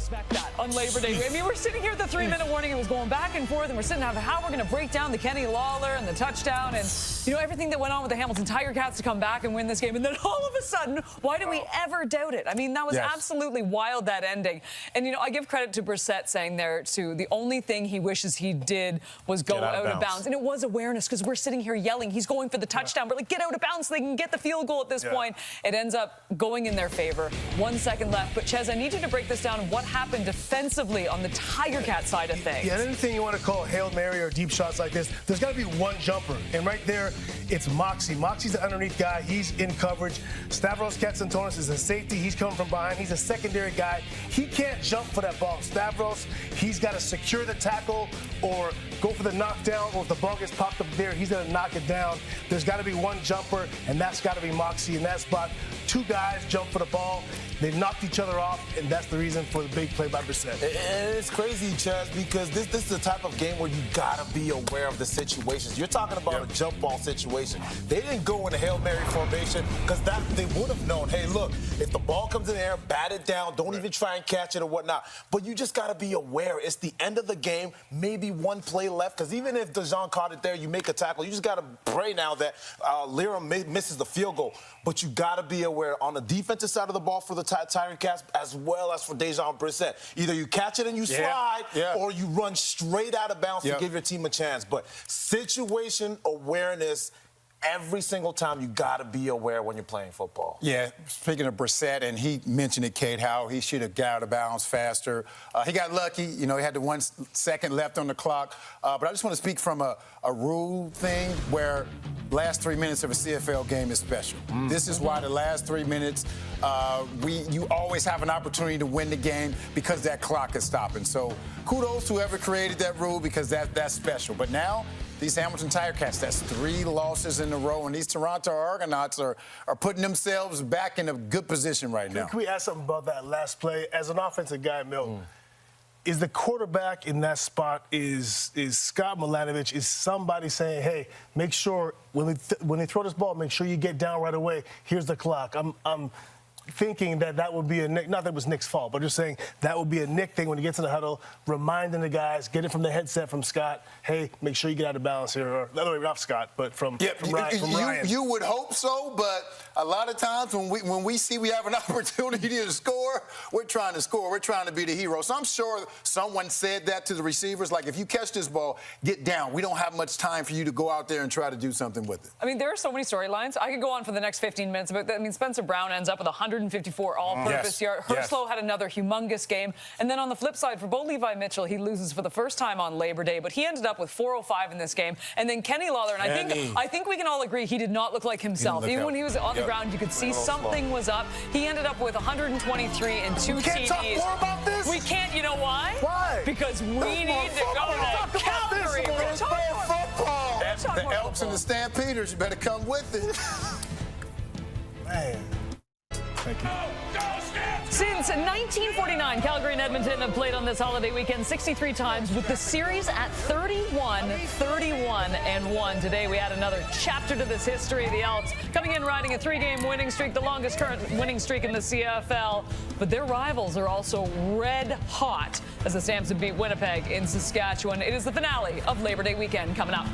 Expect that on Labor Day. I mean, we're sitting here at the 3-minute warning. It was going back and forth, and we're sitting having how we're going to break down the Kenny Lawler and the touchdown and, you know, everything that went on with the Hamilton Tiger Cats to come back and win this game. And then all of a sudden, why do we ever doubt it? I mean, that was absolutely wild, that ending. And, you know, I give credit to Brissett saying there, too, the only thing he wishes he did was go out of bounds. And it was awareness, because we're sitting here yelling, he's going for the touchdown. We're like, get out of bounds so they can get the field goal at this point. It ends up going in their favor. 1 second left. But, Ches, I need you to break this down. What happened defensively on the Tiger Cat side of things? Yeah, anything you want to call Hail Mary or deep shots like this, there's got to be one jumper. And right there, it's Moxie. Moxie's the underneath guy. He's in coverage. Stavros Katsantonis is a safety. He's coming from behind. He's a secondary guy. He can't jump for that ball. Stavros, he's got to secure the tackle or go for the knockdown, or if the ball gets popped up there, he's going to knock it down. There's got to be one jumper, and that's got to be Moxie in that spot. Two guys jump for the ball. They knocked each other off, and that's the reason for the big play by Brissett. And it's crazy, Chaz, because this is the type of game where you got to be aware of the situations. You're talking about a jump ball situation. They didn't go in a Hail Mary formation because they would have known, hey, look, if the ball comes in the air, bat it down, don't even try and catch it or whatnot. But you just got to be aware. It's the end of the game, maybe one play left, because even if DeJean caught it there, you make a tackle. You just got to pray now that Lyra misses the field goal. But you got to be aware on the defensive side of the ball for the Tiger Cats as well as for Dejan Brissett. Either you catch it and you slide or you run straight out of bounds to give your team a chance. But situation awareness, every single time you got to be aware when you're playing football. Yeah, speaking of Brissett, and he mentioned it, Kate, how he should have got out of bounds faster. He got lucky. You know, he had the 1 second left on the clock. But I just want to speak from a rule thing where last 3 minutes of a CFL game is special. This is why the last 3 minutes, you always have an opportunity to win the game because that clock is stopping. So kudos to whoever created that rule, because that's special. But now, these Hamilton Tiger Cats, that's 3 losses in a row, and these Toronto Argonauts are putting themselves back in a good position right now. Can we ask something about that last play? As an offensive guy, Milton, is the quarterback in that spot, is Scott Milanovich, is somebody saying, hey, make sure when they throw this ball, make sure you get down right away. Here's the clock. I'm thinking that would be a Nick, not that it was Nick's fault, but just saying that would be a Nick thing when he gets in the huddle, reminding the guys, get it from the headset from Scott, hey, make sure you get out of balance here, or the other way, not Scott, but from Ryan. You would hope so, but a lot of times when we see we have an opportunity to score, we're trying to score. We're trying to be the hero. So I'm sure someone said that to the receivers, like, if you catch this ball, get down. We don't have much time for you to go out there and try to do something with it. I mean, there are so many storylines. I could go on for the next 15 minutes about that. I mean, Spencer Brown ends up with 154 all-purpose yards. Herslow had another humongous game. And then on the flip side, for Bo Levi Mitchell, he loses for the first time on Labor Day, but he ended up with 405 in this game. And then Kenny Lawler, and I think we can all agree he did not look like himself. Even when he was on the ground, you could see something was up. He ended up with 123 and 2 TDs. We can't talk more about this? We can't. You know why? Why? Because we need to go to Calgary. Football. The Elks and the Stampeders, you better come with it. Man. Thank you. Since 1949, Calgary and Edmonton have played on this holiday weekend 63 times, with the series at 31-1. Today we add another chapter to this history. The Elks coming in riding a 3-game winning streak, the longest current winning streak in the CFL. But their rivals are also red hot as the Stamps have beat Winnipeg in Saskatchewan. It is the finale of Labor Day weekend coming up.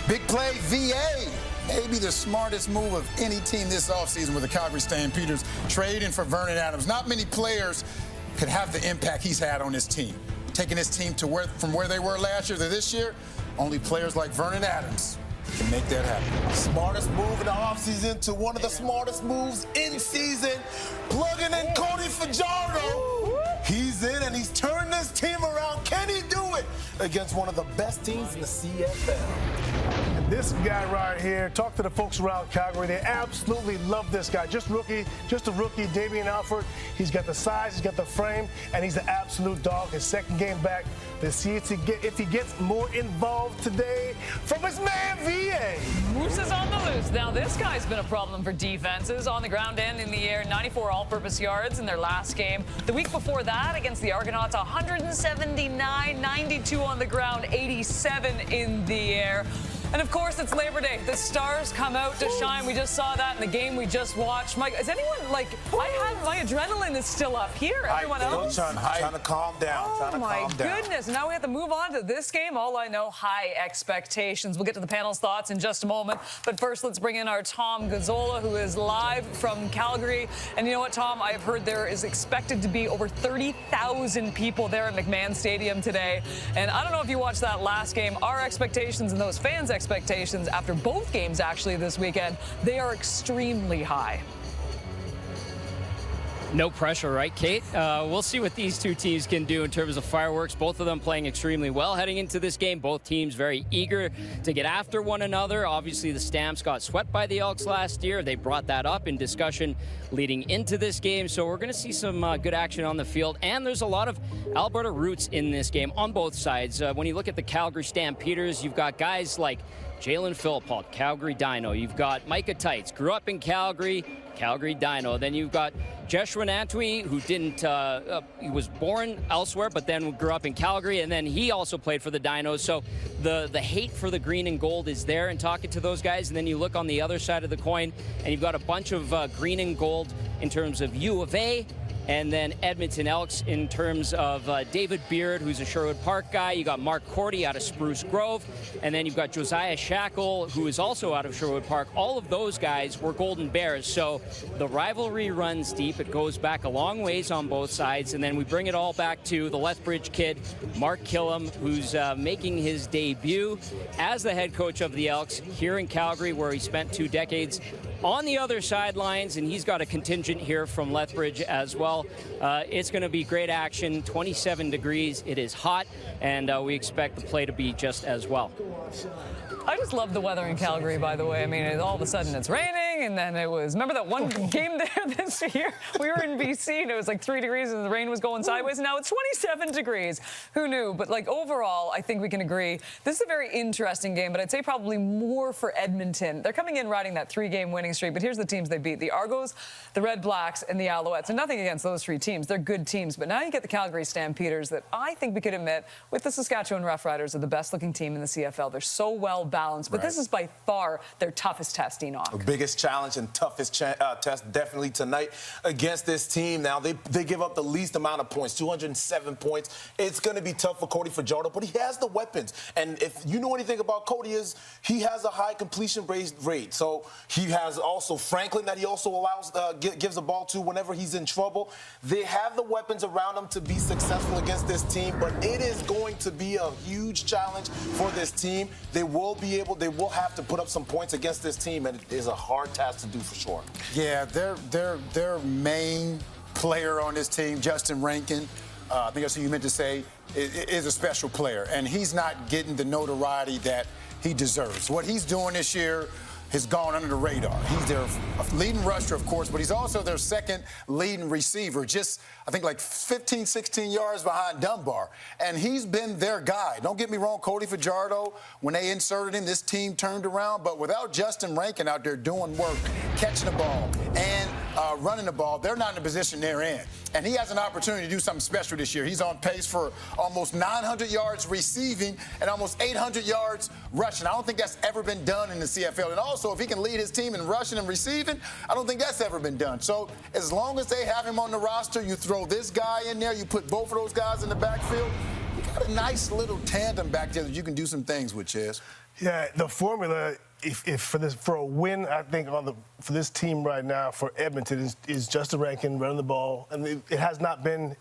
Big play, VA. Maybe the smartest move of any team this offseason with the Calgary Stampeders trading for Vernon Adams. Not many players could have the impact he's had on his team. Taking his team to from where they were last year to this year, only players like Vernon Adams can make that happen. Smartest move in the offseason to one of the smartest moves in season. Plugging in Cody Fajardo. He's in and he's turned this team around. Can he do it against one of the best teams in the CFL? This guy right here, talk to the folks around Calgary. They absolutely love this guy. Just a rookie, Damian Alford. He's got the size, he's got the frame, and he's an absolute dog. His second game back. Let's see if he gets more involved today from his man, VA. Moose is on the loose. Now, this guy's been a problem for defenses on the ground and in the air. 94 all-purpose yards in their last game. The week before that, against the Argonauts, 179, 92 on the ground, 87 in the air. And of course, it's Labor Day. The stars come out to shine. We just saw that in the game we just watched. Mike, is anyone my adrenaline is still up here. Everyone else? Trying to calm down. Oh my goodness. Now we have to move on to this game. All I know, high expectations. We'll get to the panel's thoughts in just a moment. But first, let's bring in our Tom Gazzola, who is live from Calgary. And you know what, Tom? I have heard there is expected to be over 30,000 people there at McMahon Stadium today. And I don't know if you watched that last game. Our expectations and those fans' expectations after both games actually this weekend, they are extremely high. No pressure, right, Kate? We'll see what these two teams can do in terms of fireworks. Both of them playing extremely well heading into this game. Both teams very eager to get after one another. Obviously, the Stamps got swept by the Elks last year. They brought that up in discussion leading into this game. So we're going to see some good action on the field. And there's a lot of Alberta roots in this game on both sides. When you look at the Calgary Stampeders, you've got guys like Jalen Philpott, Calgary Dino. You've got Micah Tights, grew up in Calgary, Calgary Dino. Then you've got Jeshua Nantwi, who didn't, he was born elsewhere, but then grew up in Calgary, and then he also played for the Dinos. So the hate for the green and gold is there in talking to those guys. And then you look on the other side of the coin, and you've got a bunch of green and gold in terms of U of A, and then Edmonton Elks in terms of David Beard, who's a Sherwood Park guy. You got Mark Cordy out of Spruce Grove. And then you've got Josiah Shackle, who is also out of Sherwood Park. All of those guys were Golden Bears. So the rivalry runs deep. It goes back a long ways on both sides. And then we bring it all back to the Lethbridge kid, Mark Killam, who's making his debut as the head coach of the Elks here in Calgary, where he spent 2 decades on the other sidelines, and he's got a contingent here from Lethbridge as well. It's going to be great action, 27 degrees. It is hot, and we expect the play to be just as well. I just love the weather in Calgary, by the way. I mean, all of a sudden it's raining, and then it was, remember that one game there this year? We were in BC, and it was like 3 degrees, and the rain was going sideways, and now it's 27 degrees. Who knew? But, like, overall, I think we can agree, this is a very interesting game, but I'd say probably more for Edmonton. They're coming in riding that 3-game winning streak, but here's the teams they beat. The Argos, the Red Blacks, and the Alouettes. And nothing against those 3 teams. They're good teams. But now you get the Calgary Stampeders that I think we could admit, with the Saskatchewan Roughriders, are the best-looking team in the CFL. They're so well balanced, but this is by far their toughest test, Enoch. The biggest challenge and toughest test definitely tonight against this team. Now, they give up the least amount of points, 207 points. It's going to be tough for Cody Fajardo, but he has the weapons. And if you know anything about Cody, is he has a high completion rate. So he has also Franklin that he also allows, gives the ball to whenever he's in trouble. They have the weapons around them to be successful against this team, but it is going to be a huge challenge for this team. They will have to put up some points against this team, and it is a hard task to do for sure. Yeah, their main player on this team, Justin Rankin, I think that's what you meant to say, is a special player, and he's not getting the notoriety that he deserves. What he's doing this year has gone under the radar. He's their leading rusher, of course, but he's also their second leading receiver, just, I think, like 15, 16 yards behind Dunbar. And he's been their guy. Don't get me wrong, Cody Fajardo, when they inserted him, this team turned around. But without Justin Rankin out there doing work, catching the ball, and running the ball, they're not in the position they're in. And he has an opportunity to do something special this year. He's on pace for almost 900 yards receiving and almost 800 yards rushing. I don't think that's ever been done in the CFL. And also, if he can lead his team in rushing and receiving, I don't think that's ever been done. So as long as they have him on the roster, you throw this guy in there, you put both of those guys in the backfield, you got a nice little tandem back there that you can do some things with, Chaz. Yeah, the formula, if for a win, I think for this team right now, for Edmonton, is Justin Rankin running the ball. And it has not been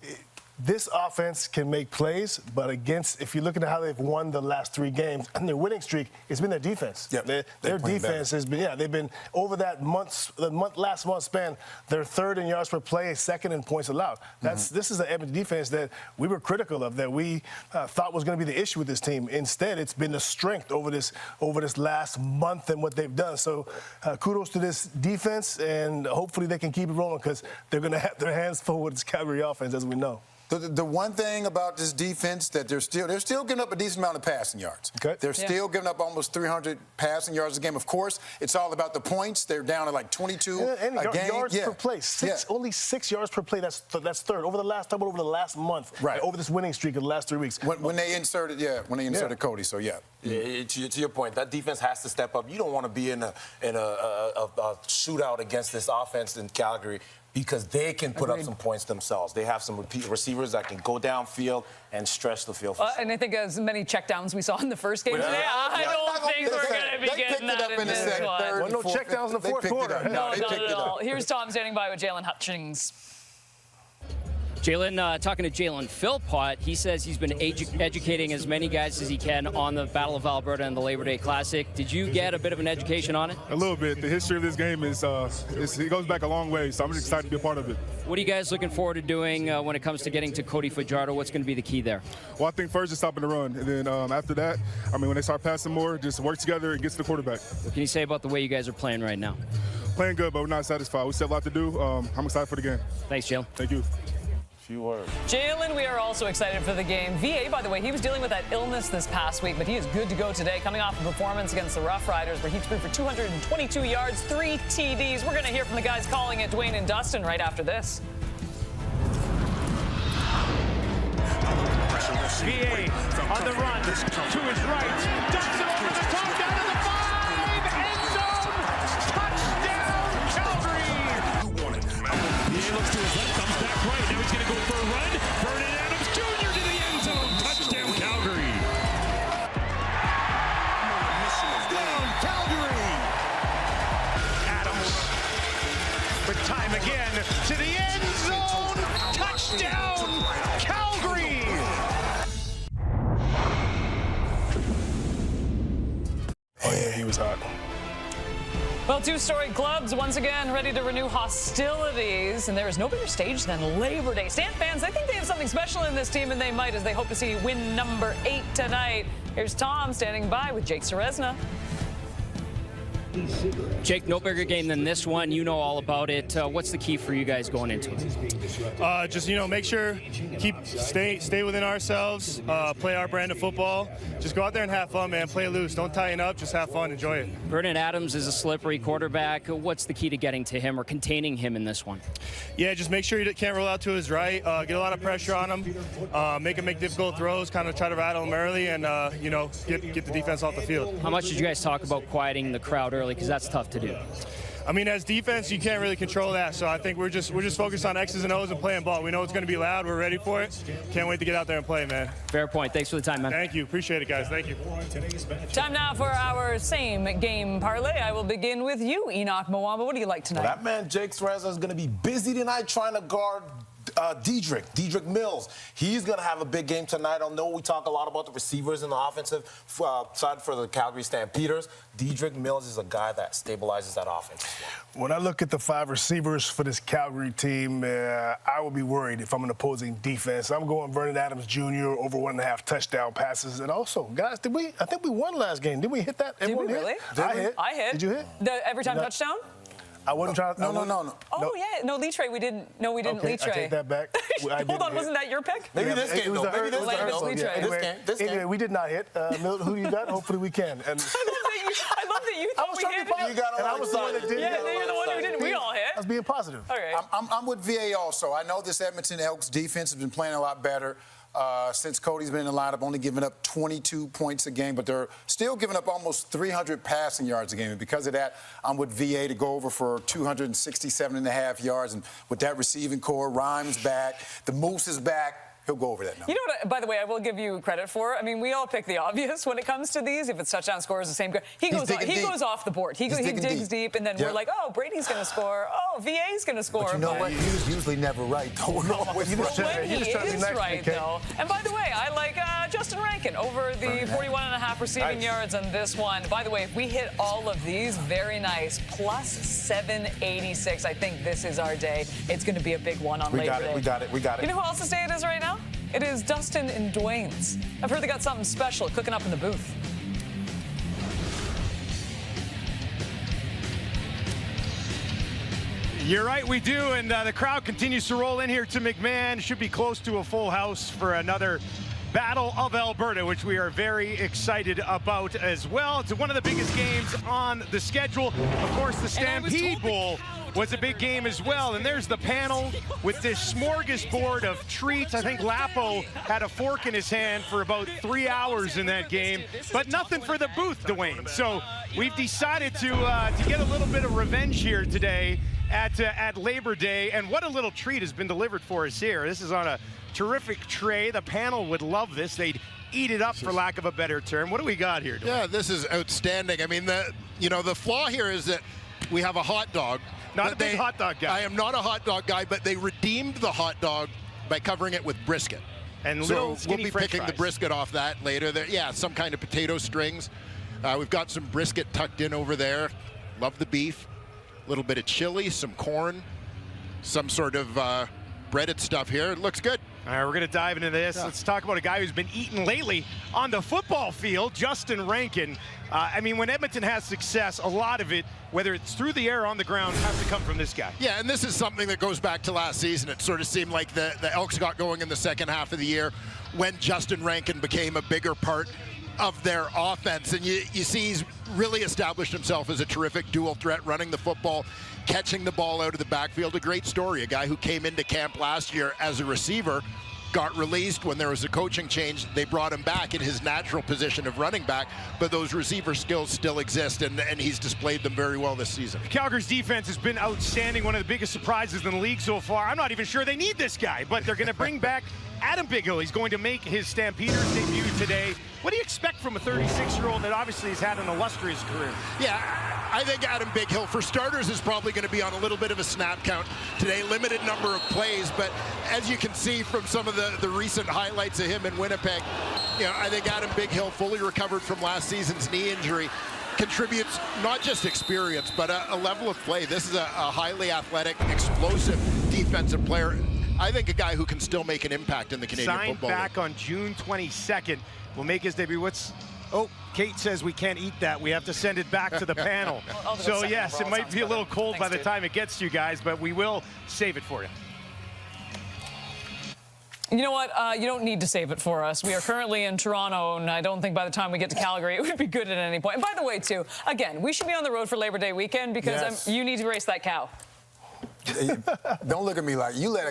this offense can make plays, but if you're looking at how they've won the last 3 games and their winning streak, it's been their defense. Yep. Their defense has been, they've been over that last month span, they're 3rd in yards per play, 2nd in points allowed. This is an Edmonton defense that we were critical of, that we thought was going to be the issue with this team. Instead, it's been the strength over this last month and what they've done. So kudos to this defense, and hopefully they can keep it rolling, because they're going to have their hands full with this Calgary offense, as we know. The one thing about this defense that they're still giving up a decent amount of passing yards. Okay. They're still giving up almost 300 passing yards a game. Of course, it's all about the points. They're down to like 22 and a game. Yards per play. Only 6 yards per play. That's 3rd over the last month. Right. Over this winning streak of the last 3 weeks. When they inserted Cody. So To your point, that defense has to step up. You don't want to be in a shootout against this offense in Calgary, because they can put up some points themselves. They have some receivers that can go downfield and stretch the field. And I think as many checkdowns we saw in the first game today, I don't think we're going to be getting that in this one. Well, no checkdowns in the fourth quarter. No, not at all. Here's Tom standing by with Jalen Hutchings. Jalen, talking to Jalen Philpott, he says he's been educating as many guys as he can on the Battle of Alberta and the Labor Day Classic. Did you get a bit of an education on it? A little bit. The history of this game it goes back a long way, so I'm just excited to be a part of it. What are you guys looking forward to doing when it comes to getting to Cody Fajardo? What's going to be the key there? Well, I think first is stopping the run, and then after that, when they start passing more, just work together and get to the quarterback. What can you say about the way you guys are playing right now? Playing good, but we're not satisfied. We still have a lot to do. I'm excited for the game. Thanks, Jalen. Thank you. Few words. Jalen, we are also excited for the game. VA, by the way, he was dealing with that illness this past week, but he is good to go today, coming off a performance against the Rough Riders where he threw for 222 yards, 3 TDs. We're going to hear from the guys calling it, Dwayne and Dustin, right after this. VA on the run to his right, dumps it over the top, down to the 5, end zone, touchdown, Calgary. VA looks to his left, comes back right, now he's going to go for a run. Vernon Adams Jr. to the end zone, touchdown, Calgary. Down, Calgary. Adams with time again to the end zone, touchdown, Calgary. Oh, yeah, he was hot. Well, 2 storied clubs once again ready to renew hostilities, and there is no bigger stage than Labor Day. Stamp fans, I think they have something special in this team, and they might, as they hope to see win number 8 tonight. Here's Tom standing by with Jake Serezna. Jake, no bigger game than this one. You know all about it. What's the key for you guys going into it? Just make sure stay within ourselves, play our brand of football. Just go out there and have fun, man. Play loose. Don't tighten up. Just have fun. Enjoy it. Vernon Adams is a slippery quarterback. What's the key to getting to him or containing him in this one? Yeah, just make sure you can't roll out to his right. Get a lot of pressure on him. Make him make difficult throws. Kind of try to rattle him early, and get the defense off the field. How much did you guys talk about quieting the crowd early? Because that's tough to do. As defense, you can't really control that. So I think we're just focused on X's and O's and playing ball. We know it's going to be loud. We're ready for it. Can't wait to get out there and play, man. Fair point. Thanks for the time, man. Thank you. Appreciate it, guys. Thank you. Time now for our same game parlay. I will begin with you, Enoch Mwamba. What do you like tonight? That man, Jake Serezna, is going to be busy tonight trying to guard Dedrick Mills. He's going to have a big game tonight. I know we talk a lot about the receivers in the offensive side for the Calgary Stampeders. Dedrick Mills is a guy that stabilizes that offense. When I look at the 5 receivers for this Calgary team, I would be worried if I'm an opposing defense. I'm going Vernon Adams Jr. over 1.5 touchdown passes. And also, guys, I think we won last game. Did we hit that? Did we really? I hit. Did you hit? The every time touchdown? I wasn't trying to. No. Oh, yeah. No, Litre, we didn't. No, we didn't Okay, Litre. I take that back. Hold on, wasn't that your pick? Maybe this game, though. Maybe this game. Anyway, we did not hit. Milton, who you got? Hopefully we can. And I love that you thought we hit. I was the one that didn't. Yeah, you're the one who didn't. We all hit. I was being positive. All right. I'm with VA also. I know this Edmonton Elks defense has been playing a lot better since Cody's been in the lineup, only giving up 22 points a game, but they're still giving up almost 300 passing yards a game. And because of that, I'm with VA to go over for 267.5 yards. And with that receiving core, Rhymes back, the Moose is back. he'll go over that number. You know what, by the way, I will give you credit for. I mean, we all pick the obvious when it comes to these. If it's touchdown scores, the same guy. He goes off the board. He digs deep, and then we're like, oh, Brady's going to score. Oh, VA's going to score. But you know what? He's usually never right, though. When he is right, though. And by the way, I like Justin Rankin over the 41.5 receiving yards on this one. By the way, if we hit all of these, very nice. Plus 786. I think this is our day. It's going to be a big one on Labor Day. We got it. You know who else's day it is right now? It is Dustin and Dwayne's. I've heard they got something special cooking up in the booth. You're right, we do, and the crowd continues to roll in here to McMahon. Should be close to a full house for another Battle of Alberta, which we are very excited about as well. It's one of the biggest games on the schedule. Of course, the Stampede Bowl was a big game as well. And there's the panel with this smorgasbord of treats. I think Lapo had a fork in his hand for about 3 hours in that game, but nothing for the booth, Dwayne. So we've decided to get a little bit of revenge here today at Labor Day. And what a little treat has been delivered for us here. This is on a terrific tray. The panel would love this. They'd eat it up, for lack of a better term. What do we got here, Dwayne? Yeah, this is outstanding. I mean, the flaw here is that we have a hot dog. Not a big hot dog guy. I am not a hot dog guy, but they redeemed the hot dog by covering it with brisket. And so we'll be French picking fries. the brisket off that later. Yeah, some kind of potato strings. We've got some brisket tucked in over there. Love the beef. A little bit of chili, some corn, some sort of breaded stuff here. It looks good. All right, we're going to dive into this. Yeah. Let's talk about a guy who's been eating lately on the football field, Justin Rankin. I mean, when Edmonton has success, a lot of it, whether it's through the air or on the ground, has to come from this guy. Yeah, and this is something that goes back to last season. It sort of seemed like the Elks got going in the second half of the year when Justin Rankin became a bigger part of their offense. And you see he's really established himself as a terrific dual threat, running the football, catching the ball out of the backfield. A great story, a guy who came into camp last year as a receiver, got released when there was a coaching change. They brought him back in his natural position of running back, but those receiver skills still exist, and he's displayed them very well this season. Calgary's defense has been outstanding, one of the biggest surprises in the league so far. I'm not even sure they need this guy, but they're going to bring back Adam Bighill. He's going to make his Stampeders debut today. What do you expect from a 36-year-old that obviously has had an illustrious career? Yeah, I think Adam Bighill, for starters, is probably going to be on a little bit of a snap count today. Limited number of plays, but as you can see from some of the recent highlights of him in Winnipeg, I think Adam Bighill, fully recovered from last season's knee injury, contributes not just experience, but a level of play. This is a highly athletic, explosive defensive player. I think a guy who can still make an impact in the Canadian Football League. Signed back on June 22nd. Will make his debut. Oh, Kate says we can't eat that. We have to send it back to the panel. So, yes, it might be a little cold by the time it gets to you guys, but we will save it for you. You know what? You don't need to save it for us. We are currently in Toronto, and I don't think by the time we get to Calgary, it would be good at any point. And by the way, too, again, we should be on the road for Labor Day weekend because you need to race that cow. Don't look at me like you let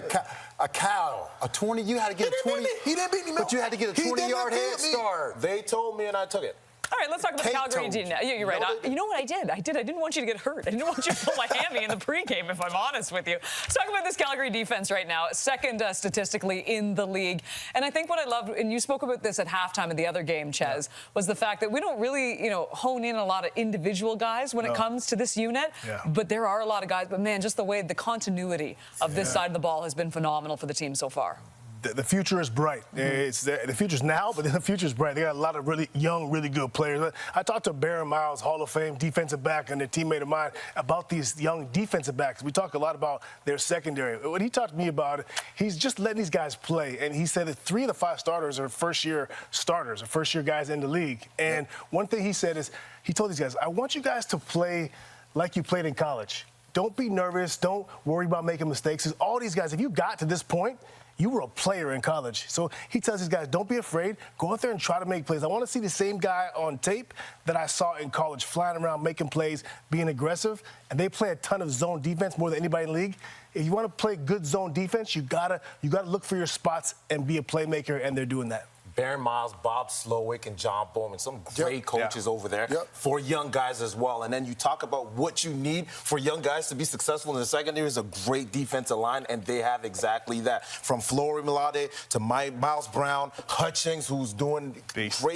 a cow, a 20. You had to get a 20. He didn't beat me. But you had to get a 20-yard head start. They told me and I took it. All right, let's talk about the Calgary team now. You're right. You know what I did? I didn't want you to get hurt. I didn't want you to pull a hammy in the pregame, if I'm honest with you. Let's talk about this Calgary defense right now. Second statistically in the league. And I think what I loved, and you spoke about this at halftime of the other game, Ches, was the fact that we don't really, hone in a lot of individual guys when it comes to this unit. Yeah. But there are a lot of guys. But, man, just the way the continuity of this side of the ball has been phenomenal for the team so far. The future is bright. It's the future's now, but the future's bright. They got a lot of really young, really good players. I talked to Baron Miles, Hall of Fame defensive back, and a teammate of mine about these young defensive backs. We talk a lot about their secondary. When he talked to me about it, he's just letting these guys play. And he said that 3 of the 5 starters are first-year starters, or first-year guys in the league. And one thing he said is, he told these guys, I want you guys to play like you played in college. Don't be nervous. Don't worry about making mistakes. Because all these guys, if you got to this point, you were a player in college. So he tells these guys, don't be afraid. Go out there and try to make plays. I want to see the same guy on tape that I saw in college, flying around, making plays, being aggressive. And they play a ton of zone defense, more than anybody in the league. If you want to play good zone defense, you gotta look for your spots and be a playmaker, and they're doing that. Baron Miles, Bob Slowick, and John Bowman, some great coaches over there for young guys as well. And then you talk about what you need for young guys to be successful in the secondary is a great defensive line, and they have exactly that. From Flory Milade to Miles Brown, Hutchings, who's doing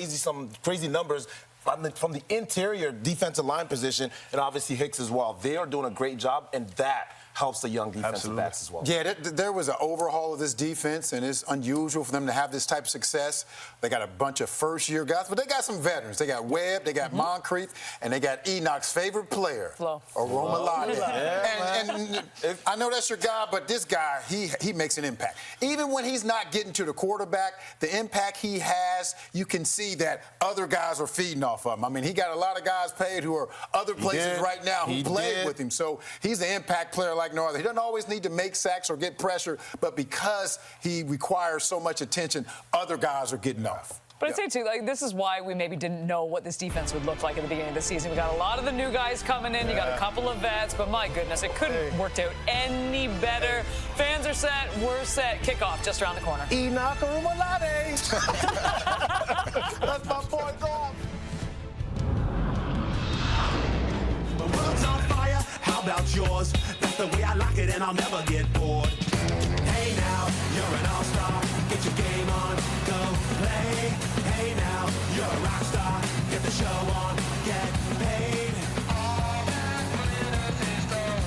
some crazy numbers from the interior defensive line position, and obviously Hicks as well. They are doing a great job, and that helps the young defensive backs as well. Yeah, there was an overhaul of this defense, and it's unusual for them to have this type of success. They got a bunch of first-year guys, but they got some veterans. They got Webb, they got Moncrief, and they got Enoch's favorite player, Oromalade. And I know that's your guy, but this guy, he makes an impact. Even when he's not getting to the quarterback, the impact he has, you can see that other guys are feeding off of him. I mean, he got a lot of guys paid who are other places right now who played with him. So he's an impact player like no other. He doesn't always need to make sacks or get pressure, but because he requires so much attention, other guys are getting off. But I'd say, too, like, this is why we maybe didn't know what this defense would look like at the beginning of the season. We got a lot of the new guys coming in. You got a couple of vets, but my goodness, it couldn't worked out any better. Fans are set. We're set. Kickoff just around the corner. Enoch Oromalade. That's my point off. My world's on fire. How about yours? That's the way I like it, and I'll never get bored. Hey now, you're an all-star. Get your game on, go play. Hey now, you're a rock star. Get the show on, get paid. All that glitters is gold.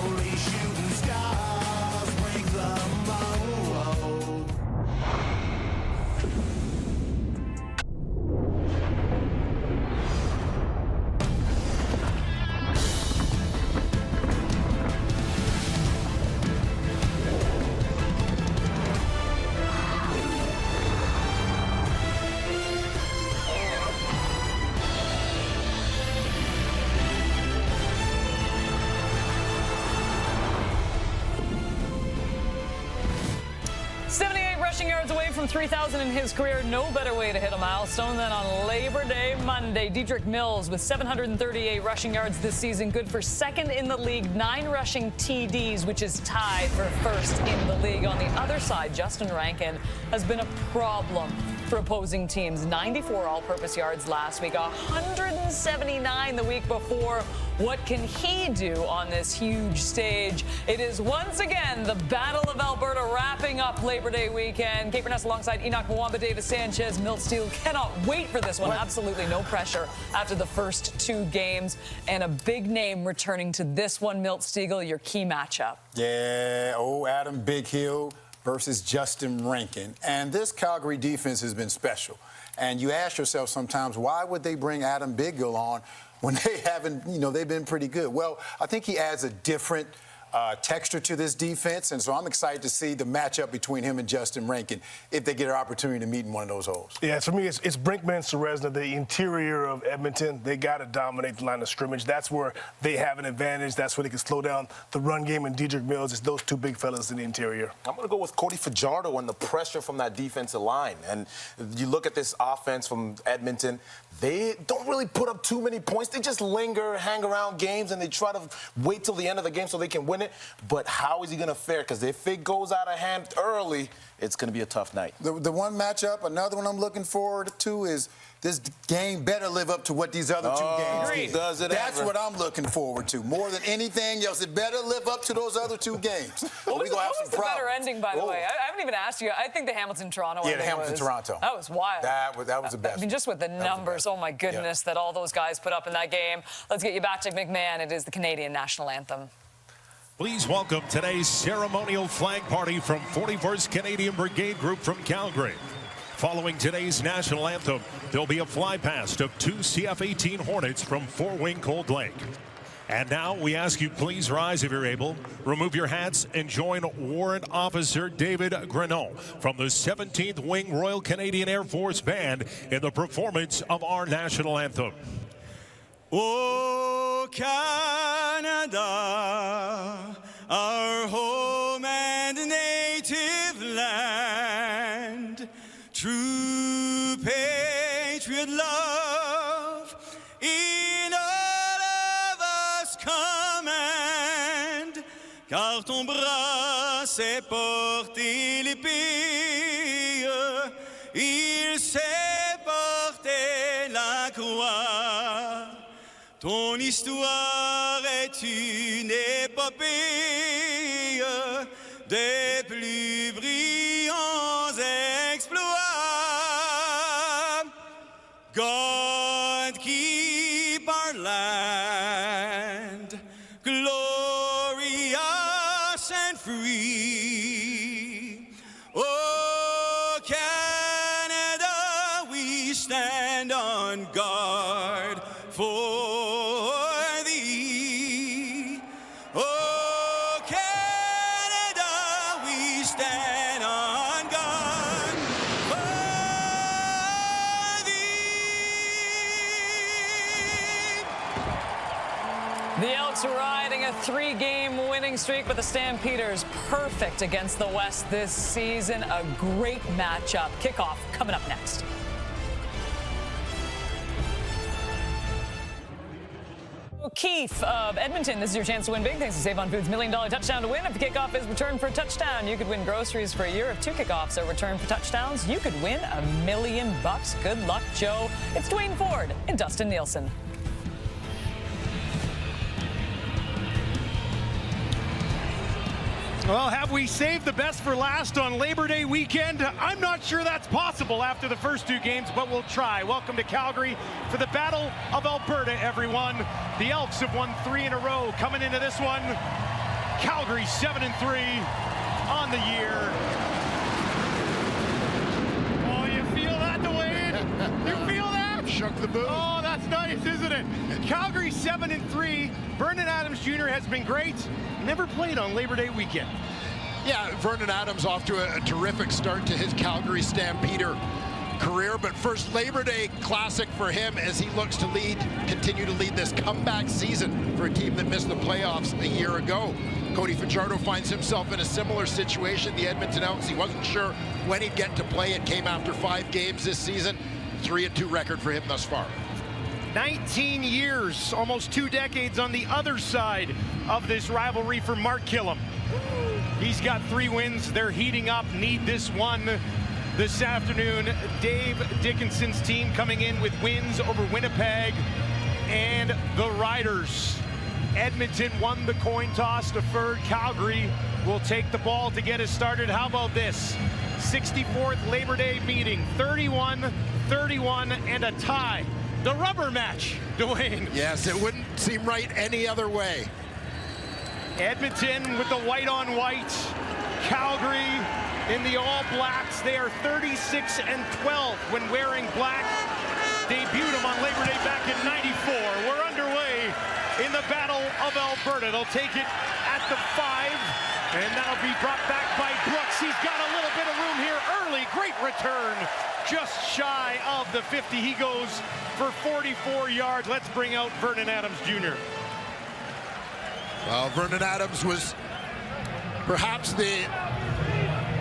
Only shooting stars break the mold. Yards away from 3,000 in his career. No better way to hit a milestone than on Labor Day Monday. Dedrick Mills with 738 rushing yards this season. Good for second in the league. 9 rushing TDs, which is tied for first in the league. On the other side, Justin Rankin has been a problem for opposing teams. 94 all-purpose yards last week. 179 the week before. What can he do on this huge stage? It is once again the Battle of Alberta wrapping up Labor Day weekend. Kate Burness alongside Enoch Mwamba, Davis Sanchez. Milt Steele cannot wait for this one. Absolutely no pressure after the first 2 games. And a big name returning to this one, Milt Steele, your key matchup. Yeah, Adam Big Hill versus Justin Rankin. And this Calgary defense has been special. And you ask yourself sometimes, why would they bring Adam Big Hill on when they haven't, they've been pretty good? Well, I think he adds a different texture to this defense, and so I'm excited to see the matchup between him and Justin Rankin if they get an opportunity to meet in one of those holes. Yeah, for me, it's Brinkman and Serezna, the interior of Edmonton. They got to dominate the line of scrimmage. That's where they have an advantage. That's where they can slow down the run game, and Dedrick Mills is those 2 big fellas in the interior. I'm going to go with Cody Fajardo and the pressure from that defensive line. And you look at this offense from Edmonton, they don't really put up too many points. They just linger, hang around games, and they try to wait till the end of the game so they can win it. But how is he going to fare? Because if it goes out of hand early, it's going to be a tough night. The one matchup, another one I'm looking forward to is this game better live up to what these other 2 games did. That's what I'm looking forward to. More than anything else, it better live up to those other 2 games. What was the better ending, by the way? I haven't even asked you. I think the Hamilton-Toronto ending the Hamilton-Toronto. That was wild. That was the best. I mean, just with the numbers, oh my goodness, that all those guys put up in that game. Let's get you back to McMahon. It is the Canadian national anthem. Please welcome today's ceremonial flag party from 41st Canadian Brigade Group from Calgary. Following today's national anthem, there'll be a fly past of 2 CF-18 Hornets from 4-Wing Cold Lake. And now we ask you please rise if you're able, remove your hats, and join Warrant Officer David Grenon from the 17th Wing Royal Canadian Air Force Band in the performance of our national anthem. Oh, Canada, our home and native land, true patriot love in all of us command, car ton bras sait porter l'épée la croix. Ton histoire est une épopée des plus brillants exploits. God keep our land glorious and free. Oh, Canada, we stand on guard for thee. Oh, Canada, we stand on guard for thee. The Elks are riding a 3-game winning streak, but the Stampeders perfect against the West this season. A great matchup. Kickoff coming up next. Keith of Edmonton, this is your chance to win big thanks to Save on Foods' $1 million touchdown to win. If the kickoff is returned for a touchdown, you could win groceries for a year. If 2 kickoffs are returned for touchdowns, you could win $1 million. Good luck, Joe. It's Dwayne Ford and Dustin Nielsen. Well, have we saved the best for last on Labor Day weekend? I'm not sure that's possible after the first 2 games, but we'll try. Welcome to Calgary for the Battle of Alberta, everyone. The Elks have won 3 in a row. Coming into this one, Calgary 7-3 on the year. Oh, you feel that, Dwayne? You feel that? Shook the booth. Oh, that's nice, isn't it? Calgary 7-3. Vernon Adams Jr. has been great. Never played on Labor Day weekend. Yeah, Vernon Adams off to a terrific start to his Calgary Stampeder career, but first Labor Day classic for him as he looks to continue to lead this comeback season for a team that missed the playoffs a year ago. Cody Fajardo finds himself in a similar situation. The Edmonton Elks, he wasn't sure when he'd get to play. It came after 5 games this season. 3-2 record for him thus far. 19 years, almost 2 decades on the other side of this rivalry for Mark Killam. He's got 3 wins. They're heating up, need this one this afternoon. Dave Dickinson's team coming in with wins over Winnipeg and the Riders. Edmonton won the coin toss, deferred. Calgary will take the ball to get us started. How about this? 64th Labor Day meeting, 31-31 and a tie. The rubber match, Dwayne. Yes, it wouldn't seem right any other way. Edmonton with the white on white. Calgary in the all blacks. They are 36-12 when wearing black. Debuted them on Labor Day back in '94. We're underway in the Battle of Alberta. They'll take it at the 5, and that'll be brought back by Brooks. He's got a little bit of room here early. Great return. Just shy of the 50. He goes for 44 yards. Let's bring out Vernon Adams Jr. Well, Vernon Adams was perhaps the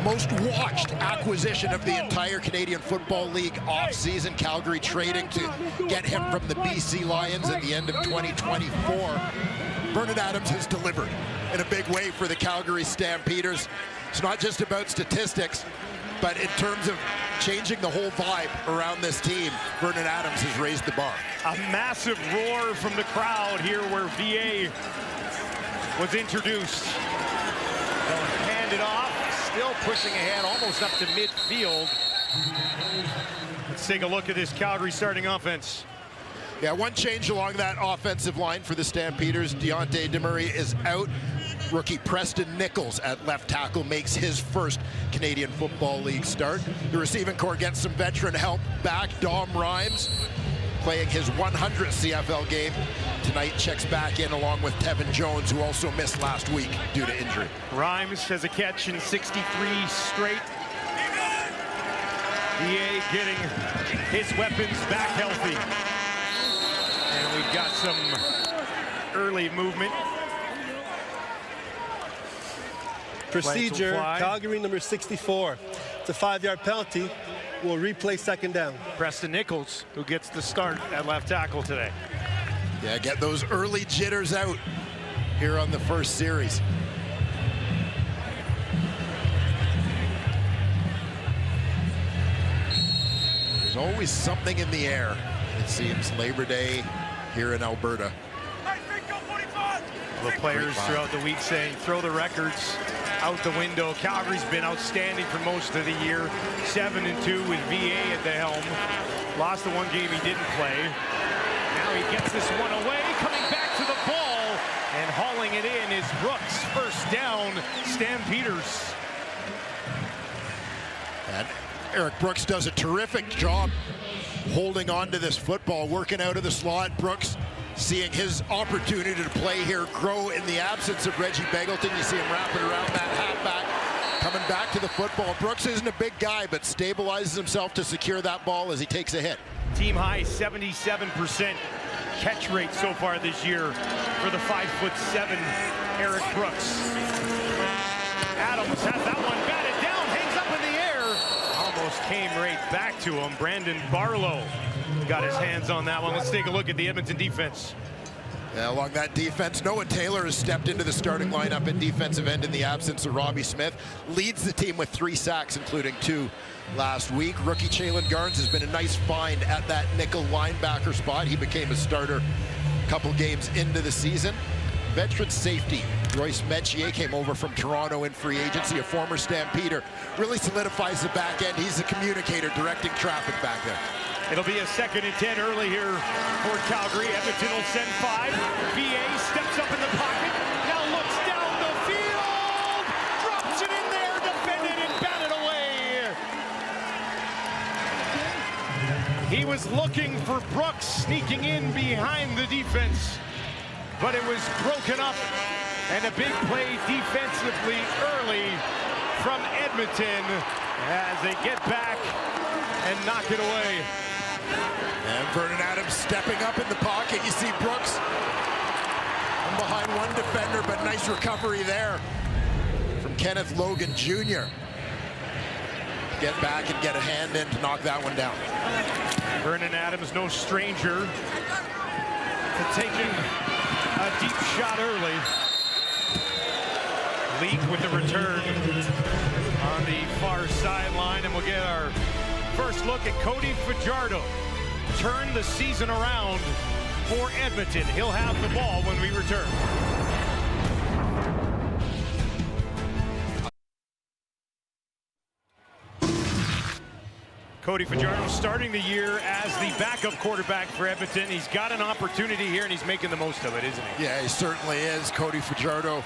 most watched acquisition of the entire Canadian Football League offseason. Calgary trading to get him from the BC Lions at the end of 2024. Vernon Adams has delivered in a big way for the Calgary Stampeders. It's not just about statistics, but in terms of changing the whole vibe around this team, Vernon Adams has raised the bar. A massive roar from the crowd here where VA was introduced. They'll hand it off, still pushing ahead almost up to midfield. Let's take a look at this Calgary starting offense. Yeah, one change along that offensive line for the Stampeders. Deontay Demurray is out. Rookie Preston Nichols at left tackle makes his first Canadian Football League start. The receiving corps gets some veteran help back. Dom Rhymes playing his 100th CFL game tonight, checks back in along with Tevin Jones, who also missed last week due to injury. Rhymes has a catch in 63 straight. VA getting his weapons back healthy. And we've got some early movement. Procedure, Calgary number 64. It's a 5-yard penalty. Will replay second down. Preston Nichols, who gets the start at left tackle today. Yeah, get those early jitters out here on the first series. There's always something in the air, it seems, Labor Day here in Alberta. The players throughout the week saying, throw the records out the window. Calgary's been outstanding for most of the year. 7-2 with VA at the helm. Lost the one game he didn't play. Now he gets this one away, coming back to the ball, and hauling it in is Brooks. First down, Stampeders. And Eric Brooks does a terrific job holding on to this football, working out of the slot. Brooks seeing his opportunity to play here grow in the absence of Reggie Begelton. You see him wrapping around that halfback, coming back to the football. Brooks isn't a big guy, but stabilizes himself to secure that ball as he takes a hit. Team high 77% catch rate so far this year for the 5'7" Eric Brooks. Adams has that one batted down, hangs up in the air. Almost came right back to him. Brandon Barlow got his hands on that one. Let's take a look at the Edmonton defense. Yeah, along that defense, Noah Taylor has stepped into the starting lineup at defensive end in the absence of Robbie Smith. Leads the team with 3 sacks, including 2 last week. Rookie Jalen Garnes has been a nice find at that nickel linebacker spot. He became a starter a couple games into the season. Veteran safety Royce Metier came over from Toronto in free agency, a former Stampeder. Really solidifies the back end. He's the communicator directing traffic back there. It'll be a 2nd and 10 early here for Calgary. Edmonton will send 5. VA steps up in the pocket, now looks down the field, drops it in there, defended and batted away. He was looking for Brooks sneaking in behind the defense, but it was broken up, and a big play defensively early from Edmonton as they get back and knock it away. And Vernon Adams stepping up in the pocket. You see Brooks from behind one defender, but nice recovery there from Kenneth Logan Jr. Get back and get a hand in to knock that one down. Vernon Adams, no stranger to taking a deep shot early. Leak with the return on the far sideline, and we'll get our first look at Cody Fajardo. Turn the season around for Edmonton. He'll have the ball when we return. Cody Fajardo starting the year as the backup quarterback for Edmonton. He's got an opportunity here, and he's making the most of it, isn't he? Yeah, he certainly is. Cody Fajardo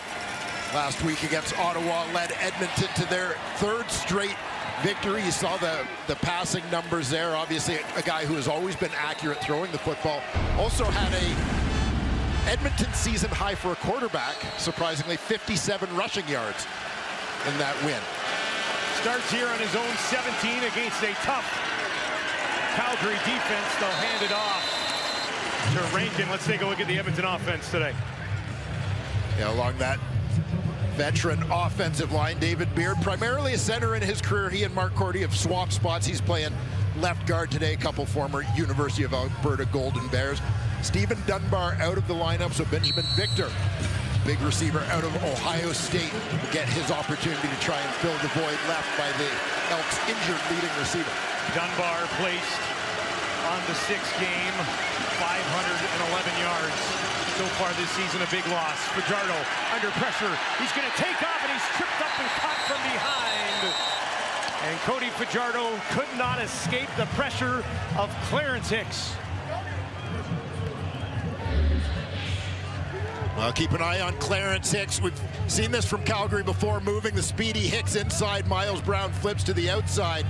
last week against Ottawa led Edmonton to their 3rd straight victory. You saw the passing numbers there. Obviously, a guy who has always been accurate throwing the football. Also had a Edmonton season high for a quarterback, surprisingly, 57 rushing yards in that win. Starts here on his own 17 against a tough Calgary defense. They'll hand it off to Rankin. Let's take a look at the Edmonton offense today. Yeah, along that veteran offensive line, David Beard, primarily a center in his career. He and Mark Cordy have swapped spots. He's playing left guard today, a couple former University of Alberta Golden Bears. Stephen Dunbar out of the lineup, so Benjamin Victor, big receiver out of Ohio State, will get his opportunity to try and fill the void left by the Elks' injured leading receiver. Dunbar placed on the 6th game, 511 yards. So far this season, a big loss. Fajardo under pressure. He's going to take off, and he's tripped up and caught from behind. And Cody Fajardo could not escape the pressure of Clarence Hicks. Well, keep an eye on Clarence Hicks. We've seen this from Calgary before, moving the speedy Hicks inside. Miles Brown flips to the outside.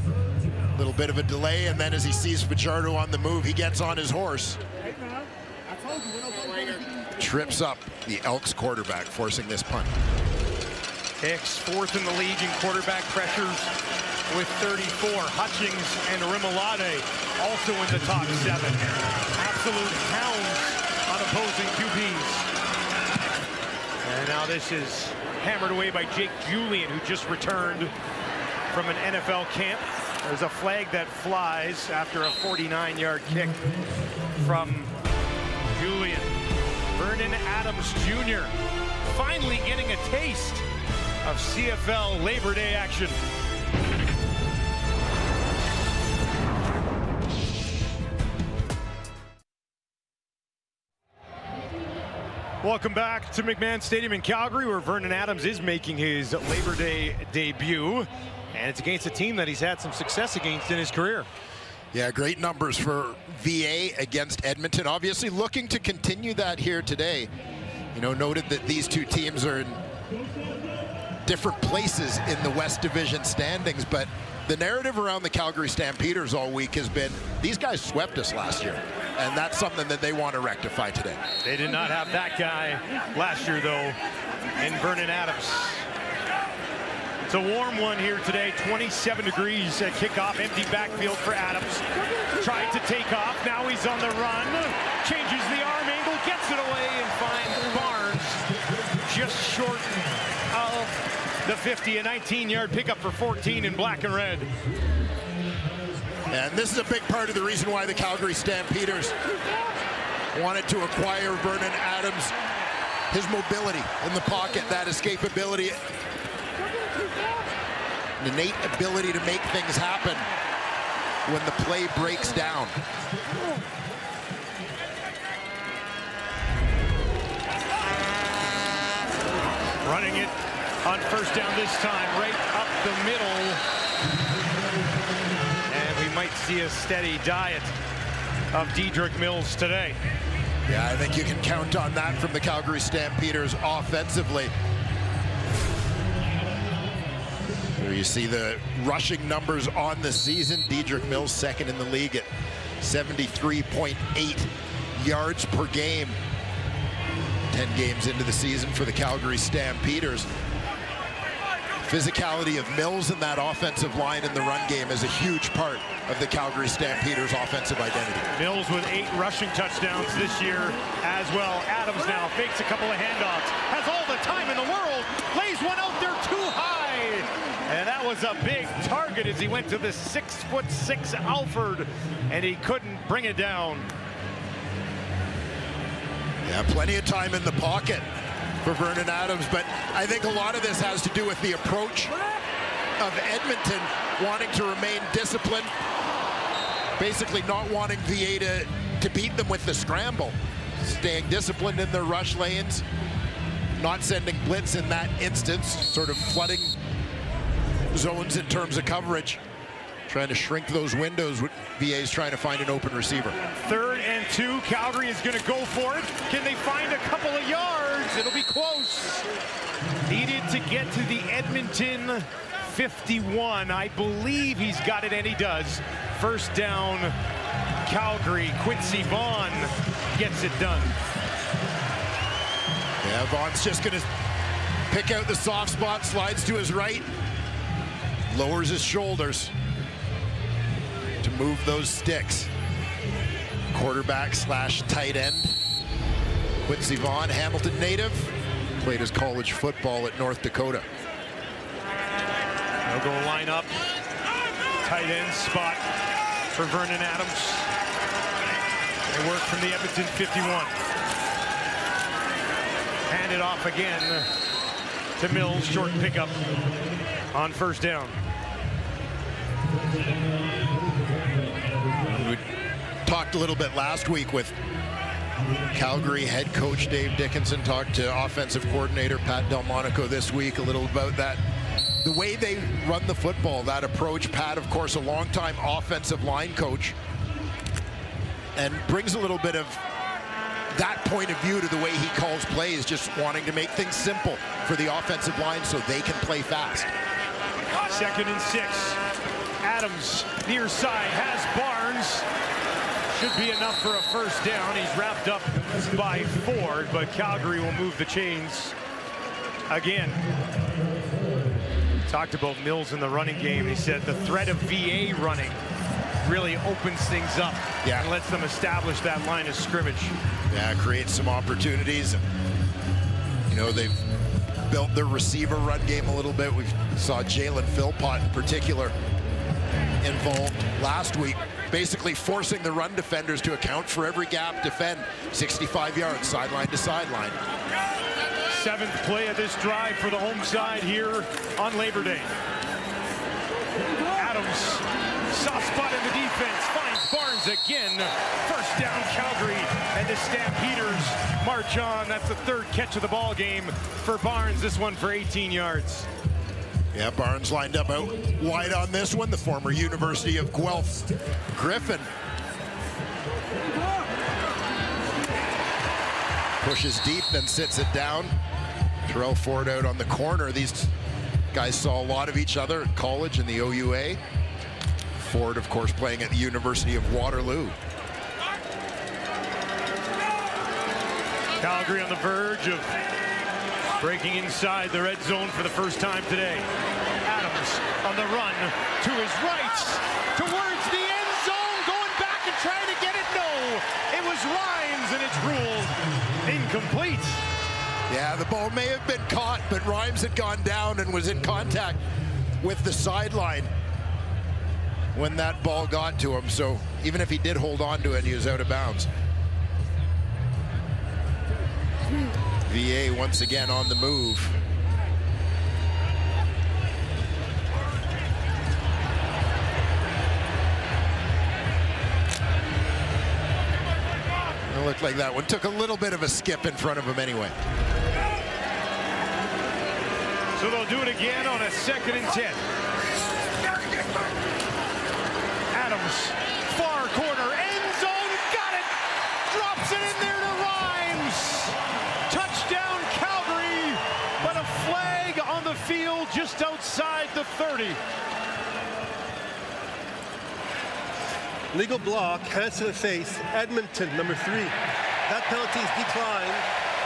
A little bit of a delay, and then as he sees Fajardo on the move, he gets on his horse. Trips up the Elks quarterback, forcing this punt. Hicks 4th in the league in quarterback pressures with 34. Hutchings and Rimolade also in the top 7. Absolute hounds on opposing QBs. And now this is hammered away by Jake Julian, who just returned from an NFL camp. There's a flag that flies after a 49-yard kick from Julian. Vernon Adams Jr. finally getting a taste of CFL Labor Day action. Welcome back to McMahon Stadium in Calgary, where Vernon Adams is making his Labor Day debut. And it's against a team that he's had some success against in his career. Yeah, great numbers for VA against Edmonton. Obviously looking to continue that here today. You know, noted that these two teams are in different places in the West Division standings, but the narrative around the Calgary Stampeders all week has been, these guys swept us last year. And that's something that they want to rectify today. They did not have that guy last year, though, in Vernon Adams. It's a warm one here today, 27 degrees at kickoff, empty backfield for Adams. Tried to take off, now he's on the run, changes the arm angle, gets it away, and finds Barnes just short of the 50, a 19-yard pickup for 14 in black and red. And this is a big part of the reason why the Calgary Stampeders wanted to acquire Vernon Adams. His mobility in the pocket, that escapability, an innate ability to make things happen when the play breaks down. Running it on first down this time, right up the middle. And we might see a steady diet of Dedrick Mills today. Yeah, I think you can count on that from the Calgary Stampeders offensively. Here you see the rushing numbers on the season. Dedrick Mills second in the league at 73.8 yards per game. 10 games into the season for the Calgary Stampeders. Physicality of Mills in that offensive line in the run game is a huge part of the Calgary Stampeders offensive identity. Mills with 8 rushing touchdowns this year as well. Adams now fakes a couple of handoffs, has all the time in the world, lays one out there too high. And that was a big target as he went to the 6'6" Alford, and he couldn't bring it down. Yeah, plenty of time in the pocket for Vernon Adams, but I think a lot of this has to do with the approach of Edmonton wanting to remain disciplined, basically not wanting VA to beat them with the scramble, staying disciplined in their rush lanes, not sending blitz in that instance, sort of flooding zones in terms of coverage, trying to shrink those windows. VA's trying to find an open receiver. 3rd and 2, Calgary is going to go for it. Can they find a couple of yards? It'll be close. Needed to get to the Edmonton 51. I believe he's got it, and he does. First down, Calgary. Quincy Vaughn gets it done. Yeah, Vaughn's just going to pick out the soft spot, slides to his right, lowers his shoulders to move those sticks. Quarterback / tight end. Quincy Vaughn, Hamilton native, played his college football at North Dakota. They'll go line up. Tight end spot for Vernon Adams. They work from the Edmonton 51. Hand it off again to Mills. Short pickup on first down. We talked a little bit last week with Calgary head coach Dave Dickinson, talked to offensive coordinator Pat Delmonico this week a little about that. The way they run the football, that approach. Pat, of course, a longtime offensive line coach, and brings a little bit of that point of view to the way he calls plays, just wanting to make things simple for the offensive line so they can play fast. 2nd and 6. Adams near side has Barnes. Should be enough for a first down. He's wrapped up by Ford, but Calgary will move the chains again. Talked about Mills in the running game. He said the threat of VA running really opens things up and lets them establish that line of scrimmage. Yeah, creates some opportunities. You know, they've built their receiver run game a little bit. We saw Jalen Philpott in particular involved last week, basically forcing the run defenders to account for every gap, defend 65 yards, sideline to sideline. 7th play of this drive for the home side here on Labor Day. Adams, soft spot in the defense, finds Barnes again. First down, Calgary, and the Stampeders march on. That's the third catch of the ball game for Barnes. This one for 18 yards. Yeah, Barnes lined up out wide on this one. The former University of Guelph Griffin. Pushes deep, then sits it down. Terrell Ford out on the corner. These guys saw a lot of each other at college in the OUA. Ford, of course, playing at the University of Waterloo. Calgary on the verge of breaking inside the red zone for the first time today. Adams on the run to his right, towards the end zone, going back and trying to get it. No, it was Rhymes, and it's ruled incomplete. Yeah, the ball may have been caught, but Rhymes had gone down and was in contact with the sideline when that ball got to him. So even if he did hold on to it, he was out of bounds. VA once again on the move. It looked like that one took a little bit of a skip in front of him anyway. So they'll do it again on a 2nd and 10. Adams, far corner, end zone, got it! Drops it in there to Rhymes. Touchdown Calgary, but a flag on the field just outside the 30. Legal block, hands to the face, Edmonton, number 3. That penalty is declined.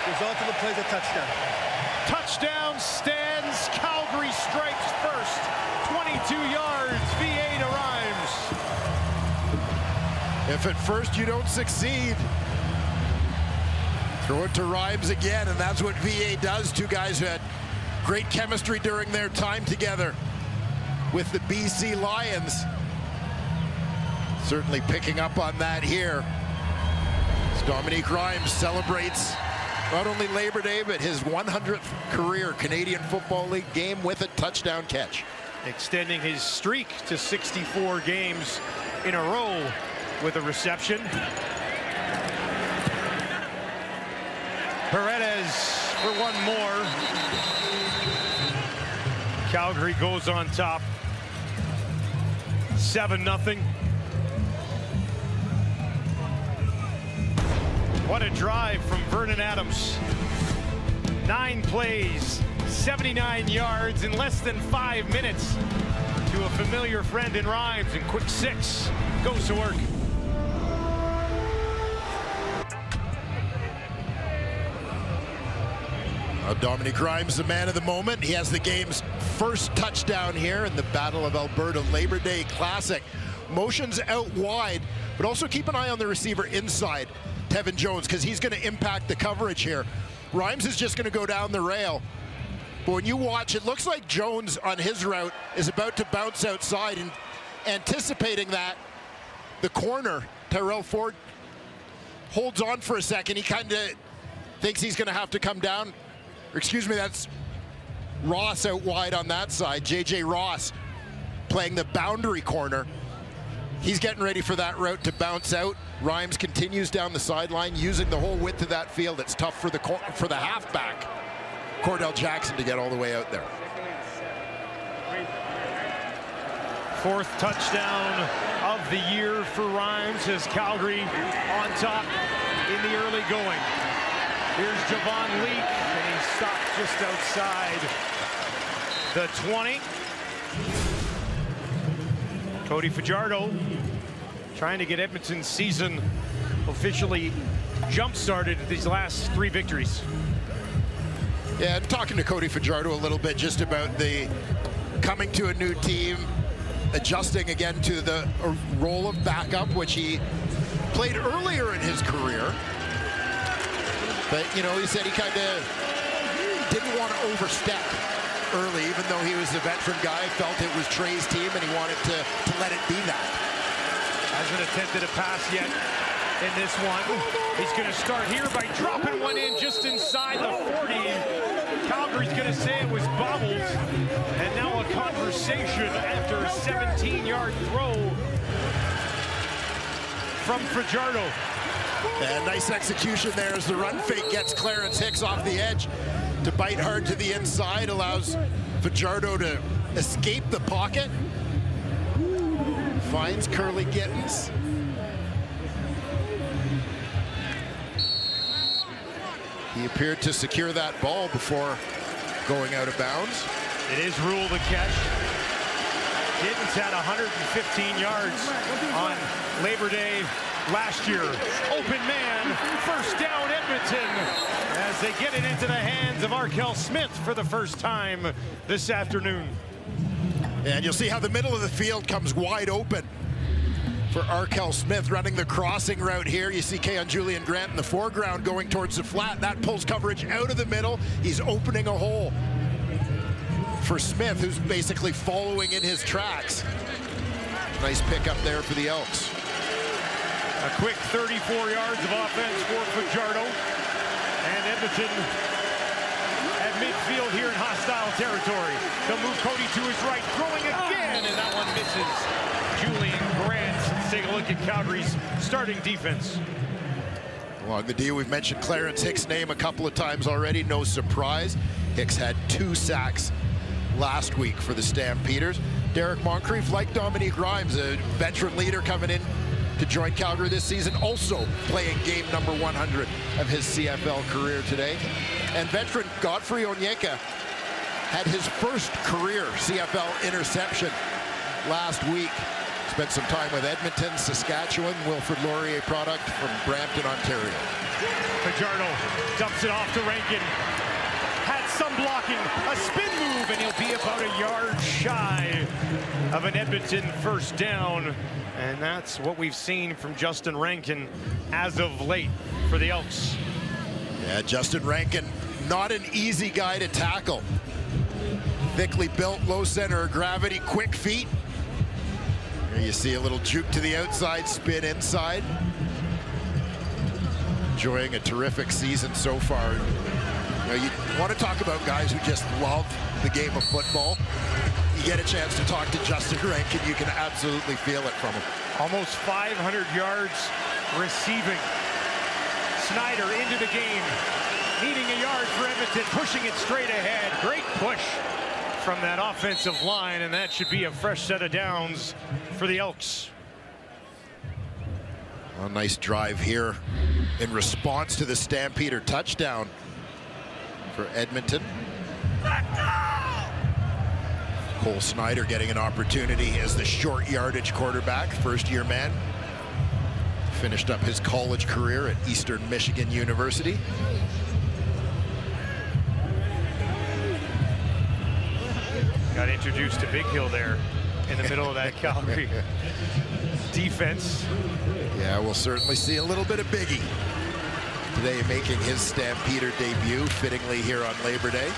Result of the play is a touchdown. Touchdown stands. Calgary strikes first. 22 yards, VA to Rhymes. If at first you don't succeed, throw it to Rhymes again, and that's what VA does. Two guys who had great chemistry during their time together with the BC Lions. Certainly picking up on that here. As Dominique Rhymes celebrates not only Labor Day, but his 100th career Canadian Football League game with a touchdown catch. Extending his streak to 64 games in a row with a reception. Paredes for one more. Calgary goes on top. 7-0. What a drive from Vernon Adams. 9 plays, 79 yards in less than 5 minutes to a familiar friend in Rhymes, and quick 6 goes to work. Dominique Rhymes, the man of the moment. He has the game's first touchdown here in the Battle of Alberta Labor Day Classic. Motions out wide, but also keep an eye on the receiver inside, Tevin Jones, because he's going to impact the coverage here. Rhymes is just going to go down the rail. But when you watch, it looks like Jones on his route is about to bounce outside, and anticipating that, the corner, Terrell Ford, holds on for a second. He kind of thinks he's going to have to come down. Excuse me, that's Ross out wide on that side. J.J. Ross playing the boundary corner. He's getting ready for that route to bounce out. Rhymes continues down the sideline, using the whole width of that field. It's tough for the halfback, Cordell Jackson, to get all the way out there. 4th touchdown of the year for Rhymes as Calgary on top in the early going. Here's Javon Leake, and he's stopped just outside the 20. Cody Fajardo trying to get Edmonton's season officially jump-started these last 3 victories. Yeah, I'm talking to Cody Fajardo a little bit just about the coming to a new team, adjusting again to the role of backup, which he played earlier in his career. But, you know, he said he kind of didn't want to overstep early, even though he was a veteran guy, felt it was Trey's team, and he wanted to let it be that. Hasn't attempted a pass yet in this one. He's going to start here by dropping one in just inside the 40. Calgary's going to say it was bobbled. And now a conversation after a 17-yard throw from Fajardo. And nice execution there as the run fake gets Clarence Hicks off the edge to bite hard to the inside, allows Fajardo to escape the pocket. Finds Curly Gittins. He appeared to secure that ball before going out of bounds. It is ruled a catch. Gittins had 115 yards on Labor Day last year. Open man, first down Edmonton, as they get it into the hands of Arkell Smith for the first time this afternoon. And you'll see how the middle of the field comes wide open for Arkell Smith running the crossing route here. You see Keon Julian Grant in the foreground going towards the flat. That pulls coverage out of the middle. He's opening a hole for Smith, who's basically following in his tracks. Nice pickup there for the Elks. A quick 34 yards of offense for Fajardo. And Edmonton at midfield here in hostile territory. They'll move Cody to his right, throwing again, and that one misses Julian Grant. Let's take a look at Calgary's starting defense. Along the deal, we've mentioned Clarence Hicks' name a couple of times already. No surprise. Hicks had 2 sacks last week for the Stampeders. Derek Moncrief, like Dominique Grimes, a veteran leader coming in to join Calgary this season, also playing game number 100 of his CFL career today. And veteran Godfrey Onyeka had his first career CFL interception last week. Spent some time with Edmonton, Saskatchewan. Wilfrid Laurier product from Brampton, Ontario. Fajardo dumps it off to Rankin. Had some blocking, a spin move, and he'll be about a yard shy of an Edmonton first down. And that's what we've seen from Justin Rankin as of late for the Elks. Yeah, Justin Rankin, not an easy guy to tackle. Thickly built, low center of gravity, quick feet. Here you see a little juke to the outside, spin inside. Enjoying a terrific season so far. You know, you want to talk about guys who just love the game of football. You get a chance to talk to Justin Rankin, you can absolutely feel it from him. Almost 500 yards receiving. Snyder into the game, needing a yard for Edmonton, pushing it straight ahead. Great push from that offensive line, and that should be a fresh set of downs for the Elks. A nice drive here in response to the Stampeder touchdown for Edmonton. Cole Snyder getting an opportunity as the short yardage quarterback, first-year man. Finished up his college career at Eastern Michigan University. Got introduced to Big Hill there in the middle of that Calgary defense. Yeah, we'll certainly see a little bit of Biggie today, making his Stampeder debut, fittingly here on Labor Day.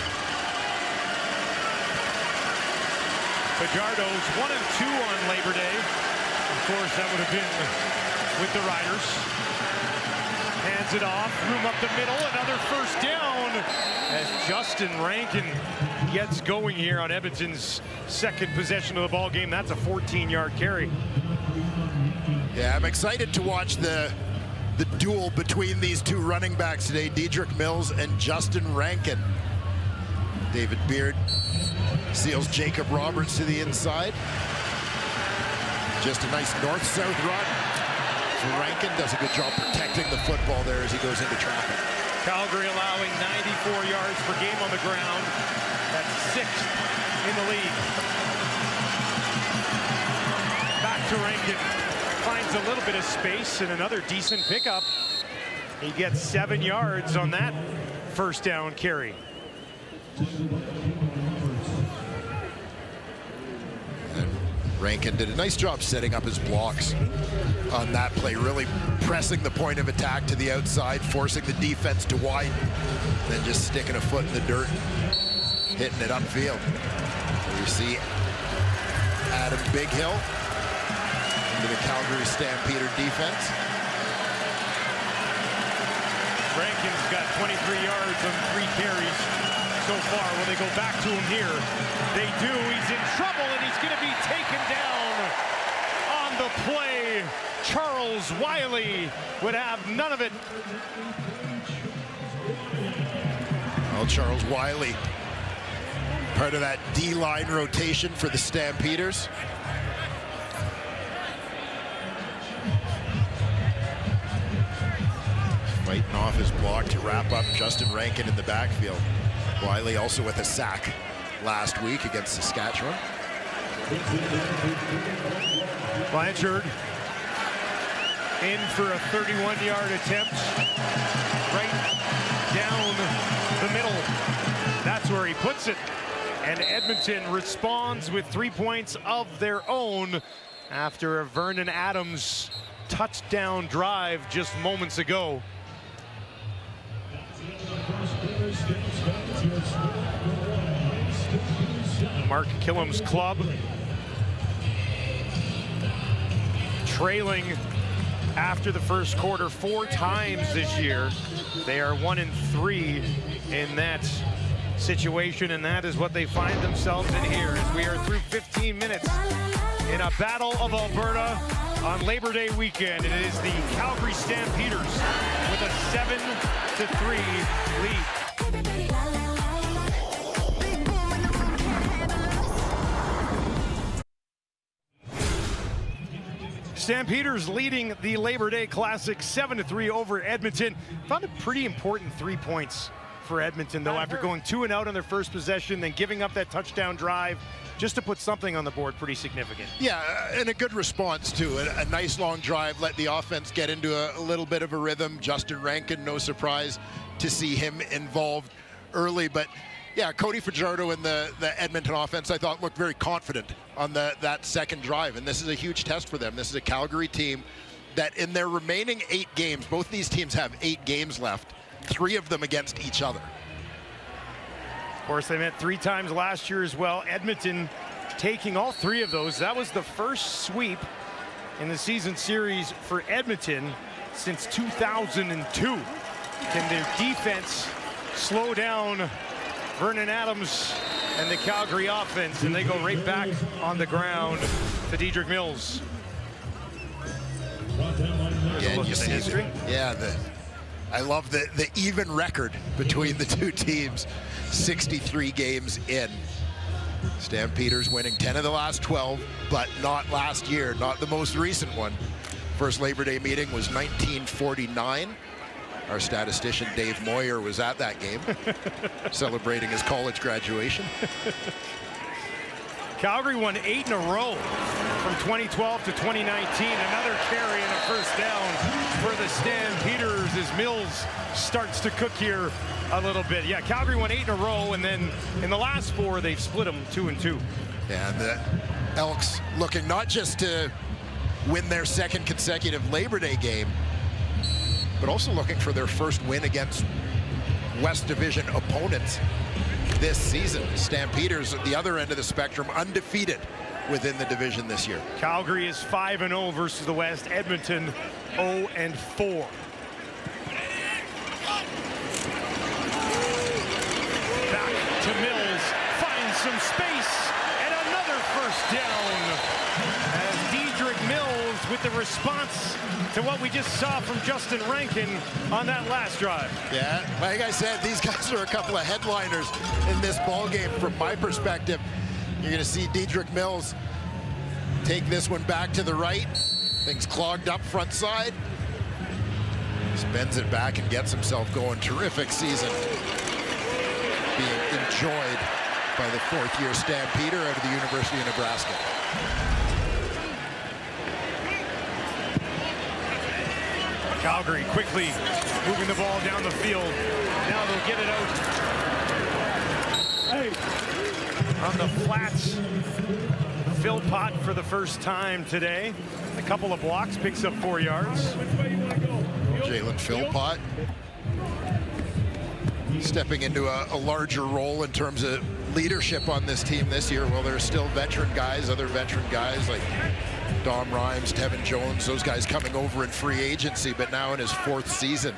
Fajardo's 1-2 on Labor Day. Of course, that would have been with the Riders. Hands it off, room up the middle, another first down as Justin Rankin gets going here on Edmonton's second possession of the ball game. That's a 14-yard carry. Yeah, I'm excited to watch the duel between these two running backs today, Dedrick Mills and Justin Rankin. David Beard seals Jacob Roberts to the inside. Just a nice north-south run. Rankin does a good job protecting the football there as he goes into traffic. Calgary allowing 94 yards per game on the ground. That's 6th in the league. Back to Rankin. Finds a little bit of space and another decent pickup. He gets 7 yards on that first down carry. Rankin did a nice job setting up his blocks on that play, really pressing the point of attack to the outside, forcing the defense to widen, then just sticking a foot in the dirt, hitting it upfield. You see Adam Bighill into the Calgary Stampeder defense. Rankin's got 23 yards on 3 carries. so far. Will they go back to him here? They do. He's in trouble, and he's going to be taken down on the play. Charles Wiley would have none of it. Well, Charles Wiley, part of that D-line rotation for the Stampeders. Fighting off his block to wrap up Justin Rankin in the backfield. Wiley also with a sack last week against Saskatchewan. Blanchard in for a 31-yard attempt. Right down the middle. That's where he puts it. And Edmonton responds with 3 points of their own after a Vernon Adams touchdown drive just moments ago. Mark Killam's club trailing after the first quarter 4 times this year. They are 1-3 in that situation, and that is what they find themselves in here as we are through 15 minutes in a Battle of Alberta on Labor Day weekend. It is the Calgary Stampeders with a 7-3 lead. Stampeders leading the Labor Day Classic 7-3 over Edmonton. Found a pretty important 3 points for Edmonton, though, after going 2-and-out on their first possession, then giving up that touchdown drive just to put something on the board pretty significant. Yeah, and a good response to it. A nice long drive, let the offense get into a little bit of a rhythm. Justin Rankin, no surprise to see him involved early, but yeah, Cody Fajardo and the Edmonton offense, I thought, looked very confident on that second drive, and this is a huge test for them. This is a Calgary team that in their remaining 8 games, both these teams have 8 games left, 3 of them against each other. Of course, they met 3 times last year as well. Edmonton taking all 3 of those. That was the first sweep in the season series for Edmonton since 2002. Can their defense slow down Vernon Adams and the Calgary offense, and they go right back on the ground to Dedrick Mills. Yeah, and you see history. I love the even record between the 2 teams. 63 games in. Stampeders winning 10 of the last 12, but not last year, not the most recent one. First Labor Day meeting was 1949. Our statistician Dave Moyer was at that game, celebrating his college graduation. Calgary won 8 in a row from 2012 to 2019. Another carry and a first down for the Stampeders as Mills starts to cook here a little bit. Yeah, Calgary won 8 in a row, and then in the last 4, they've split them 2-2. And the Elks looking not just to win their second consecutive Labor Day game, but also looking for their first win against West Division opponents this season. Stampeders at the other end of the spectrum, undefeated within the division this year. Calgary is 5-0 versus the West. Edmonton 0-4. Back to Mills, finds some space, and another first down. As Dedrick Mills with the response to what we just saw from Justin Rankin on that last drive. Yeah, like I said, these guys are a couple of headliners in this ball game. From my perspective, you're going to see Dedrick Mills take this one back to the right. Things clogged up front side. Spends it back and gets himself going. Terrific season being enjoyed by the 4th-year Stampeder out of the University of Nebraska. Calgary quickly moving the ball down the field. Now they'll get it out on the flats. Philpott for the first time today. A couple of blocks, picks up 4 yards. Jalen Philpott stepping into a larger role in terms of leadership on this team this year. Well, there's still veteran guys, other veteran guys like Dom Rhymes, Tevin Jones, those guys coming over in free agency, but now in his 4th season,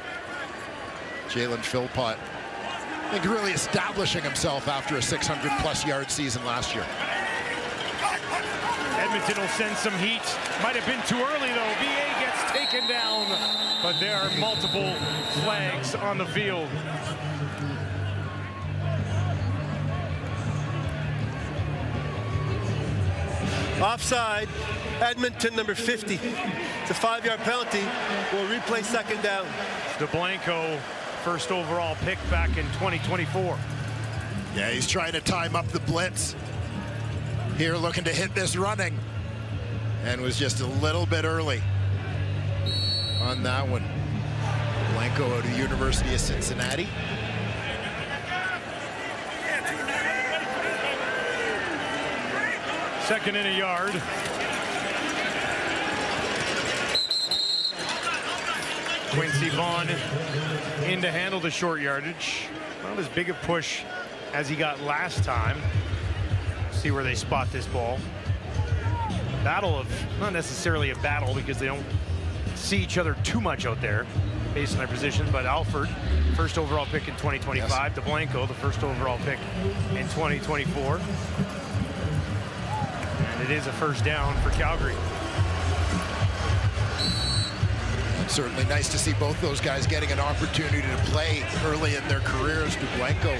Jalen Philpott I think really establishing himself after a 600-plus yard season last year. Edmonton will send some heat. Might have been too early, though. VA gets taken down, but there are multiple flags on the field. Offside, Edmonton, number 50. It's a 5-yard penalty. We'll replay second down. DeBlanco, first overall pick back in 2024. Yeah, he's trying to time up the blitz. Here looking to hit this running. And was just a little bit early on that one. Blanco out of the University of Cincinnati. Second and a yard. Quincy Vaughn in to handle the short yardage. Not as big a push as he got last time. See where they spot this ball. Battle of, not necessarily a battle because they don't see each other too much out there based on their position, but Alford, first overall pick in 2025. Yes. DeBlanco, the first overall pick in 2024. And it is a first down for Calgary. Certainly nice to see both those guys getting an opportunity to play early in their careers. DeBlanco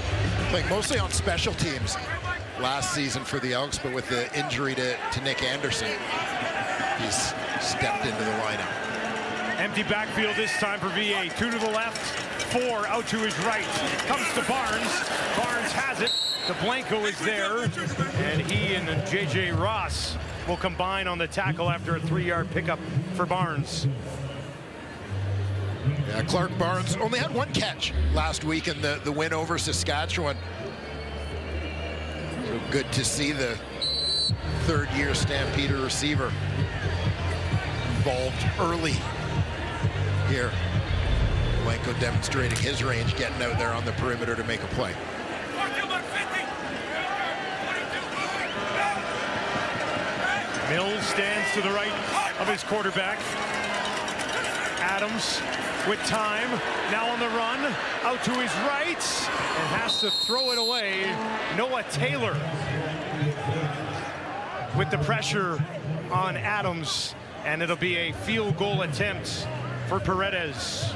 playing mostly on special teams last season for the Elks, but with the injury to Nick Anderson, he's stepped into the lineup. Empty backfield this time for VA. 2 to the left, 4 out to his right. Comes to Barnes. Barnes has it. DeBlanco is there, and he and J.J. Ross will combine on the tackle after a 3-yard pickup for Barnes. Yeah, Clark Barnes only had 1 catch last week in the win over Saskatchewan. So good to see the third-year Stampeder receiver involved early here. Blanco demonstrating his range, getting out there on the perimeter to make a play. Mills stands to the right of his quarterback. Adams with time, now on the run, out to his right, and has to throw it away. Noah Taylor with the pressure on Adams, and it'll be a field goal attempt for Paredes.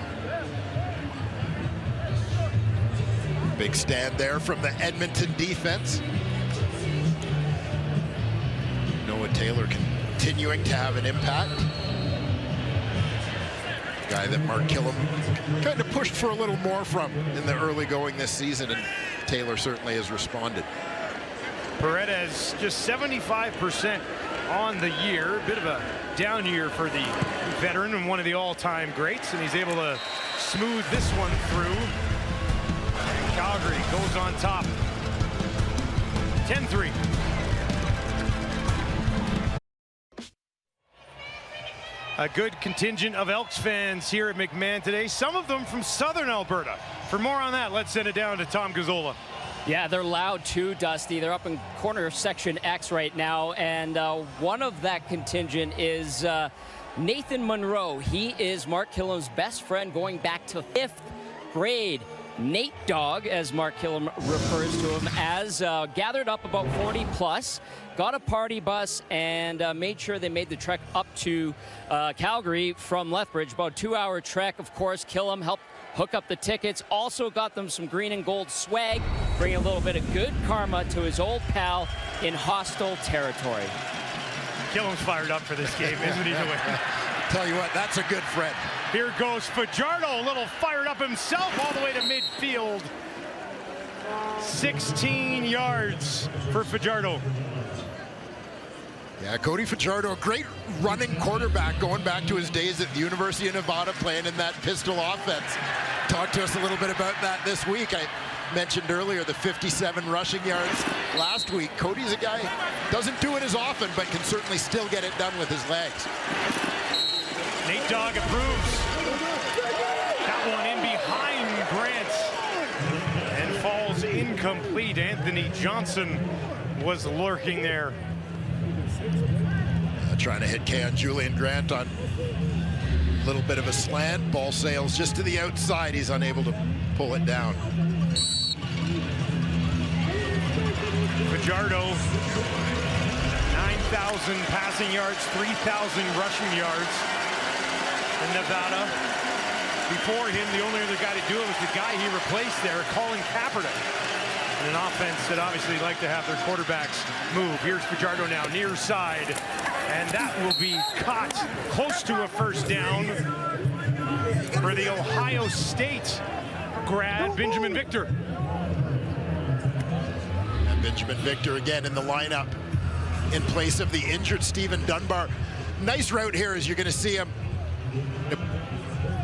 Big stand there from the Edmonton defense. Noah Taylor continuing to have an impact. Guy that Mark Killam kind of pushed for a little more from in the early going this season, and Taylor certainly has responded. Paredes just 75% on the year. A bit of a down year for the veteran and one of the all-time greats, and he's able to smooth this one through. And Calgary goes on top. 10-3. A good contingent of Elks fans here at McMahon today, some of them from southern Alberta. For more on that, let's send it down to Tom Gazzola. Yeah, they're loud too, Dusty. They're up in corner section X right now, and one of that contingent is Nathan Monroe. He is Mark Killam's best friend going back to 5th grade. Nate Dog, as Mark Killam refers to him as, gathered up about 40 plus, got a party bus, and made sure they made the trek up to Calgary from Lethbridge. About a 2-hour trek, of course. Killam helped hook up the tickets, also got them some green and gold swag, bringing a little bit of good karma to his old pal in hostile territory. Killam's fired up for this game, isn't he? Tell you what, that's a good friend. Here goes Fajardo, a little fired up himself all the way to midfield. 16 yards for Fajardo. Yeah, Cody Fajardo, a great running quarterback going back to his days at the University of Nevada playing in that pistol offense. Talked to us a little bit about that this week. I mentioned earlier the 57 rushing yards last week. Cody's a guy, doesn't do it as often, but can certainly still get it done with his legs. Nate Dogg approves. That one in behind Grant and falls incomplete. Anthony Johnson was lurking there. Trying to hit Keon Julian Grant on a little bit of a slant. Ball sails just to the outside. He's unable to pull it down. Fajardo, 9,000 passing yards, 3,000 rushing yards in Nevada. Before him, the only other guy to do it was the guy he replaced there, Colin Kaepernick. And an offense that obviously like to have their quarterbacks move. Here's Fajardo now, near side. And that will be caught close to a first down for the Ohio State grad, Benjamin Victor. And Benjamin Victor again in the lineup in place of the injured Stephen Dunbar. Nice route here as you're going to see him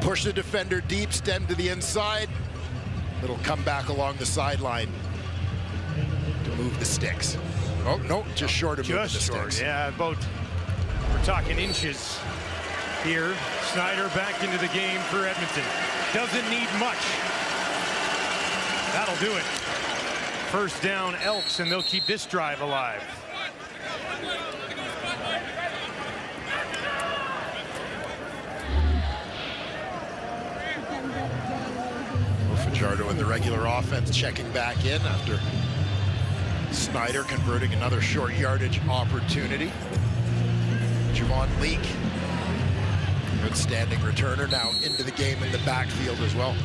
push the defender deep, stem to the inside. Little comeback along the sideline to move the sticks. Oh, no, just short of moving the sticks. Yeah, about, we're talking inches here. Snyder back into the game for Edmonton. Doesn't need much. That'll do it. First down, Elks, and they'll keep this drive alive. Fajardo in the regular offense checking back in after Snyder converting another short yardage opportunity. Javon Leak, outstanding returner, now into the game in the backfield as well.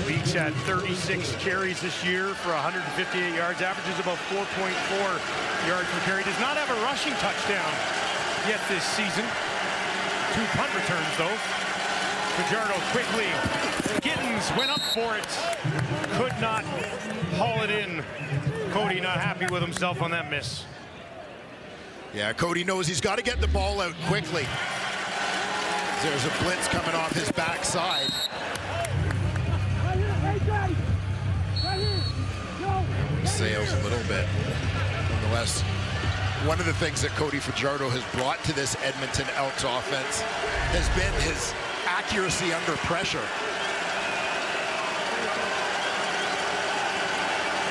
Leak's had 36 carries this year for 158 yards, averages about 4.4 yards per carry. Does not have a rushing touchdown yet this season. 2 punt returns though. Fajardo quickly. Gittins went up for it. Could not haul it in. Cody not happy with himself on that miss. Yeah, Cody knows he's got to get the ball out quickly. There's a blitz coming off his backside. Sails a little bit. Nonetheless, one of the things that Cody Fajardo has brought to this Edmonton Elks offense has been his accuracy under pressure.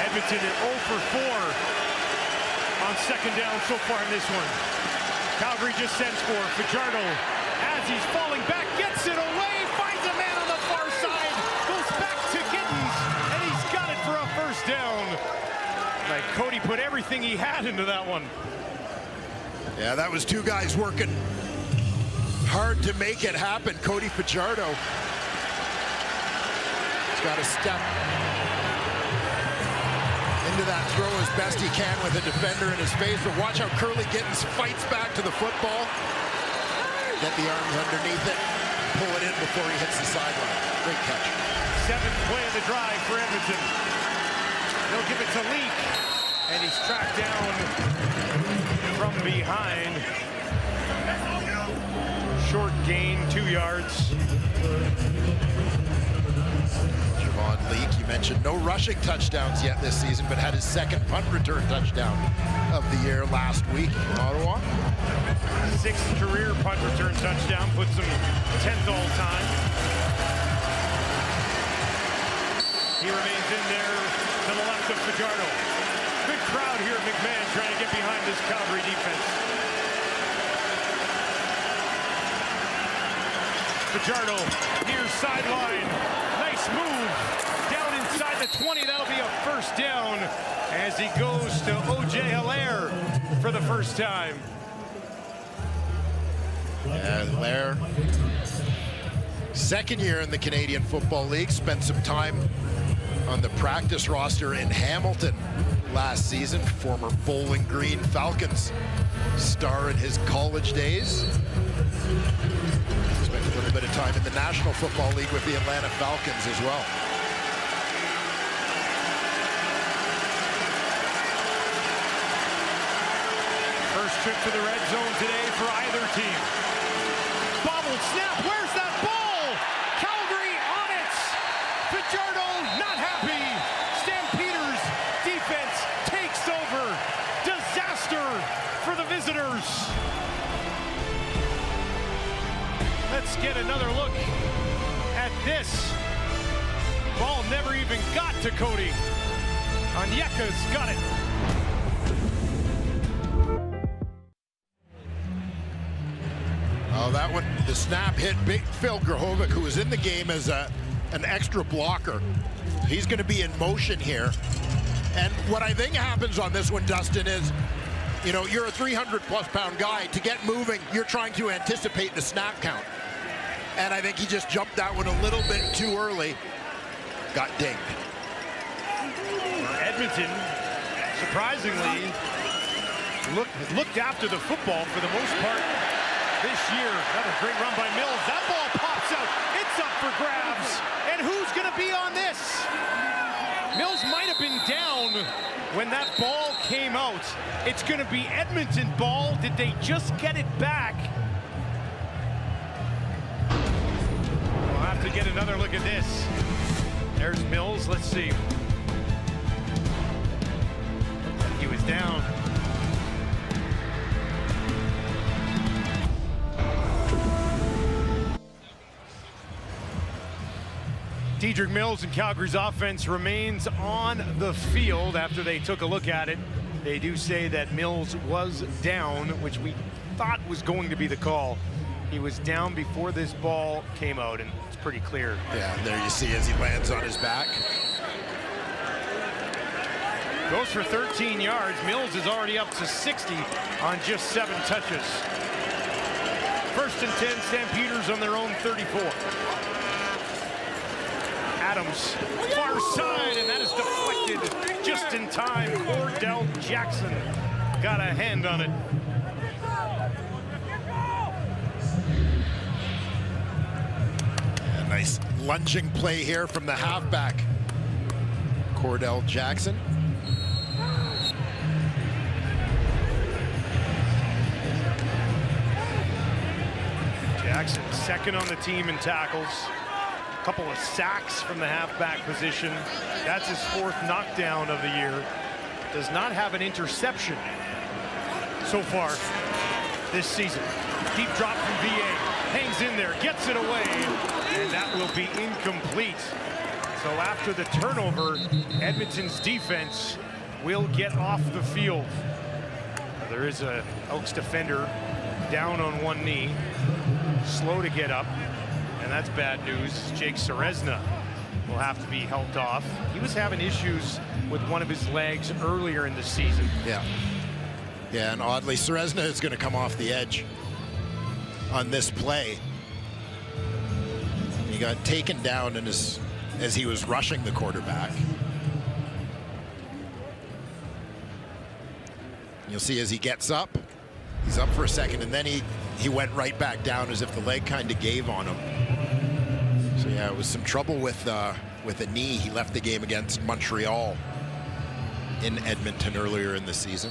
Edmonton at 0 for 4 on second down so far in this one. Calgary just sends for Fajardo as he's falling back, gets it away, finds a man on the far side, goes back to Gittins, and he's got it for a first down. Like Cody put everything he had into that one. Yeah, that was two guys working hard to make it happen. Cody Fajardo has got to step into that throw as best he can with a defender in his face. But watch how Curly Gittins fights back to the football. Get the arms underneath it, pull it in before he hits the sideline. Great catch. 7th play of the drive for Edmonton. They'll give it to Leak, and he's tracked down from behind. Short gain, 2 yards. Javon Leak, you mentioned no rushing touchdowns yet this season, but had his second punt return touchdown of the year last week in Ottawa. 6th career punt return touchdown, puts him 10th all time. He remains in there to the left of Fajardo. Good crowd here at McMahon trying to get behind this Calgary defense. Fajardo near sideline. Nice move. Down inside the 20. That'll be a first down as he goes to O.J. Hilaire for the first time. Yeah, Hilaire, second year in the Canadian Football League, spent some time on the practice roster in Hamilton last season. Former Bowling Green Falcons star in his college days. Spent a little bit of time in the National Football League with the Atlanta Falcons as well. First trip to the red zone today for either team. Bobbled snap, where's that ball? Calgary on it. Fajardo not happy. Stampeders defense takes over. Disaster for the visitors. Let's get another look at this. Ball never even got to Cody. Onyeka's got it. Oh, that one, the snap hit big Phil Grahovic, who was in the game as an extra blocker. He's going to be in motion here. And what I think happens on this one, Dustin, is, you know, you're a 300-plus pound guy. To get moving, you're trying to anticipate the snap count. And I think he just jumped that one a little bit too early. Got dinged. Edmonton, surprisingly, looked after the football for the most part this year. Another great run by Mills. That ball pops out. It's up for grabs. And who's going to be on this? Mills might have been down when that ball came out. It's going to be Edmonton ball. Did they just get it back? We'll have to get another look at this. There's Mills. Let's see. He was down. Dedrick Mills and Calgary's offense remains on the field after they took a look at it. They do say that Mills was down, which we thought was going to be the call. He was down before this ball came out, and it's pretty clear. Yeah, there you see as he lands on his back. Goes for 13 yards. Mills is already up to 60 on just 7 touches. 1st and 10, Stampeders on their own 34. Adams, far side, and that is deflected just in time. Cordell Jackson got a hand on it. A nice lunging play here from the halfback, Cordell Jackson. Jackson, 2nd on the team in tackles. Couple of sacks from the halfback position. That's his 4th knockdown of the year. Does not have an interception so far this season. Deep drop from VA. Hangs in there, gets it away, and that will be incomplete. So after the turnover, Edmonton's defense will get off the field. There is a Elks defender down on one knee, slow to get up. And that's bad news. Jake Serezna will have to be helped off. He was having issues with one of his legs earlier in the season. Yeah. Yeah, and oddly, Serezna is going to come off the edge on this play. He got taken down as he was rushing the quarterback. You'll see as he gets up, he's up for a second, and then he went right back down as if the leg kind of gave on him. So yeah, it was some trouble with a knee. He left the game against Montreal in Edmonton earlier in the season.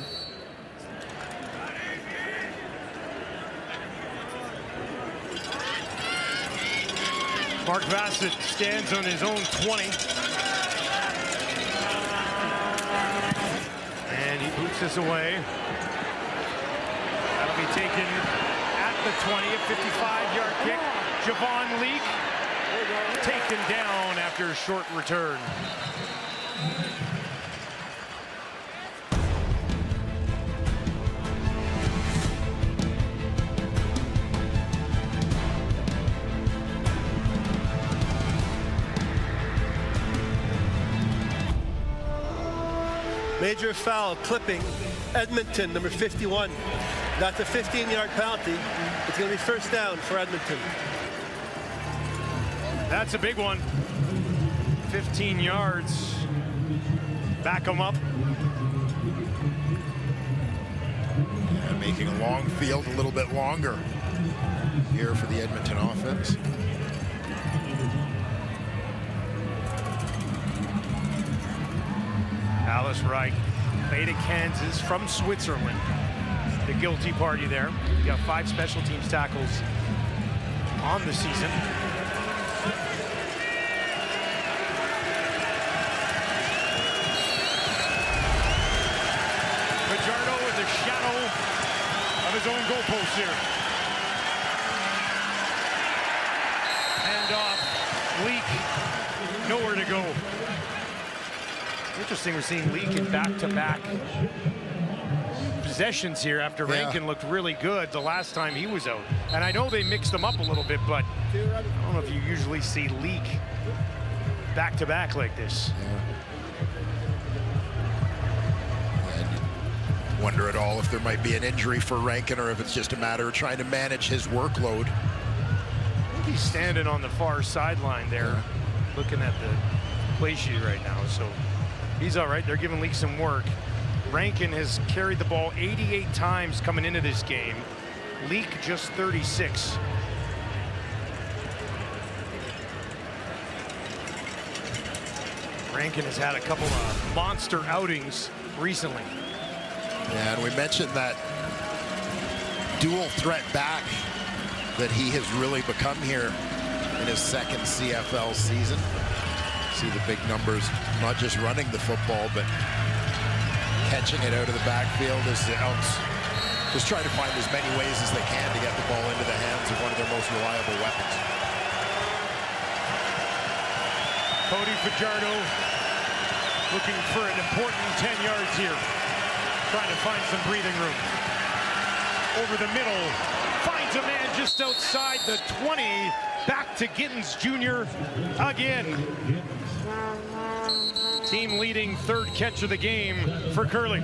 Mark Bassett stands on his own 20. And he boots this away. That'll be taken at the 20, a 55-yard kick. Javon Leake taken down after a short return. Major foul, clipping, Edmonton, number 51. That's a 15-yard penalty. It's going to be 1st down for Edmonton. That's a big one. 15 yards. Back them up. And making a long field a little bit longer here for the Edmonton offense. Alice Wright, Beta, Kansas, from Switzerland. The guilty party there. You got 5 special teams tackles on the season. Fajardo in the shadow of his own goalpost here. Hand off, Leak, nowhere to go. Interesting, we're seeing Leak in back-to-back possessions here after Rankin looked really good the last time he was out. And I know they mixed them up a little bit, but I don't know if you usually see Leak back-to-back like this. And wonder at all if there might be an injury for Rankin or if it's just a matter of trying to manage his workload. I think he's standing on the far sideline there, looking at the play sheet right now. So he's all right. They're giving Leak some work. Rankin has carried the ball 88 times coming into this game. Leak just 36. Rankin has had a couple of monster outings recently. Yeah, and we mentioned that dual threat back that he has really become here in his second CFL season. See the big numbers, not just running the football, but catching it out of the backfield as the Elks just try to find as many ways as they can to get the ball into the hands of one of their most reliable weapons. Cody Fajardo looking for an important 10 yards here. Trying to find some breathing room. Over the middle, finds a man just outside the 20. Back to Gittens Jr. again. Team leading third catch of the game for Curling.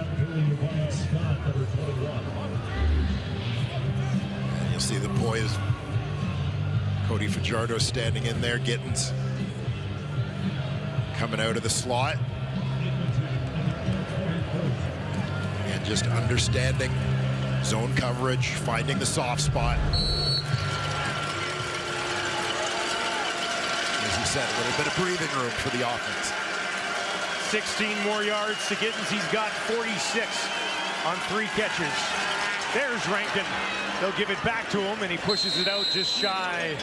And you'll see the poise. Cody Fajardo standing in there. Gittens coming out of the slot. And just understanding zone coverage, finding the soft spot. As he said, a little bit of breathing room for the offense. 16 more yards to Gittens. He's got 46 on 3 catches. There's Rankin. They'll give it back to him, and he pushes it out just shy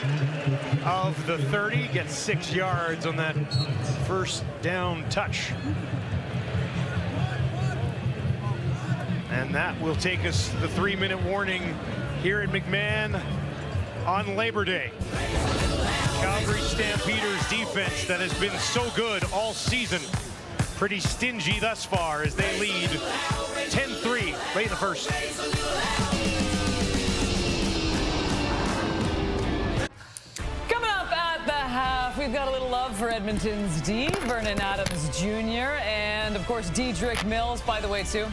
of the 30. Gets 6 yards on that first down touch. And that will take us to the 3-minute warning here in McMahon on Labor Day. Calgary Stampeders defense that has been so good all season. Pretty stingy thus far as they lead 10-3 late in the first. Coming up at the half, we've got a little love for Edmonton's D, Vernon Adams Jr., and of course Dedrick Mills, by the way, too.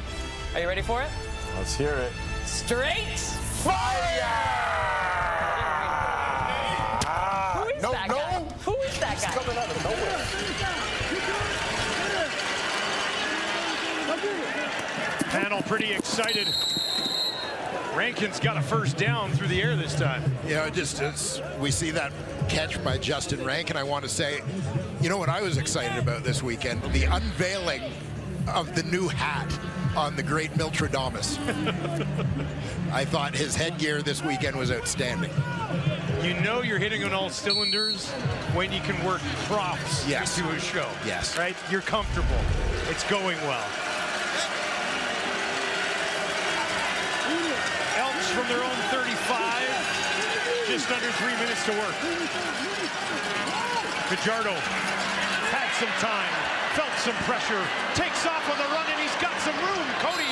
Are you ready for it? Let's hear it. Straight fire! Who is that guy? Who is that guy? Coming out of nowhere. Panel pretty excited. Rankin's got a first down through the air this time. Yeah, just as we see that catch by Justin Rankin, I want to say, you know what I was excited about this weekend? The unveiling of the new hat on the great Miltradamus. I thought his headgear this weekend was outstanding. You know you're hitting on all cylinders when you can work props into a show. Yes. Right? You're comfortable. It's going well. Elks from their own 35. Just under 3 minutes to work. Fajardo had some time, felt some pressure, takes off on the run, and he's got some room. Cody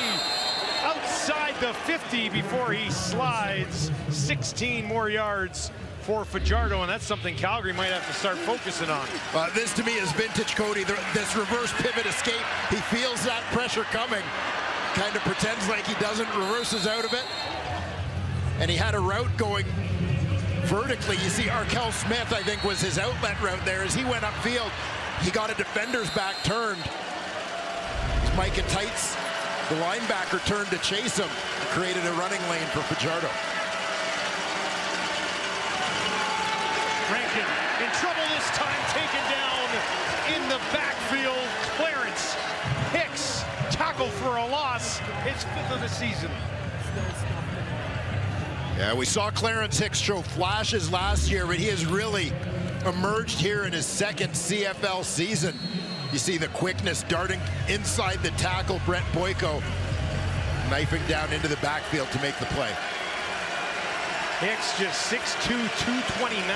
outside the 50 before he slides. 16 more yards for Fajardo, and that's something Calgary might have to start focusing on. This to me is vintage Cody. This reverse pivot escape. He feels that pressure coming, kind of pretends like he doesn't, reverses out of it. And he had a route going vertically. You see Arkel Smith, I think, was his outlet route there. As he went upfield, he got a defender's back turned. As Micah Tights, the linebacker, turned to chase him, created a running lane for Fajardo. Rankin in trouble this time, taken down in the backfield. Clarence Hicks, tackle for a loss, his 5th of the season. Yeah, we saw Clarence Hicks show flashes last year, but he has really emerged here in his 2nd CFL season. You see the quickness darting inside the tackle. Brett Boyko knifing down into the backfield to make the play. Hicks just 6'2", 229.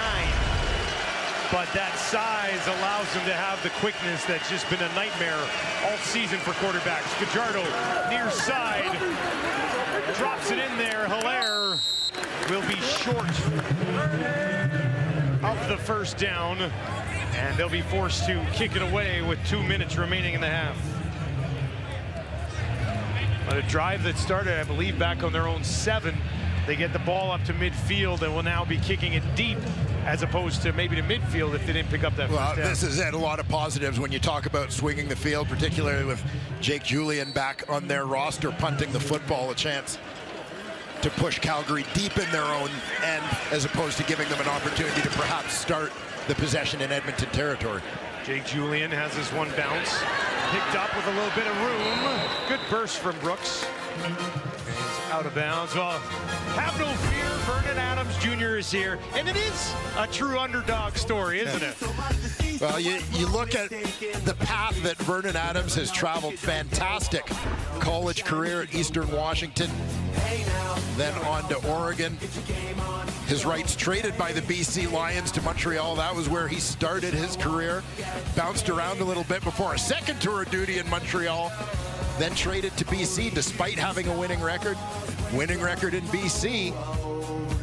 But that size allows him to have the quickness that's just been a nightmare all season for quarterbacks. Fajardo near side, drops it in there. Hilaire will be short of the first down. And they'll be forced to kick it away with 2 minutes remaining in the half. But a drive that started, I believe, back on their own 7. They get the ball up to midfield and will now be kicking it deep as opposed to maybe to midfield if they didn't pick up that first down. This has had a lot of positives when you talk about swinging the field, particularly with Jake Julian back on their roster, punting the football, a chance to push Calgary deep in their own end as opposed to giving them an opportunity to perhaps start the possession in Edmonton territory. Jake Julian has his one bounce. Picked up with a little bit of room. Good burst from Brooks. He's out of bounds. Well, have no fear, Vernon Adams Jr. is here. And it is a true underdog story, isn't it? Well, you look at the path that Vernon Adams has traveled. Fantastic college career at Eastern Washington, then on to Oregon. His rights traded by the BC Lions to Montreal. That was where he started his career. Bounced around a little bit before a second tour of duty in Montreal. Then traded to BC despite having a winning record. Winning record in BC.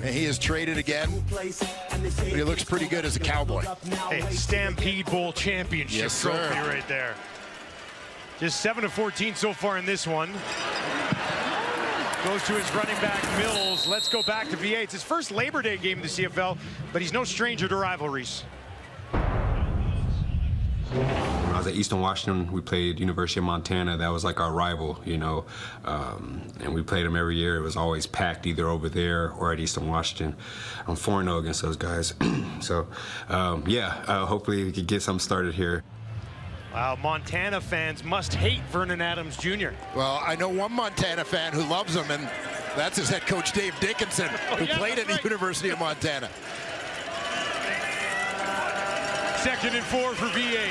And he is traded again. But he looks pretty good as a Cowboy. Hey, Stampede Bowl championship trophy right there. Just 7 of 14 so far in this one. Goes to his running back, Mills. Let's go back to VA. It's his first Labor Day game in the CFL, but he's no stranger to rivalries. When I was at Eastern Washington, we played University of Montana. That was like our rival, you know, and we played them every year. It was always packed either over there or at Eastern Washington. I'm 4-0 against those guys. So, hopefully we could get something started here. Wow, Montana fans must hate Vernon Adams Jr. Well, I know one Montana fan who loves him, and that's his head coach, Dave Dickinson, who played at the University of Montana. 2nd and 4 for VA.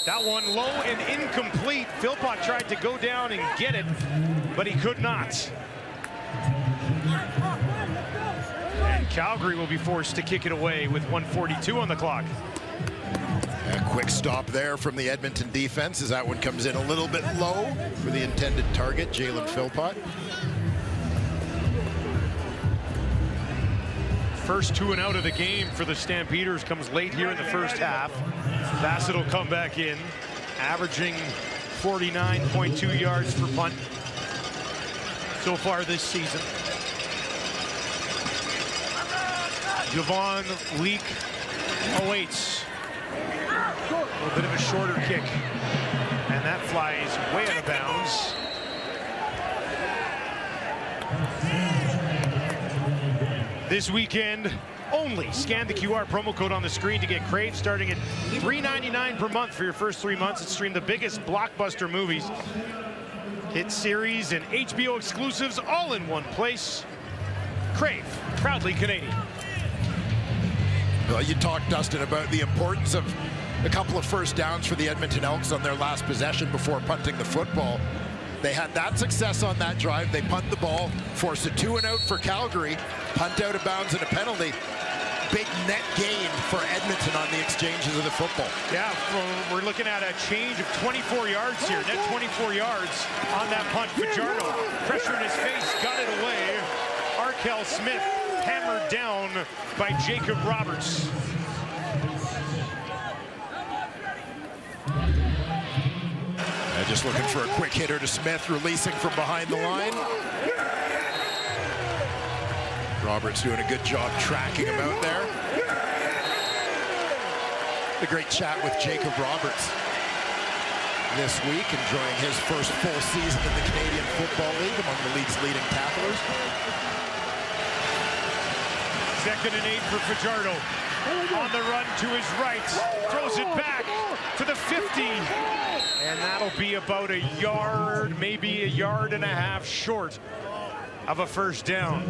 That one low and incomplete. Philpott tried to go down and get it, but he could not. And Calgary will be forced to kick it away with 1:42 on the clock. A quick stop there from the Edmonton defense as that one comes in a little bit low for the intended target, Jalen Philpott. First 2 and out of the game for the Stampeders comes late here in the first half. Bassett will come back in, averaging 49.2 yards per punt so far this season. Javon Leak awaits. A little bit of a shorter kick, and that flies way out of bounds. This weekend only. Scan the QR promo code on the screen to get Crave, starting at $3.99 per month for your first 3 months, and stream the biggest blockbuster movies, hit series, and HBO exclusives all in one place. Crave, proudly Canadian. Well, you talked, Dustin, about the importance of a couple of first downs for the Edmonton Elks on their last possession before punting the football. They had that success on that drive. They punt the ball, force a 2 and out for Calgary, punt out of bounds and a penalty. Big net gain for Edmonton on the exchanges of the football. Yeah, we're looking at a change of 24 yards here. Net 24 yards on that punt. Fajardo, pressure in his face, got it away. Arkell Smith hammered down by Jacob Roberts. Just looking for a quick hitter to Smith, releasing from behind the line. Roberts doing a good job tracking him out there. A great chat with Jacob Roberts this week, enjoying his first full season in the Canadian Football League, among the league's leading tacklers. 2nd and 8 for Fajardo. On the run to his right, throws it back to the 50. And that'll be about a yard, maybe a yard and a half short of a first down.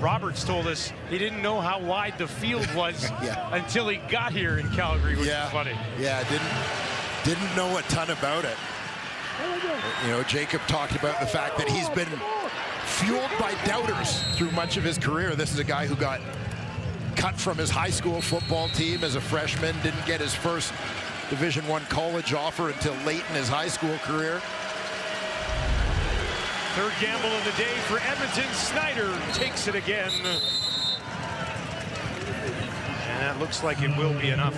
Roberts told us he didn't know how wide the field was until he got here in Calgary, which is funny. Yeah, didn't know a ton about it. You know, Jacob talked about the fact that he's been fueled by doubters through much of his career. This is a guy who got cut from his high school football team as a freshman, didn't get his first Division I college offer until late in his high school career. Third gamble of the day for Edmonton. Snyder takes it again. And that that looks like it will be enough.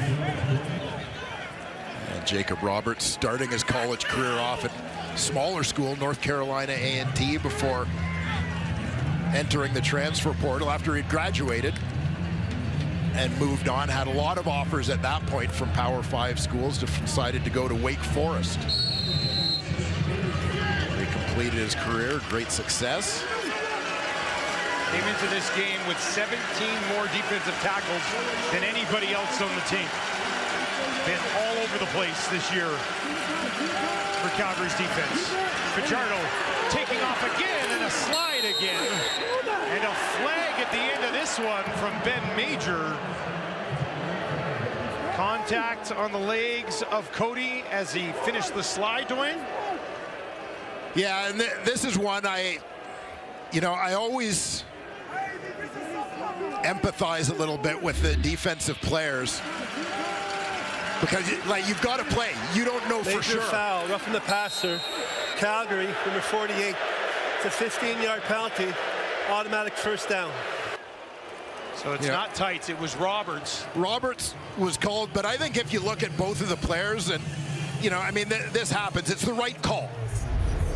And Jacob Roberts starting his college career off at smaller school, North Carolina A&T, before entering the transfer portal after he'd graduated and moved on. Had a lot of offers at that point from Power 5 schools, decided to go to Wake Forest. He completed his career, great success. Came into this game with 17 more defensive tackles than anybody else on the team. Been all over the place this year for Calgary's defense. Fajardo taking off again and a slide again. And a flag at the end of this one from Ben Major. Contact on the legs of Cody as he finished the slide, Dwayne. Yeah, and this is one I always empathize a little bit with the defensive players because, you've got to play. You don't know for sure. Foul, roughing the passer. Calgary, number 48. It's a 15-yard penalty. Automatic first down. So it's not Tights, it was Roberts. Roberts was called, but I think if you look at both of the players, and, this happens. It's the right call.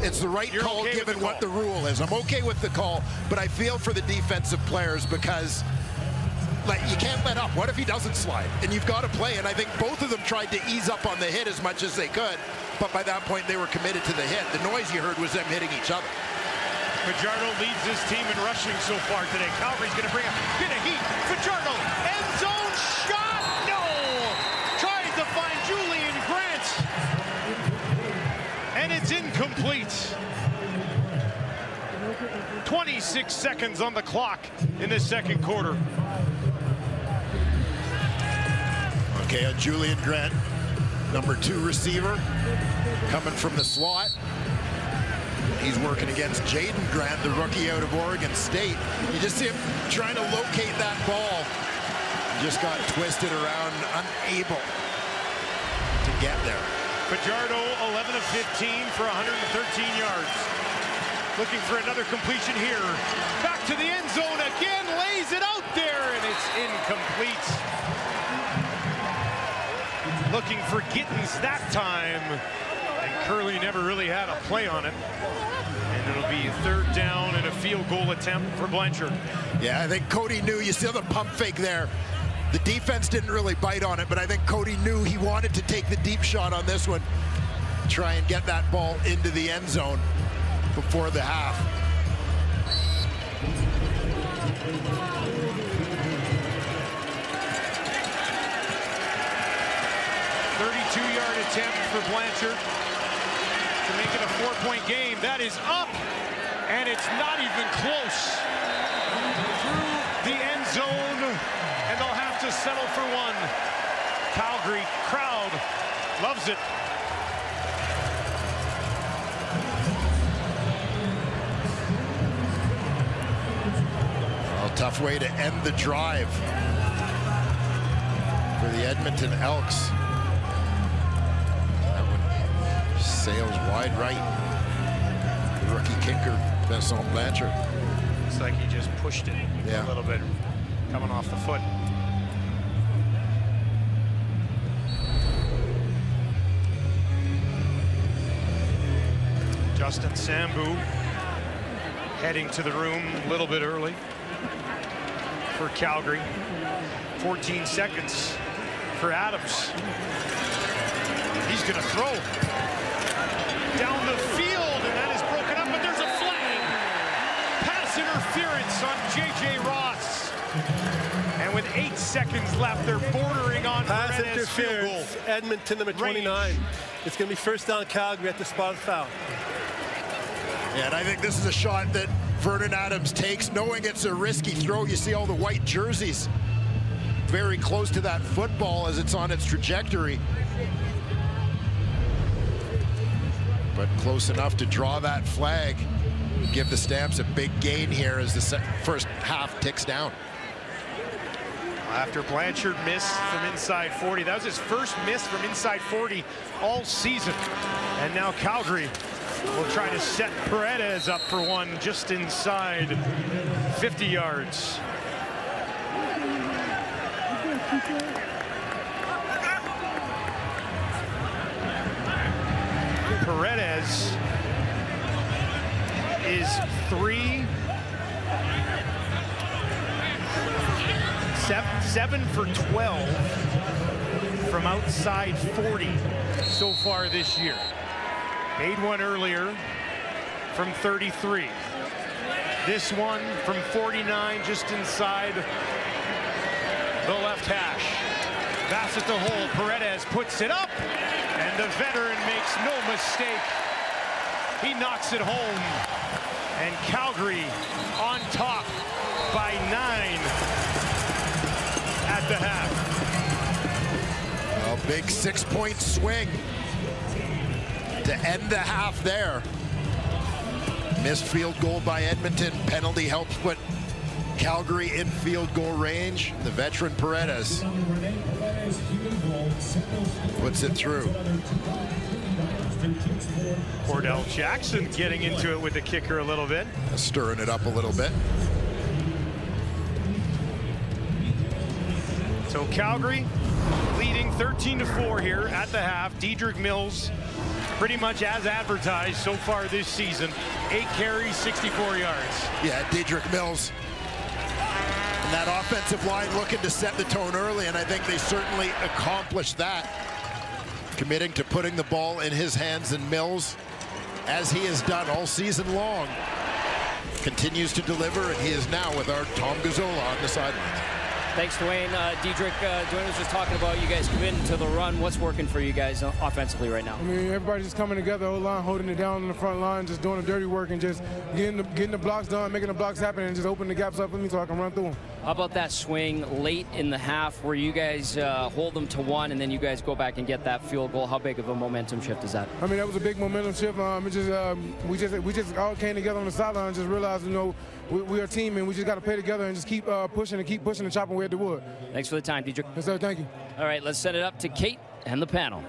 It's the right call given what the rule is. I'm okay with the call, but I feel for the defensive players because you can't let up. What if he doesn't slide? And you've got to play. And I think both of them tried to ease up on the hit as much as they could, but by that point they were committed to the hit. The noise you heard was them hitting each other. Fajardo leads his team in rushing so far today. Calgary's going to bring a bit of heat. Fajardo, end zone shot. No! Tries to find Julian Grant. And it's incomplete. 26 seconds on the clock in the second quarter. Okay, Julian Grant, number 2 receiver, coming from the slot. He's working against Jaden Grant, the rookie out of Oregon State. You just see him trying to locate that ball. Just got twisted around, unable to get there. Fajardo, 11 of 15 for 113 yards. Looking for another completion here. Back to the end zone again, lays it out there, and it's incomplete. Looking for Gittins that time. And Curley never really had a play on it. And it'll be 3rd down and a field goal attempt for Blanchard. Yeah, I think Cody knew. You see the pump fake there. The defense didn't really bite on it, but I think Cody knew he wanted to take the deep shot on this one. Try and get that ball into the end zone before the half. Yard attempt for Blanchard to make it a 4-point game. That is up, and it's not even close. Through the end zone, and they'll have to settle for 1. Calgary crowd loves it. Well, tough way to end the drive for the Edmonton Elks. Sails wide right. The rookie kicker, Vincent Blanchard. Looks like he just pushed it a little bit, coming off the foot. Justin Sambu heading to the room a little bit early for Calgary. 14 seconds for Adams. He's going to throw down the field, and that is broken up, but there's a flag. Pass interference on J.J. Ross. And with 8 seconds left, they're bordering on pass Paredes field goal. Edmonton, number 29. It's going to be 1st down Calgary at the spot of foul. Yeah, and I think this is a shot that Vernon Adams takes, knowing it's a risky throw. You see all the white jerseys very close to that football as it's on its trajectory. But close enough to draw that flag. Give the Stamps a big gain here as the first half ticks down. After Blanchard missed from inside 40. That was his first miss from inside 40 all season. And now Calgary will try to set Paredes up for 1 just inside 50 yards. Paredes is 7 for 12 from outside 40 so far this year. Made one earlier from 33. This one from 49, just inside the left hash. Bassett to hole. Paredes puts it up, and the veteran makes no mistake. He knocks it home, and Calgary on top by 9 at the half. A big 6-point swing to end the half there. Missed field goal by Edmonton. Penalty helps put Calgary in field goal range. The veteran Paredes puts it through. Cordell Jackson getting into it with the kicker a little bit. Stirring it up a little bit. So Calgary leading 13-4 here at the half. Dedrick Mills pretty much as advertised so far this season. 8 carries, 64 yards. Yeah, Dedrick Mills. And that offensive line looking to set the tone early, and I think they certainly accomplished that. Committing to putting the ball in his hands, and Mills, as he has done all season long, continues to deliver, and he is now with our Tom Gazzola on the sidelines. Thanks, Dwayne. Dedrick, Dwayne was just talking about you guys committing to the run. What's working for you guys offensively right now? I mean, everybody's just coming together, whole line, holding it down on the front line, just doing the dirty work and just getting the blocks done, making the blocks happen, and just opening the gaps up for me so I can run through them. How about that swing late in the half where you guys hold them to 1 and then you guys go back and get that field goal? How big of a momentum shift is that? I mean, that was a big momentum shift. We just all came together on the sideline and just realized, we're a team and we just got to play together and just keep pushing and chopping away at the wood. Thanks for the time, Dedrick. Yes, sir. Thank you. All right, let's set it up to Kate and the panel.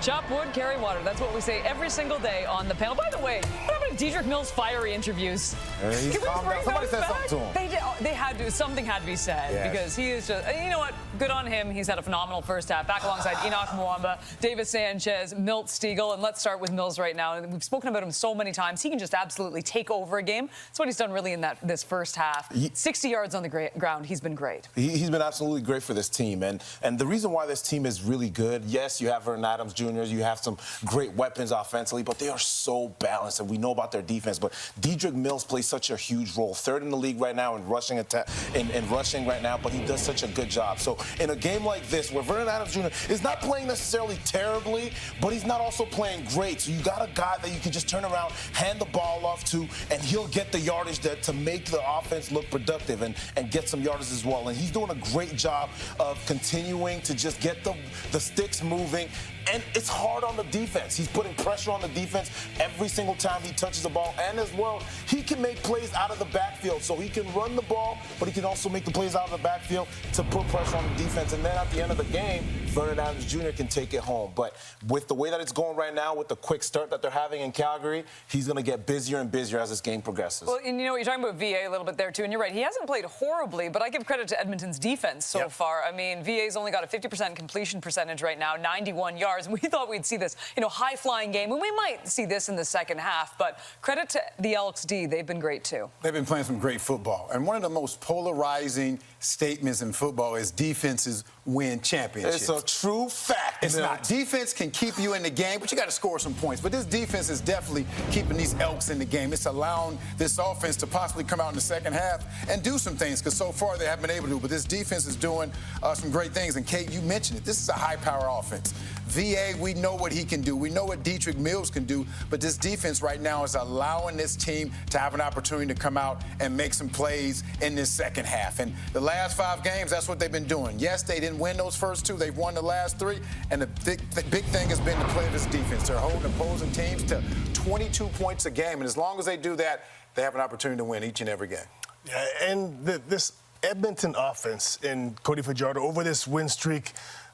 Chop wood, carry water. That's what we say every single day on the panel. By the way, what happened to Dedrick Mills' fiery interviews? He's calmed down. Somebody said something to him. They had to. Something had to be said because he is just. You know what? Good on him. He's had a phenomenal first half. Back alongside Enoch Mwamba, Davis Sanchez, Milt Stiegel, and let's start with Mills right now. We've spoken about him so many times. He can just absolutely take over a game. That's what he's done really in this first half. 60 yards on the ground. He's been great. He's been absolutely great for this team, and the reason why this team is really good. Yes, you have Vernon Adams Jr. You have some great weapons offensively, but they are so balanced, and we know about their defense. But Dedrick Mills plays such a huge role. 3rd in the league right now in rushing attack, in rushing right now, but he does such a good job. So in a game like this, where Vernon Adams Jr. is not playing necessarily terribly, but he's not also playing great. So you got a guy that you can just turn around, hand the ball off to, and he'll get the yardage to make the offense look productive and get some yardage as well. And he's doing a great job of continuing to just get the sticks moving. And it's hard on the defense. He's putting pressure on the defense every single time he touches the ball. And as well, he can make plays out of the backfield. So he can run the ball, but he can also make the plays out of the backfield to put pressure on the defense. And then at the end of the game, Vernon Adams Jr. can take it home. But with the way that it's going right now, with the quick start that they're having in Calgary, he's going to get busier and busier as this game progresses. Well, and you're talking about VA a little bit there, too. And you're right. He hasn't played horribly, but I give credit to Edmonton's defense so far. I mean, VA's only got a 50% completion percentage right now, 91 yards. We thought we'd see this, high-flying game, and we might see this in the second half. But credit to the Elks D. They've been great, too. They've been playing some great football. And one of the most polarizing statements in football is defenses win championships. It's a true fact. It's not. Defense can keep you in the game, but you got to score some points. But this defense is definitely keeping these Elks in the game. It's allowing this offense to possibly come out in the second half and do some things, because so far they haven't been able to. But this defense is doing some great things. And, Kate, you mentioned it. This is a high-power offense. VA, we know what he can do. We know what Dedrick Mills can do. But this defense right now is allowing this team to have an opportunity to come out and make some plays in this second half. And the last 5 games, that's what they've been doing. Yes, they didn't win those first 2. They've won the last 3. And the big thing has been the play of this defense. They're holding opposing teams to 22 points a game. And as long as they do that, they have an opportunity to win each and every game. Yeah, and this Edmonton offense and Cody Fajardo over this win streak,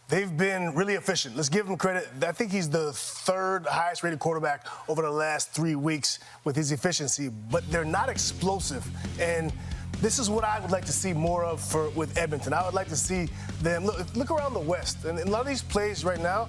they've been really efficient. Let's give him credit. I think he's the 3rd highest rated quarterback over the last 3 weeks with his efficiency, but they're not explosive. And this is what I would like to see more of with Edmonton. I would like to see them look around the West, and in a lot of these plays right now,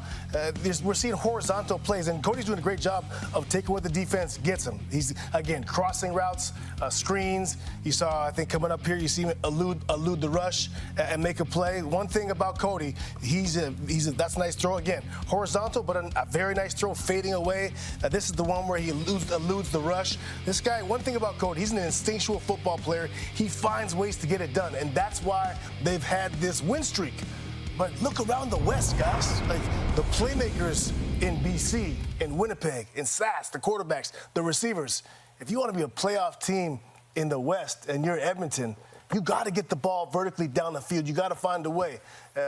we're seeing horizontal plays, and Cody's doing a great job of taking what the defense gets him. He's again crossing routes, screens. You saw, I think, coming up here, you see him elude the rush and make a play. One thing about Cody, that's a nice throw again, horizontal, but a very nice throw, fading away. This is the one where he eludes the rush. This guy, one thing about Cody, he's an instinctual football player. He finds ways to get it done, and that's why they've had this win streak. But look around the West, guys. Like the playmakers in BC, in Winnipeg, in SAS, the quarterbacks, the receivers. If you want to be a playoff team in the West and you're Edmonton, you got to get the ball vertically down the field. You got to find a way.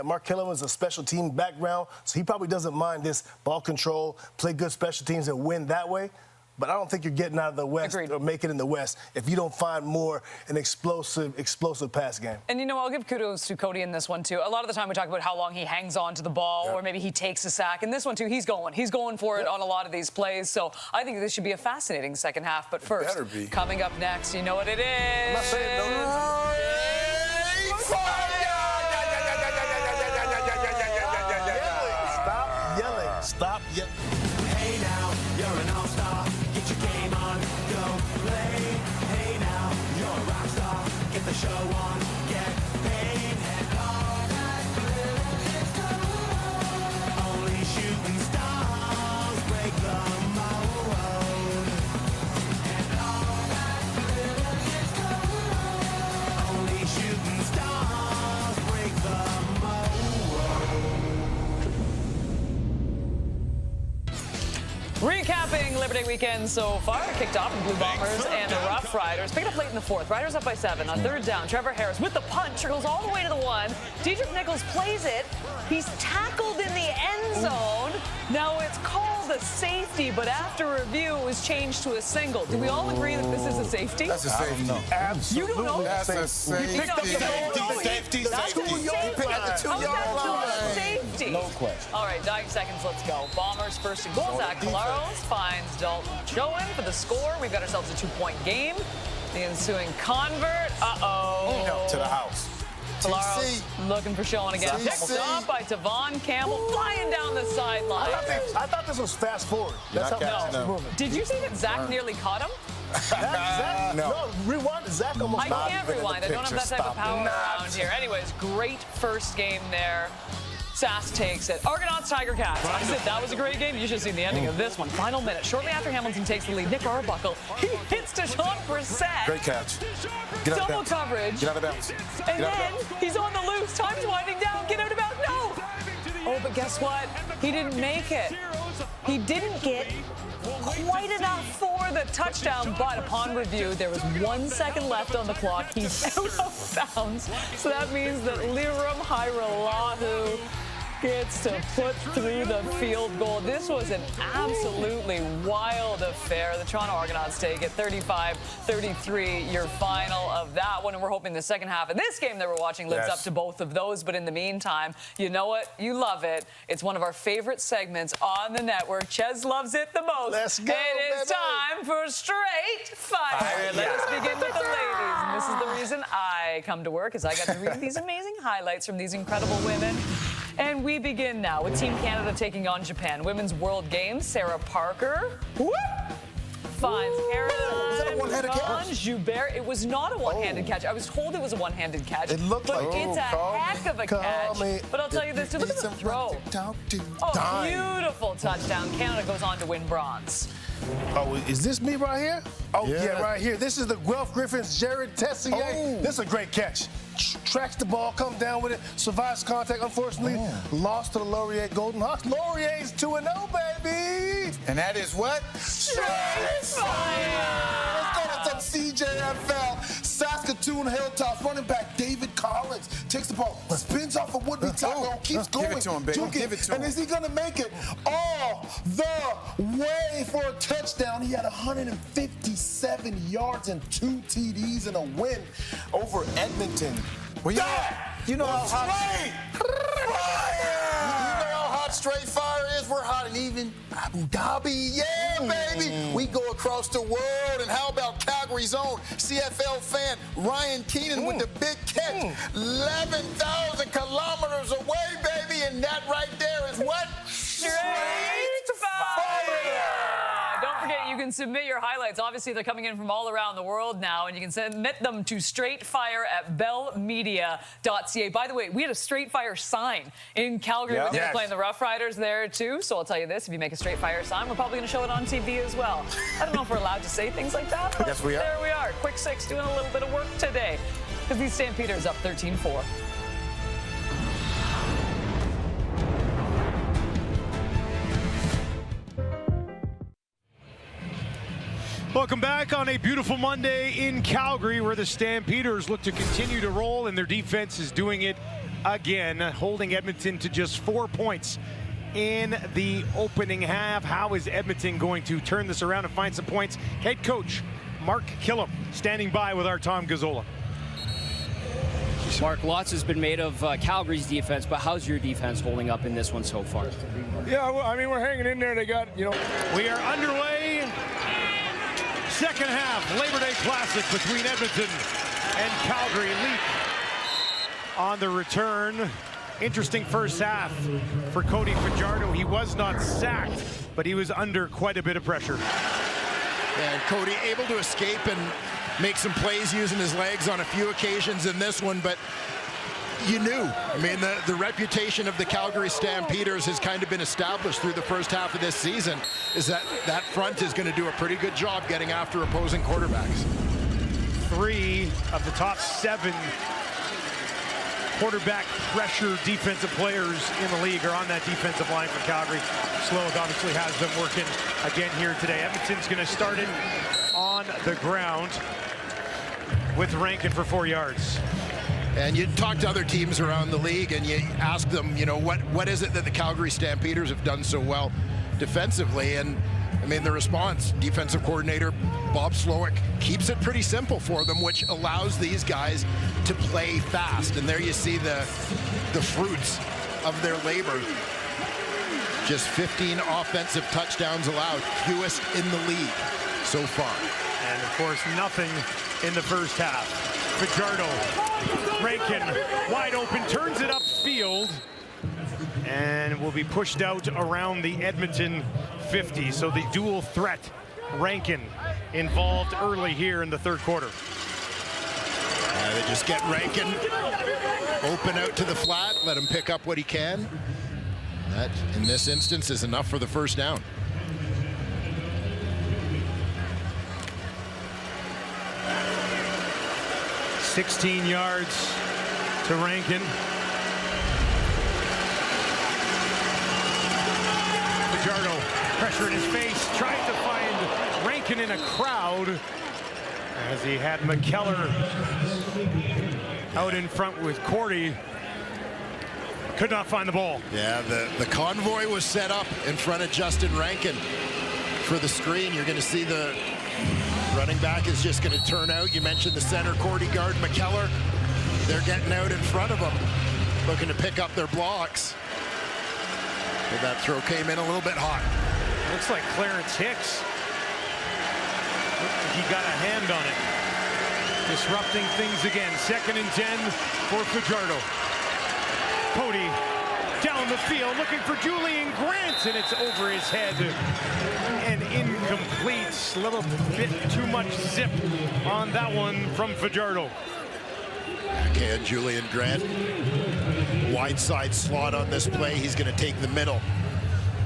Mark Kellerman's a special team background, so he probably doesn't mind this ball control, play good special teams, and win that way. But I don't think you're getting out of the West or make it in the West if you don't find more an explosive pass game. And, you know, I'll give kudos to Cody in this one, too. A lot of the time we talk about how long he hangs on to the ball or maybe he takes a sack. In this one, too, he's going for it on a lot of these plays. So I think this should be a fascinating second half. But first, coming up next, you know what it is. I'm not saying no. Stop yelling. Hey now, you're an all-star. Get your game on, go play. Hey now, you're a rock star. Get the show on, get paid. And all that glitters is gold. Only shooting stars break the mold. And all that glitters is gold. Only shooting stars break the mold. Recapping Labor Day weekend so far, kicked off with Blue Bombers and the Rough Riders. Picked up late in the fourth. Riders up by 7 on third down. Trevor Harris with the punch goes all the way to the 1. Dedrick Nichols plays it. He's tackled in the end zone. Now it's called a safety, but after review it was changed to a single. Do we all agree that this is a safety? That's a safety. Absolutely. You don't know? That's a safety. You picked up the Safety. That's a safety. At the 2-yard line. Safety. No question. All right, 9 seconds, let's go. Bombers first and goal. Zach Colaros finds Dalton Joen for the score. We've got ourselves a 2-point game. The ensuing convert. Uh-oh. To the house. Colaros looking for Joen again. Picked up by Tavon Campbell, flying down the sideline. I thought this was fast forward. That's how fast it's moving. Did you see that Zach nearly caught him? Zach? No, rewind. Zach almost I can't rewind. I don't have that type of power around here. Anyways, great first game there. SAS takes it. Argonauts, Tiger Cats. I said that was a great game. You should have seen the ending of this one. Final minute. Shortly after Hamilton takes the lead, Nick Arbuckle, he hits Deshaun Brissett. Great catch. Get out of Double bounds. coverage. Get out of bounds. And then he's on the loose. Time's winding down. Get out of bounds. No. Oh, but guess what? He didn't make it. He didn't get quite enough for the touchdown, but upon review, there was 1 second left on the clock. He's out of bounds. So that means that Liram Hairolahu gets to put through the field goal. This was an absolutely wild affair. The Toronto Argonauts take it 35-33, your final of that one. And we're hoping the second half of this game that we're watching lives up to both of those. But in the meantime, you know what? You love it. It's one of our favorite segments on the network. Ches loves it the most. Let's go, It is time for Straight Fire. Let us begin with the ladies. And this is the reason I come to work, is I got to read these amazing highlights from these incredible women. And we begin now with Team Canada taking on Japan. Women's World Games, Sarah Parker. Whoop! Finds Was that a one-handed catch? Joubert. It was not a one-handed catch. I was told it was a one-handed catch. It looked but like it's a heck of a catch. But I'll tell you this, too. Look at the throw. Oh, beautiful touchdown. Canada goes on to win bronze. Oh, is this me right here? Oh, yeah, right here. This is the Guelph Griffins, Jared Tessier. This is a great catch. Tracks the ball, comes down with it, survives contact. Unfortunately, lost to the Laurier Golden Hawks. Laurier's 2-0, baby. And that is what? Straight Fire. Let's go to some CJFL. Saskatoon Hilltops running back David Collins takes the ball, spins off a would-be tackle, keeps going. Give it to him, baby. Give it to him. And is he going to make it all the way for a touchdown? He had 157 yards and 2 TDs in a win over Edmonton. Well, you know how hot Straight Fire! You know how hot Straight Fire is we're hot and even Abu Dhabi, yeah, baby. We go across the world. And how about Calgary's own CFL fan Ryan Keenan with the big catch? 11,000 kilometers away, baby. And that right there is what? Straight fire! Don't forget, you can submit your highlights. Obviously, they're coming in from all around the world now, and you can submit them to straightfire@bellmedia.ca. By the way, we had a Straight Fire sign in Calgary when they were playing the Rough Riders there, too. So I'll tell you this, if you make a Straight Fire sign, we're probably going to show it on TV as well. I don't know if we're allowed to say things like that, but yes, we are. There we are. Quick Six doing a little bit of work today because these Stampeders up 13-4. Welcome back on a beautiful Monday in Calgary, where the Stampeders look to continue to roll, and their defense is doing it again, holding Edmonton to just 4 points in the opening half. How is Edmonton going to turn this around and find some points? Head coach Mark Killam standing by with our Tom Gazzola. Mark, lots has been made of Calgary's defense, but how's your defense holding up in this one so far? Yeah, well, I mean, we're hanging in there. They got, you know. We are underway. Second half, Labor Day Classic between Edmonton and Calgary. Leak on the return. Interesting first half for Cody Fajardo. He was not sacked, but he was under quite a bit of pressure. And Cody able to escape and make some plays using his legs on a few occasions in this one, but you knew. I mean, the reputation of the Calgary Stampeders has kind of been established through the first half of this season, is that front is going to do a pretty good job getting after opposing quarterbacks. 3 of the top 7 quarterback pressure defensive players in the league are on that defensive line for Calgary. Slowick obviously has them working again here today. Edmonton's going to start it on the ground with Rankin for 4 yards. And you talk to other teams around the league and you ask them, you know, what is it that the Calgary Stampeders have done so well defensively? And I mean, the response, defensive coordinator Bob Slowick keeps it pretty simple for them, which allows these guys to play fast. And there you see the fruits of their labor. Just 15 offensive touchdowns allowed, fewest in the league so far. And of course, nothing in the first half. Fajardo, Rankin, wide open, turns it upfield, and will be pushed out around the Edmonton 50. So the dual threat, Rankin, involved early here in the third quarter. They just get Rankin open out to the flat, let him pick up what he can. That, in this instance, is enough for the first down. $16 yards to Rankin. Fajardo, pressure in his face, trying to find Rankin in a crowd as he had McKellar out in front with Cordy. Could not find the ball. Yeah, the convoy was set up in front of Justin Rankin for the screen. You're going to see the running back is just going to turn out. You mentioned the center, Cordy guard, McKellar. They're getting out in front of them, looking to pick up their blocks. But that throw came in a little bit hot. Looks like Clarence Hicks. He got a hand on it. Disrupting things again. 2nd and 10 for Fajardo. Cody down the field looking for Julian Grant, and it's over his head and incomplete. A little bit too much zip on that one from Fajardo. Okay, and Julian Grant, wide side slot on this play. He's going to take the middle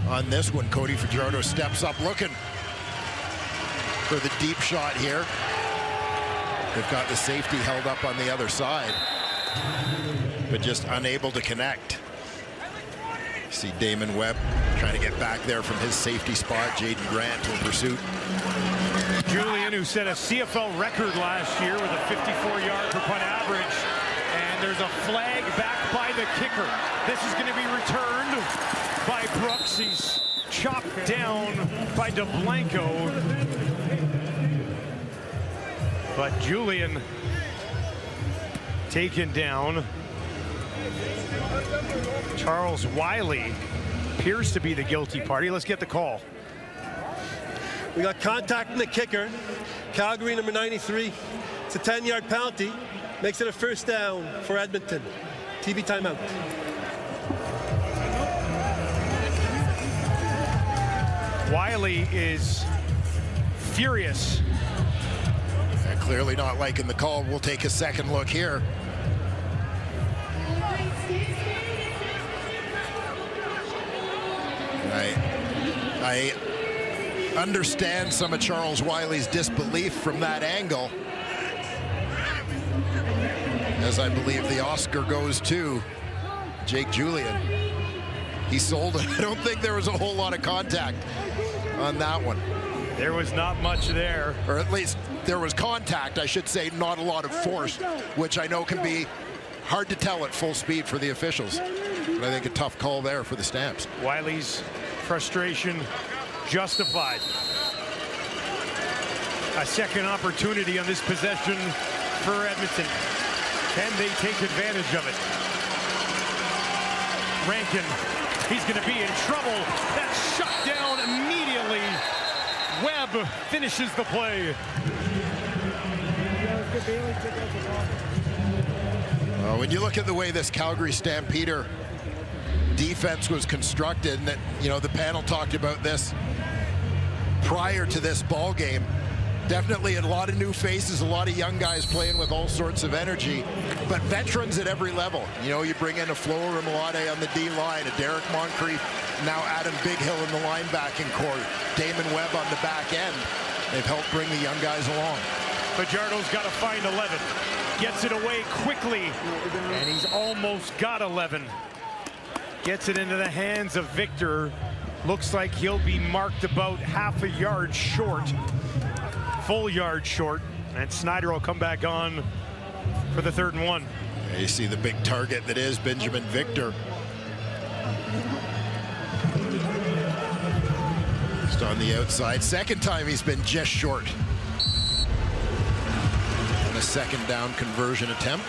on this one. Cody Fajardo steps up looking for the deep shot here. They've got the safety held up on the other side, but just unable to connect. See Damon Webb trying to get back there from his safety spot. Jaden Grant in pursuit. Julian, who set a CFL record last year with a 54-yard per punt average. And there's a flag back by the kicker. This is going to be returned by Brooks. He's chopped down by DeBlanco. But Julian taken down. Charles Wiley appears to be the guilty party. Let's get the call. We got contact in the kicker. Calgary, number 93. It's a 10-yard penalty. Makes it a first down for Edmonton. TV timeout. Wiley is furious. And clearly not liking the call. We'll take a second look here. I understand some of Charles Wiley's disbelief from that angle, as I believe the Oscar goes to Jake Julian. He sold it. I don't think there was a whole lot of contact on that one. There was not much there. Or at least there was contact, I should say, not a lot of force, which I know can be hard to tell at full speed for the officials. But I think a tough call there for the Stamps. Wiley's frustration justified. A second opportunity on this possession for Edmonton. Can they take advantage of it? Rankin, he's going to be in trouble. That's shut down immediately. Webb finishes the play. When you look at the way this Calgary Stampeder defense was constructed, and that, you know, the panel talked about this prior to this ball game, definitely a lot of new faces, a lot of young guys playing with all sorts of energy, but veterans at every level. You know, you bring in a Flo Remolade on the D-line, a Derek Moncrief, now Adam Bighill in the linebacking core, Damon Webb on the back end. They've helped bring the young guys along. Fajardo's got to find 11. Gets it away quickly, and he's almost got 11. Gets it into the hands of Victor. Looks like he'll be marked about half a yard short. Full yard short, and Snyder will come back on for the 3rd and 1. Yeah, you see the big target that is Benjamin Victor. Just on the outside. Second time he's been just short. And a second down conversion attempt.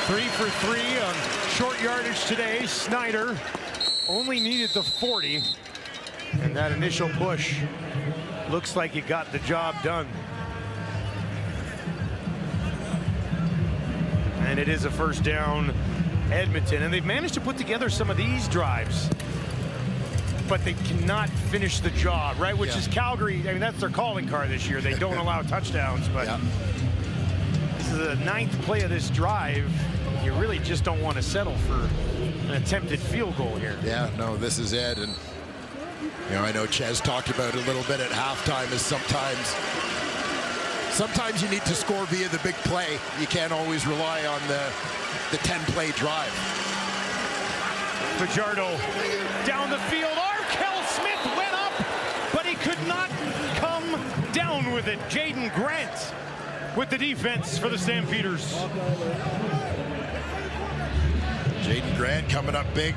3 for 3 on short yardage today. Snyder only needed the 40. And that initial push looks like he got the job done. And it is a first down, Edmonton. And they've managed to put together some of these drives, but they cannot finish the job, right? Which is Calgary. I mean, that's their calling card this year. They don't allow touchdowns, but this is the 9th play of this drive. You really just don't want to settle for an attempted field goal here. Yeah, no, this is it. And you know, I know Ches talked about it a little bit at halftime, is sometimes you need to score via the big play. You can't always rely on the 10-play drive. Fajardo down the field. Arkell Smith went up, but he could not come down with it. Jaden Grant with the defense for the Stampeders. Jaden Grant coming up big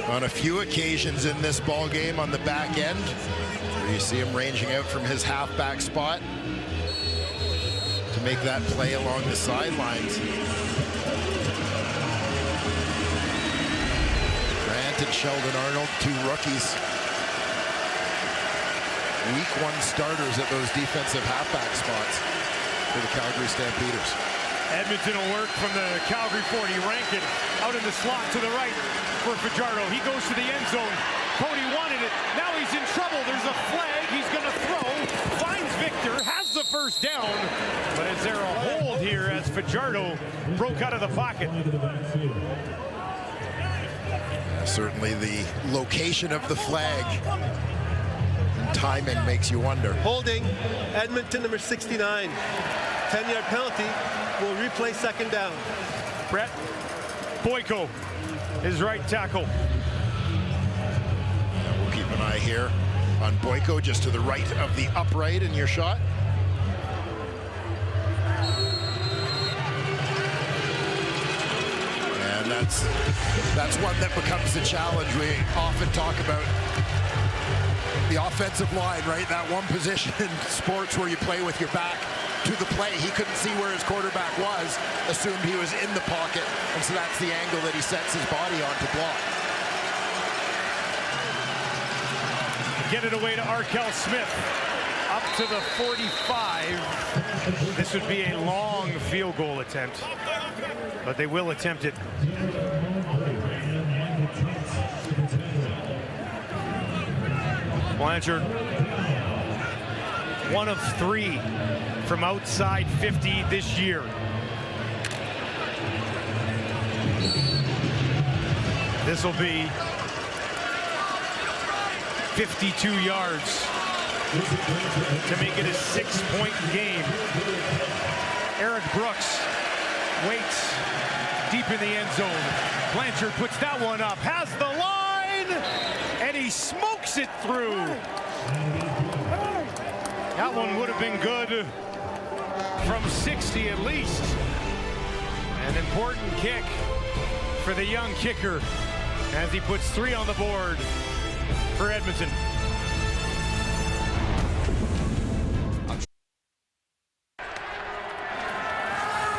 on a few occasions in this ball game on the back end, where you see him ranging out from his halfback spot to make that play along the sidelines. Grant and Sheldon Arnold, 2 rookies. Week 1 starters at those defensive halfback spots for the Calgary Stampeders. Edmonton will work from the Calgary 40. Rankin out in the slot to the right for Fajardo. He goes to the end zone. Cody wanted it. Now he's in trouble. There's a flag. He's going to throw. Finds Victor. Has the first down. But is there a hold here as Fajardo broke out of the pocket? Certainly the location of the flag and timing makes you wonder. Holding Edmonton, number 69. 10-yard penalty. Will replay second down. Brett Boyko, his right tackle. We'll keep an eye here on Boyko, just to the right of the upright in your shot. And that's one that becomes the challenge. We often talk about the offensive line, right? That one position in sports where you play with your back to the play. He couldn't see where his quarterback was, assumed he was in the pocket, and so that's the angle that he sets his body on to block. Get it away to Arkell Smith. Up to the 45. This would be a long field goal attempt, but they will attempt it. Blanchard, 1 of 3 from outside 50 this year. This will be 52 yards to make it a 6-point game. Eric Brooks waits deep in the end zone. Blanchard puts that one up, has the line, and he smokes it through. That one would have been good from 60 at least. An important kick for the young kicker as he puts 3 on the board for Edmonton.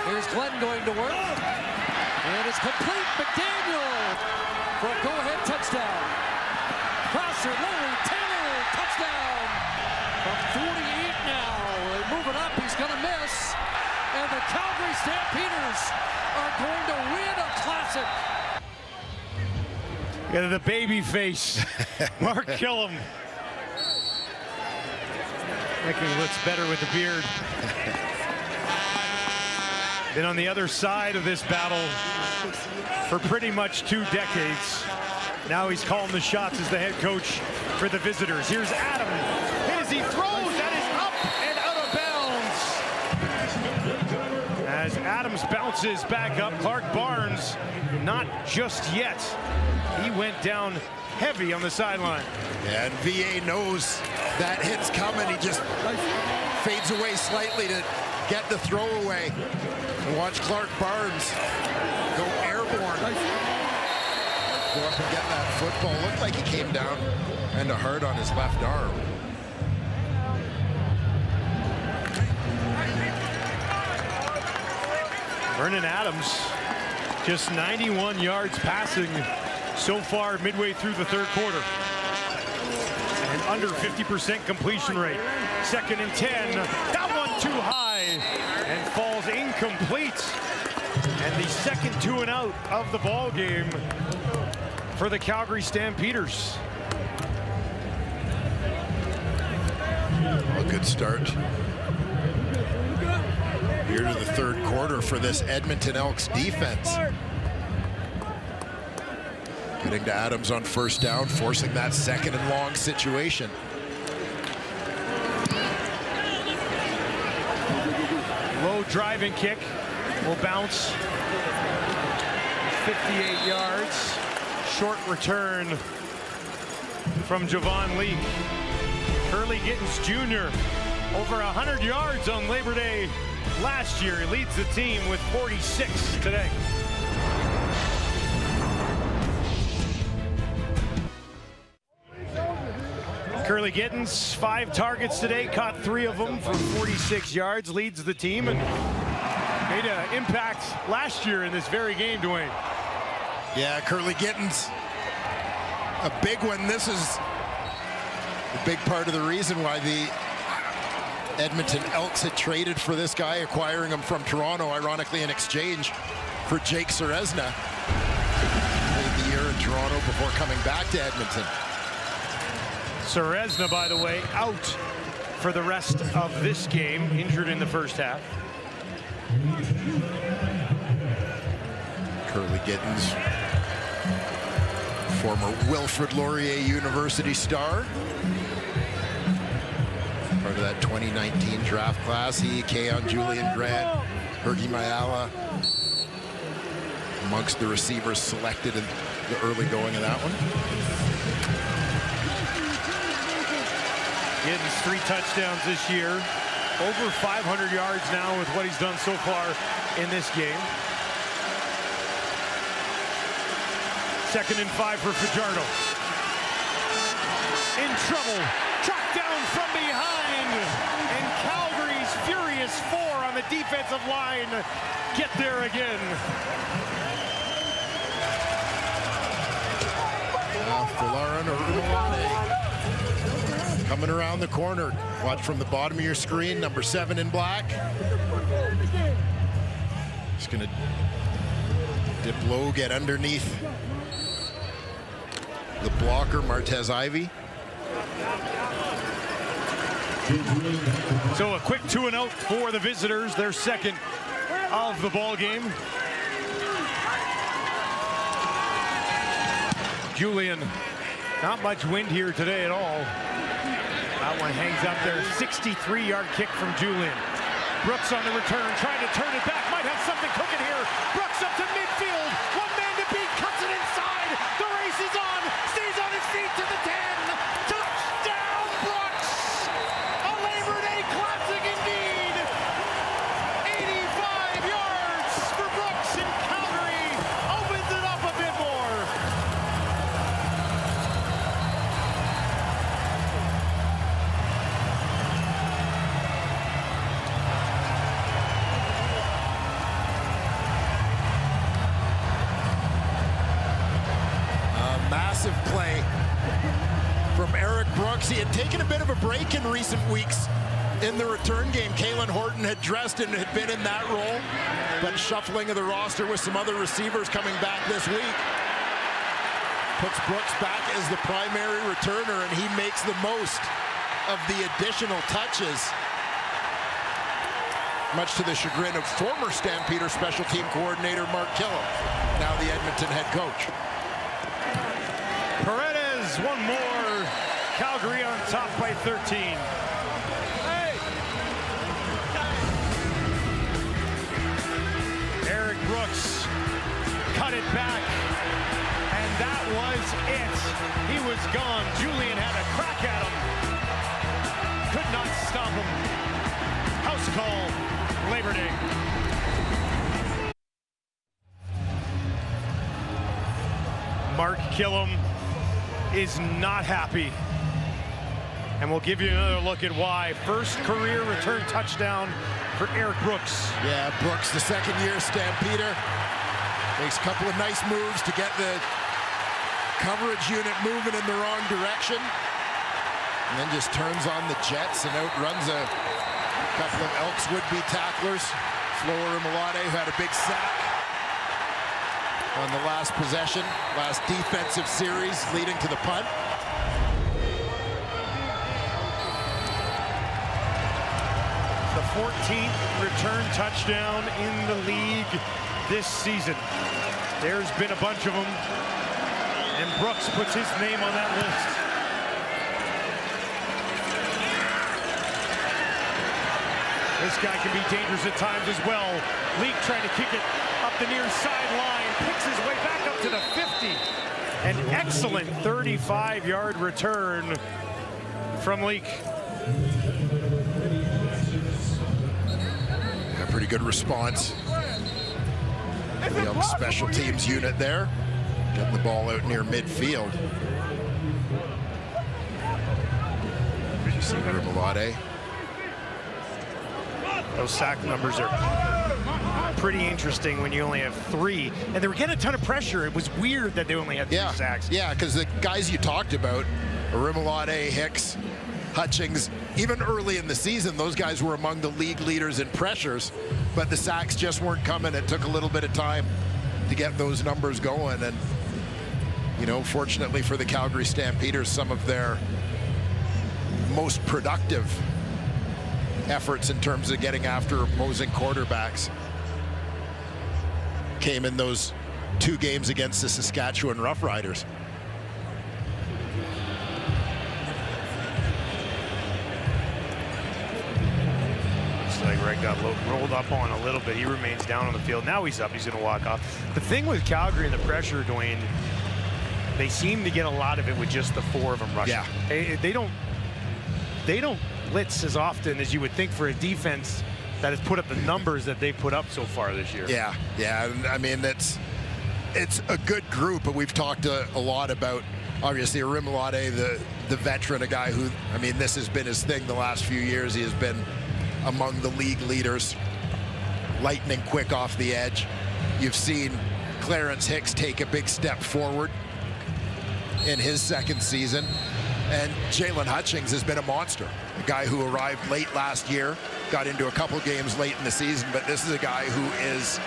Here's Glenn going to work. And it's complete. McDaniel for a go-ahead touchdown. Crosser, Larry Taylor, touchdown. From 48 now. Moving up, he's going to miss. And the Calgary Stampeders are going to win a classic. Got the baby face. Mark Killam. I think he looks better with the beard. Been on the other side of this battle for pretty much 2 decades. Now he's calling the shots as the head coach for the visitors. Here's Adam. As he throws, that is up and out of bounds. As Adams bounces back up, Clark Barnes, not just yet. He went down heavy on the sideline. And VA knows that hit's coming. He just fades away slightly to get the throw away. And watch Clark Barnes go airborne. Go up and get that football. Looked like he came down kind of hard on his left arm. Vernon Adams, just 91 yards passing so far midway through the 3rd quarter. And under 50% completion rate. 2nd and 10. That one too high and falls incomplete. And the second 2 and out of the ball game for the Calgary Stampeders. A good start here to the 3rd quarter for this Edmonton Elks defense. Getting to Adams on 1st down, forcing that 2nd and long situation. Low driving kick will bounce 58 yards. Short return from Javon Lee. Curly Gittens Jr. over 100 yards on Labor Day last year. He leads the team with 46 today. Curly Gittens, 5 targets today, caught 3 of them for 46 yards, leads the team, and made an impact last year in this very game, Dwayne. Yeah, Curly Gittens, a big one. This is a big part of the reason why the Edmonton Elks had traded for this guy, acquiring him from Toronto, ironically in exchange for Jake Serezna. Played the year in Toronto before coming back to Edmonton. Serezna, by the way, out for the rest of this game, injured in the 1st half. Curly Gittens, former Wilfrid Laurier University star. Part of that 2019 draft class. He, Keon Julian Grant, Bergie Mayala, amongst the receivers selected in the early going of that one. Gittens 3 touchdowns this year. Over 500 yards now with what he's done so far in this game. 2nd and 5 for Fajardo. In trouble. Tracked down from behind. And Calgary's Fury -4 on the defensive line get there again. Folarin coming around the corner. Watch from the bottom of your screen, number 7 in black. Just gonna dip low, get underneath the blocker, Martez Ivy. So a quick 2 and out for the visitors, their second of the ball game. Julian, not much wind here today at all. That one hangs up there. 63-yard kick from Julian. Brooks on the return, trying to turn it back. Might have something cooking here. Brooks up to midfield. One man to beat, cuts it inside. The race is on. Stays on his feet to the 10. Touchdown, Brooks! A Labor Day classic indeed. 85 yards for Brooks in Calgary. Opens it up a bit more. Massive play from Eric Brooks. He had taken a bit of a break in recent weeks in the return game. Kalen Horton had dressed and had been in that role, but shuffling of the roster with some other receivers coming back this week puts Brooks back as the primary returner, and he makes the most of the additional touches, much to the chagrin of former Stampeder special team coordinator Mark Killam, now the Edmonton head coach. Paredes, one more. Calgary on top by 13. Eric Brooks cut it back, and that was it. He was gone. Julian had a crack at him. Could not stop him. House call, Labor Day. Mark Killam is not happy, and we'll give you another look at why. First career return touchdown for Eric Brooks. Yeah, Brooks, the second-year Stampeder, makes a couple of nice moves to get the coverage unit moving in the wrong direction, and then just turns on the jets and outruns a couple of Elks would-be tacklers. Flower Malade, who had a big sack on the last possession, last defensive series leading to the punt. The 14th return touchdown in the league this season. There's been a bunch of them, and Brooks puts his name on that list. This guy can be dangerous at times as well. Leak trying to kick it up the near sideline, picks his way back up to the 50. An excellent 35-yard return from Leak. A pretty good response. The Elks special teams unit there, getting the ball out near midfield. You see Malade. Those sack numbers are pretty interesting when you only have 3. And they were getting a ton of pressure. It was weird that they only had 3 sacks. Yeah, because the guys you talked about, Rimolade, Hicks, Hutchings, even early in the season, those guys were among the league leaders in pressures, but the sacks just weren't coming. It took a little bit of time to get those numbers going. And, you know, fortunately for the Calgary Stampeders, some of their most productive efforts in terms of getting after opposing quarterbacks came in those 2 games against the Saskatchewan Roughriders. Looks like Red got rolled up on a little bit. He remains down on the field. Now he's up. He's going to walk off. The thing with Calgary and the pressure, Dwayne, they seem to get a lot of it with just the 4 of them rushing. Yeah. They don't blitz as often as you would think for a defense that has put up the numbers that they've put up so far this year. Yeah. I mean, it's a good group, but we've talked a lot about, obviously, Rimolade, the veteran, a guy who, I mean, this has been his thing the last few years. He has been among the league leaders. Lightning quick off the edge. You've seen Clarence Hicks take a big step forward in his second season. And Jalen Hutchings has been a monster. A guy who arrived late last year, got into a couple games late in the season, but this is a guy who is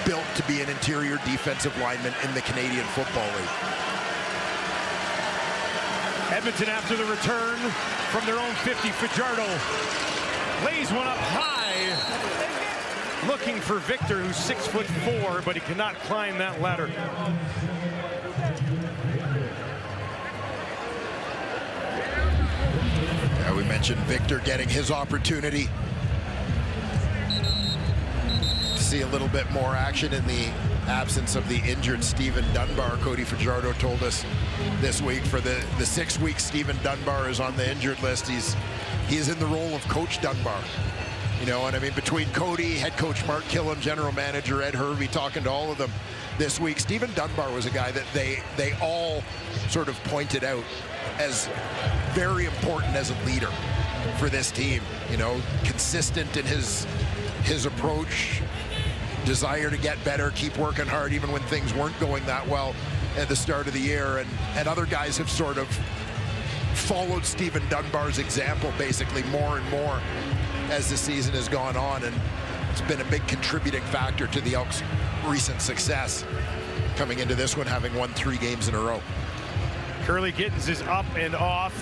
built to be an interior defensive lineman in the Canadian Football League. Edmonton after the return from their own 50. Fajardo lays one up high, looking for Victor, who's 6'4", but he cannot climb that ladder. Yeah, we mentioned Victor getting his opportunity to see a little bit more action in the absence of the injured Stephen Dunbar. Cody Fajardo told us this week for the 6 weeks Stephen Dunbar is on the injured list, he is in the role of Coach Dunbar. You know, and I mean, between Cody, head coach Mark Killam, general manager Ed Hervey, talking to all of them this week, Stephen Dunbar was a guy that they all sort of pointed out as very important as a leader for this team. You know, consistent in his approach, desire to get better, keep working hard even when things weren't going that well at the start of the year. And other guys have sort of followed Stephen Dunbar's example basically more and more as the season has gone on, and it's been a big contributing factor to the Elks' recent success coming into this one, having won 3 games in a row. Curly Gittins is up and off.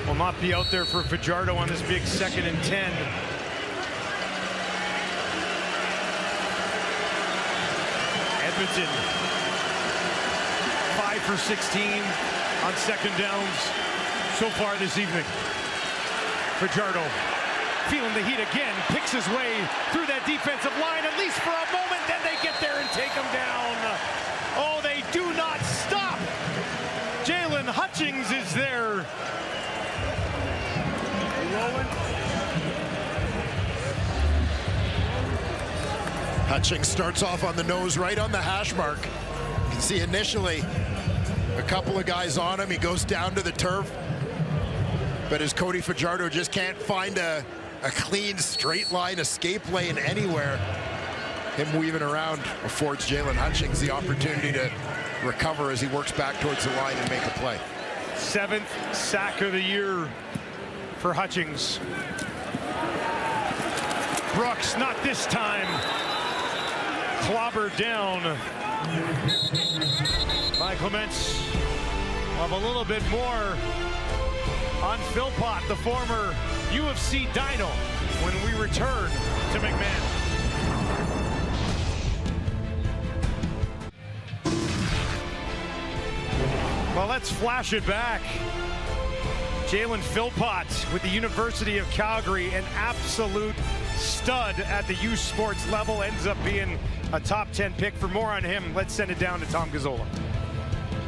Will not be out there for Fajardo on this big 2nd and 10. Edmonton 5 for 16 on 2nd downs so far this evening. Fajardo feeling the heat again, picks his way through that defensive line, at least for a moment, then they get there and take him down. Oh, they do not stop. Jalen Hutchings is there. Hutchings starts off on the nose, right on the hash mark. You can see initially a couple of guys on him. He goes down to the turf, but as Cody Fajardo just can't find a clean straight line escape lane anywhere, him weaving around affords Jalen Hutchings the opportunity to recover as he works back towards the line and make a play. 7th sack of the year for Hutchings. Brooks, not this time. Clobbered down by Clements. Of a little bit more on Philpott, the former UFC Dino, when we return to McMahon. Well, let's flash it back. Jalen Philpott with the University of Calgary, an absolute stud at the youth sports level, ends up being a top 10 pick. For more on him, let's send it down to Tom Gazzola.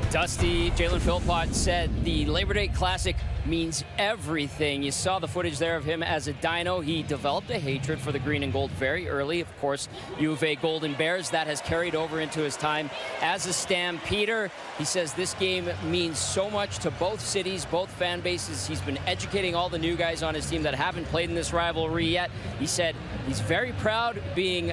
Dusty, Jalen Philpott said the Labor Day Classic means everything. You saw the footage there of him as a Dino. He developed a hatred for the green and gold very early. Of course, U of A Golden Bears. That has carried over into his time as a Stampeder. He says this game means so much to both cities, both fan bases. He's been educating all the new guys on his team that haven't played in this rivalry yet. He said he's very proud being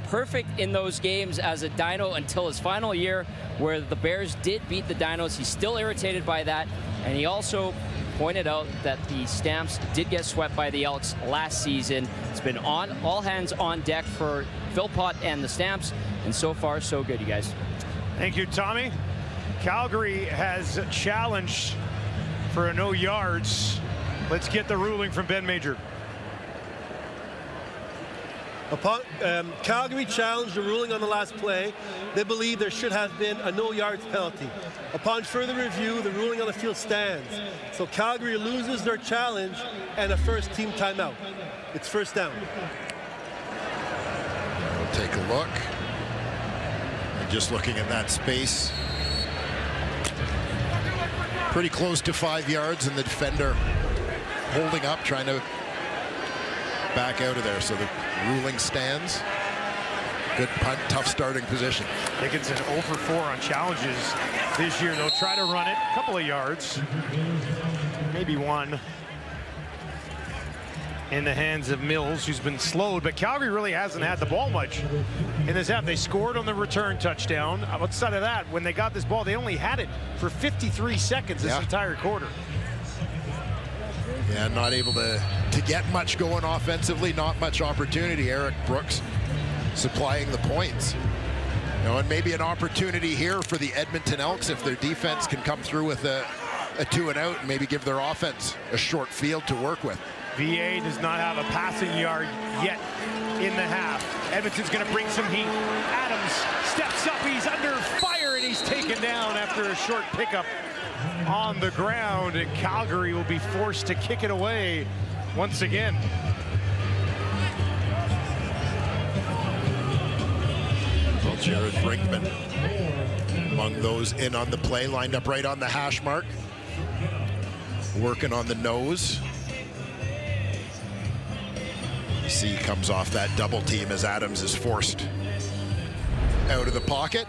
perfect in those games as a Dino until his final year, where the Bears did beat the Dinos. He's still irritated by that, and he also pointed out that the Stamps did get swept by the Elks last season. It's been on all hands on deck for Philpott and the Stamps, and so far so good, you guys. Thank you, Tommy. Calgary has challenged for a no yards. Let's get the ruling from Ben Major. Calgary challenged the ruling on the last play. They believe there should have been a no yards penalty. Upon further review, the ruling on the field stands. So Calgary loses their challenge and a first team timeout. It's first down. We'll take a look. And just looking at that space, pretty close to 5 yards, and the defender holding up, trying to back out of there. So the ruling stands. Good punt, tough starting position. Dickinson 0 for 4 on challenges this year. They'll try to run it a couple of yards, maybe one. in the hands of Mills, who's been slowed, but Calgary really hasn't had the ball much in this half. They scored on the return touchdown. Outside of that, when they got this ball, they only had it for 53 seconds this entire quarter. Yeah, not able to get much going offensively, not much opportunity. Eric Brooks supplying the points. You know, and maybe an opportunity here for the Edmonton Elks if their defense can come through with a 2-and-out and maybe give their offense a short field to work with. VA does not have a passing yard yet in the half. Edmonton's going to bring some heat. Adams steps up. He's under fire, and he's taken down after a short pickup on the ground. And Calgary will be forced to kick it away once again. Well, Jared Brinkman among those in on the play, lined up right on the hash mark, working on the nose. C comes off that double team as Adams is forced out of the pocket.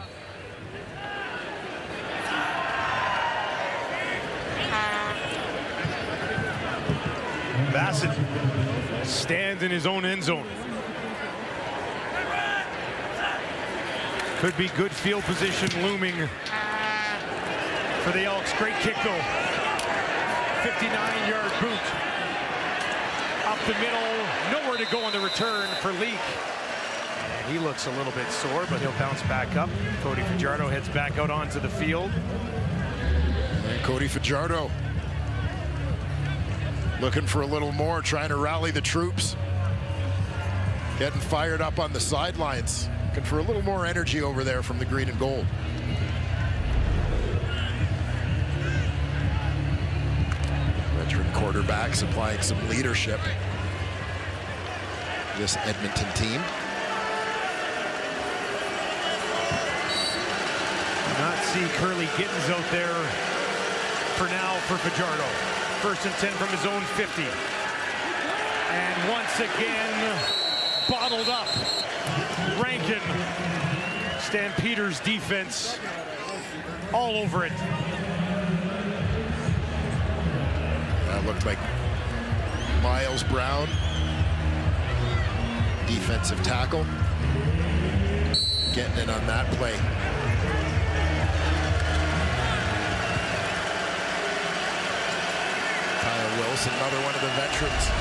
Bassett stands in his own end zone. Could be good field position looming for the Elks. Great kick though. 59-yard boot. Up the middle, nowhere to go on the return for Leak. And he looks a little bit sore, but he'll bounce back up. Cody Fajardo heads back out onto the field. And Cody Fajardo looking for a little more, trying to rally the troops. Getting fired up on the sidelines. Looking for a little more energy over there from the green and gold. Veteran quarterback supplying some leadership. This Edmonton team. Not see Curly Gittins out there for now for Fajardo. 1st and 10 from his own 50. And once again, bottled up. Rankin. Stampeders defense all over it. That looked like Miles Brown, defensive tackle, getting in on that play. Kyle Wilson, another one of the veterans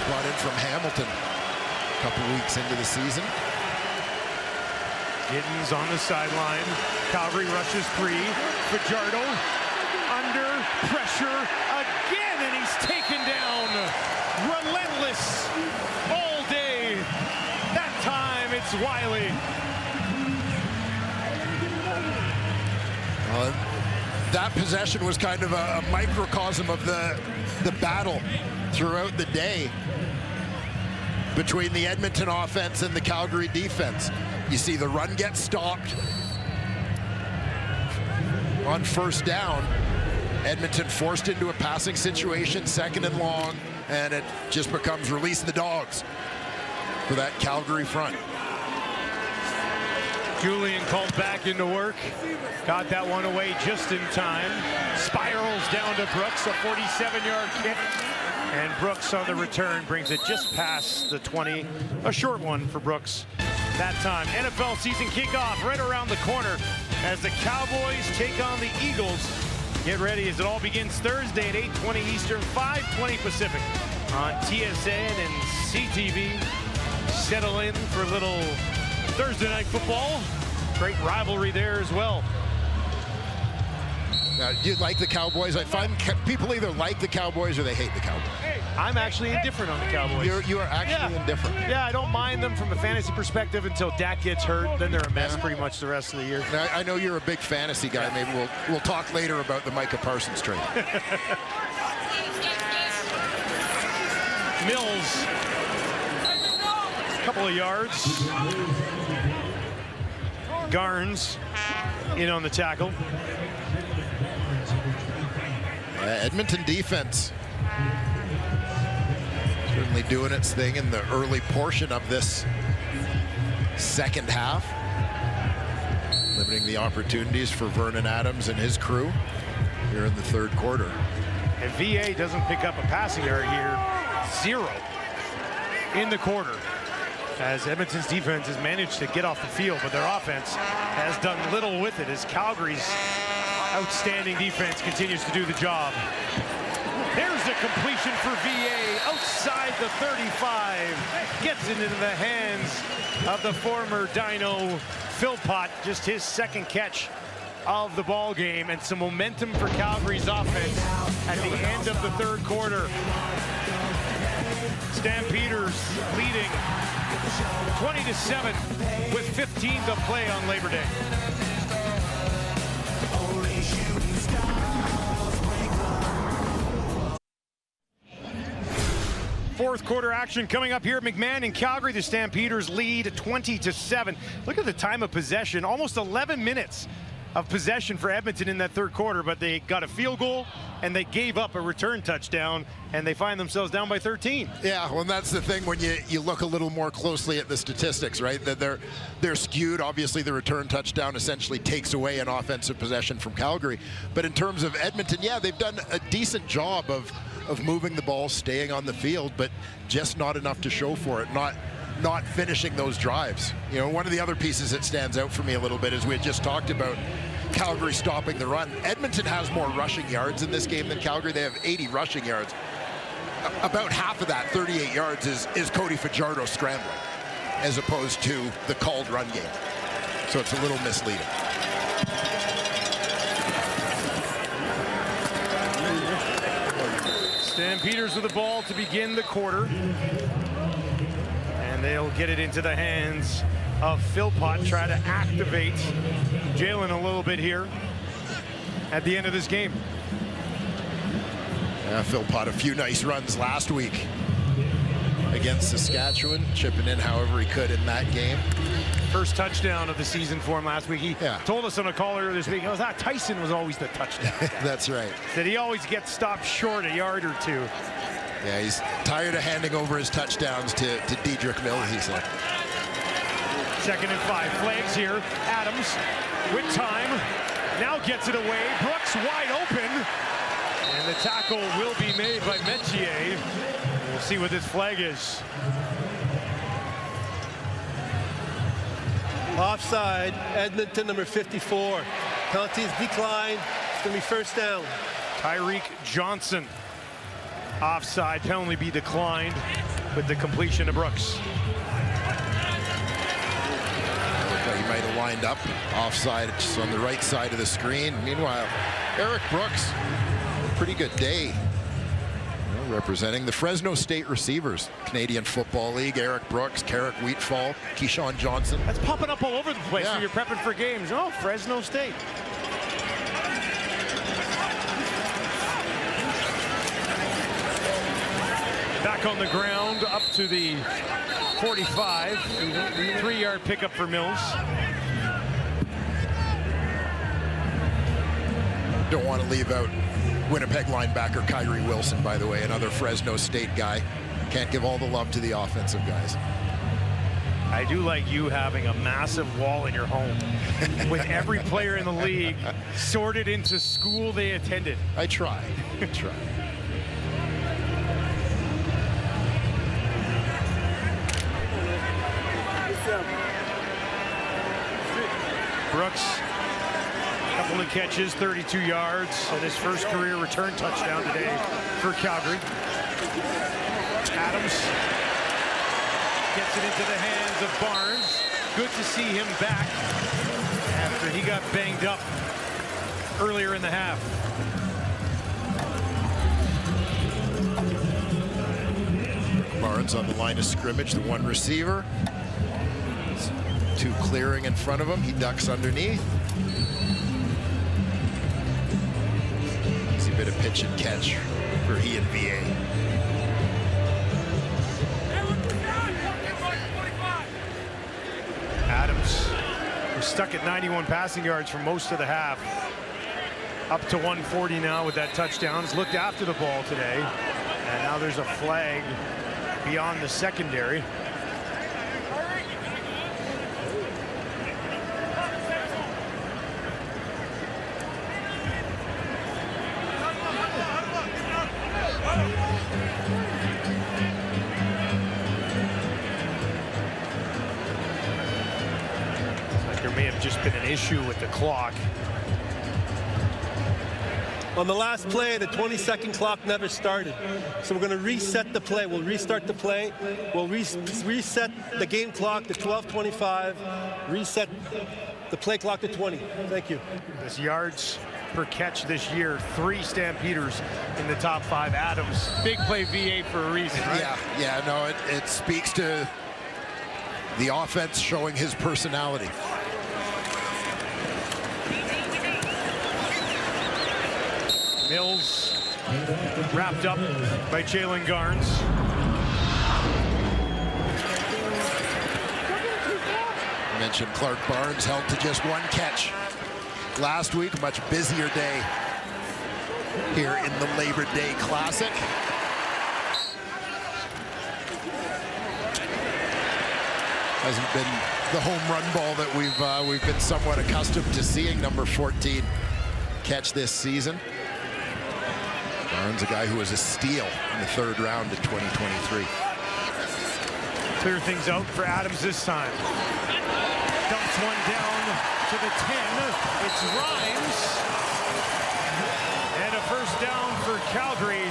brought in from Hamilton a couple weeks into the season. Giddens on the sideline. Calgary rushes 3. Fajardo under pressure again, and he's taken down. Relentless all day. That time it's Wiley. That possession was kind of a microcosm of the battle throughout the day between the Edmonton offense and the Calgary defense. You see the run get stopped on 1st down. Edmonton forced into a passing situation, 2nd and long, and it just becomes release the dogs for that Calgary front. Julian called back into work. Got that one away just in time. Spirals down to Brooks, a 47-yard kick. And Brooks on the return brings it just past the 20. A short one for Brooks that time. NFL season kickoff right around the corner as the Cowboys take on the Eagles. Get ready as it all begins Thursday at 8:20 Eastern, 5:20 Pacific on TSN and CTV. Settle in for a little Thursday night football. Great rivalry there as well. Now, do you like the Cowboys? I find people either like the Cowboys or they hate the Cowboys. I'm actually indifferent on the Cowboys. You are actually indifferent. Yeah, I don't mind them from a fantasy perspective until Dak gets hurt. Then they're a mess pretty much the rest of the year. Now, I know you're a big fantasy guy. Maybe we'll talk later about the Micah Parsons trade. Mills, a couple of yards. Garnes in on the tackle. Edmonton defense certainly doing its thing in the early portion of this second half, limiting the opportunities for Vernon Adams and his crew here in the 3rd quarter. And VA doesn't pick up a passing yard here. 0. in the quarter, as Edmonton's defense has managed to get off the field, but their offense has done little with it as Calgary's outstanding defense continues to do the job. There's a completion for VA outside the 35. Gets it into the hands of the former Dino Philpott. Just his second catch of the ball game, and some momentum for Calgary's offense at the end of the third quarter. Stampeders leading 20-7 with 15 to play on Labor Day. Fourth quarter action coming up here at McMahon in Calgary. The Stampeders lead 20-7. Look at the time of possession, almost 11 minutes of possession for Edmonton in that third quarter, but they got a field goal and they gave up a return touchdown, and they find themselves down by 13. Yeah, well, that's the thing when you look a little more closely at the statistics, right? That they're skewed. Obviously, the return touchdown essentially takes away an offensive possession from Calgary. But in terms of Edmonton, yeah, they've done a decent job of moving the ball, staying on the field, but just not enough to show for it. Not finishing those drives. You know, one of the other pieces that stands out for me a little bit is we had just talked about Calgary stopping the run. Edmonton has more rushing yards in this game than Calgary. They have 80 rushing yards. About half of that, 38 yards, is Cody Fajardo scrambling, as opposed to the called run game. So it's a little misleading. Stampeders with the ball to begin the quarter. And they'll get it into the hands of Philpott. Try to activate Jalen a little bit here at the end of this game. Yeah, Philpott, a few nice runs last week against Saskatchewan, chipping in however he could in that game. First touchdown of the season for him last week. He told us on a call earlier this week, Tyson was always the touchdown guy. That's right. Said he always gets stopped short a yard or two. Yeah, he's tired of handing over his touchdowns to Dedrick Mills, he said. 2nd and 5. Flags here. Adams with time. Now gets it away. Brooks wide open. And the tackle will be made by Metier. We'll see what this flag is. Offside, Edmonton, number 54. Penalties declined. It's going to be first down. Tyreek Johnson. Offside, penalty be declined with the completion to Brooks. He might have lined up offside just on the right side of the screen. Meanwhile, Eric Brooks, a pretty good day. Representing the Fresno State receivers, Canadian Football League. Eric Brooks, Carrick Wheatfall, Keyshawn Johnson. That's popping up all over the place when you're prepping for games. Oh, Fresno State. Back on the ground, up to the 45. 3-yard pickup for Mills. Don't want to leave out Winnipeg linebacker Kyrie Wilson, by the way, another Fresno State guy. Can't give all the love to the offensive guys. I do like you having a massive wall in your home with every player in the league sorted into school they attended. I try. I try. Brooks, couple of catches, 32 yards, and his first career return touchdown today for Calgary. Adams gets it into the hands of Barnes. Good to see him back after he got banged up earlier in the half. Barnes on the line of scrimmage, the one receiver. Two clearing in front of him. He ducks underneath. Easy bit of pitch and catch for he and VA. Adams was stuck at 91 passing yards for most of the half. Up to 140 now with that touchdown. He's looked after the ball today. And now there's a flag beyond the secondary. may have just been an issue with the clock. On the last play, the 20-second clock never started. So we're going to reset the play. We'll restart the play. We'll reset the game clock to 12:25. Reset the play clock to 20. Thank you. His yards per catch this year, 3 Stampeders in the top 5. Adams, big play VA for a reason, right? Yeah, no, it speaks to the offense showing his personality. Mills wrapped up by Jalen Garnes. I mentioned Clark Barnes held to just 1 catch last week. A much busier day here in the Labor Day Classic. Hasn't been the home run ball that we've been somewhat accustomed to seeing. Number 14 catch this season. Barnes, a guy who was a steal in the 3rd round of 2023. Clear things out for Adams this time. Dumps one down to the 10. It's Rhymes. And a first down for Calgary.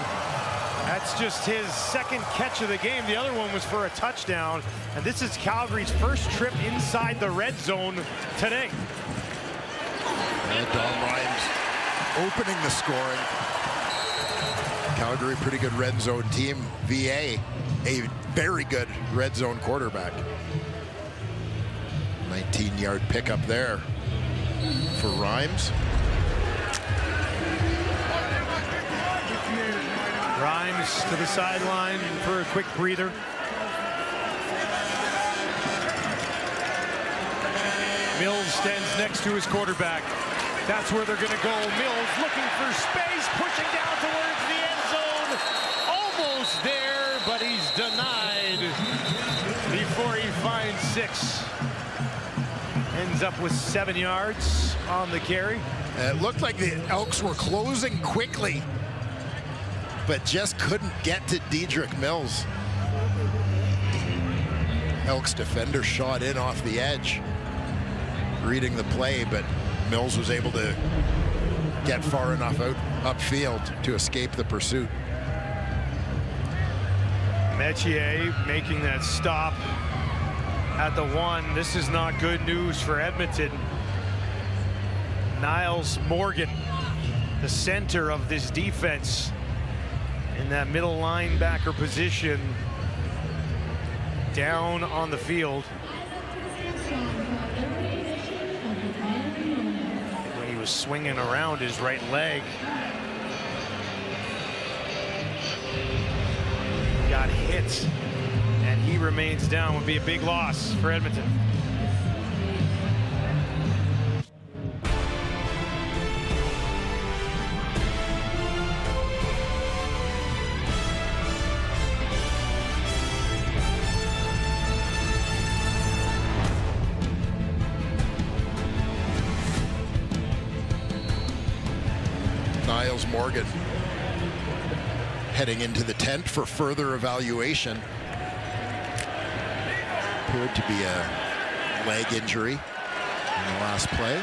That's just his 2nd catch of the game. The other one was for a touchdown. And this is Calgary's first trip inside the red zone today. And Dom Rhymes opening the scoring. Calgary, pretty good red zone team. VA, a very good red zone quarterback. 19-yard pickup there for Rhymes. Rhymes to the sideline for a quick breather. Mills stands next to his quarterback. That's where they're going to go. Mills looking for space, pushing down towards the end zone. Almost there, but he's denied before he finds 6. Ends up with 7 yards on the carry. It looked like the Elks were closing quickly, but just couldn't get to Dedrick Mills. Elks defender shot in off the edge, reading the play, but Mills was able to get far enough out upfield to escape the pursuit. Metier making that stop at the 1. This is not good news for Edmonton. Niles Morgan, the center of this defense, in that middle linebacker position, down on the field. When he was swinging around his right leg, got hit, and he remains down. Would be a big loss for Edmonton. Niles Morgan heading into the tent for further evaluation. Appeared to be a leg injury in the last play.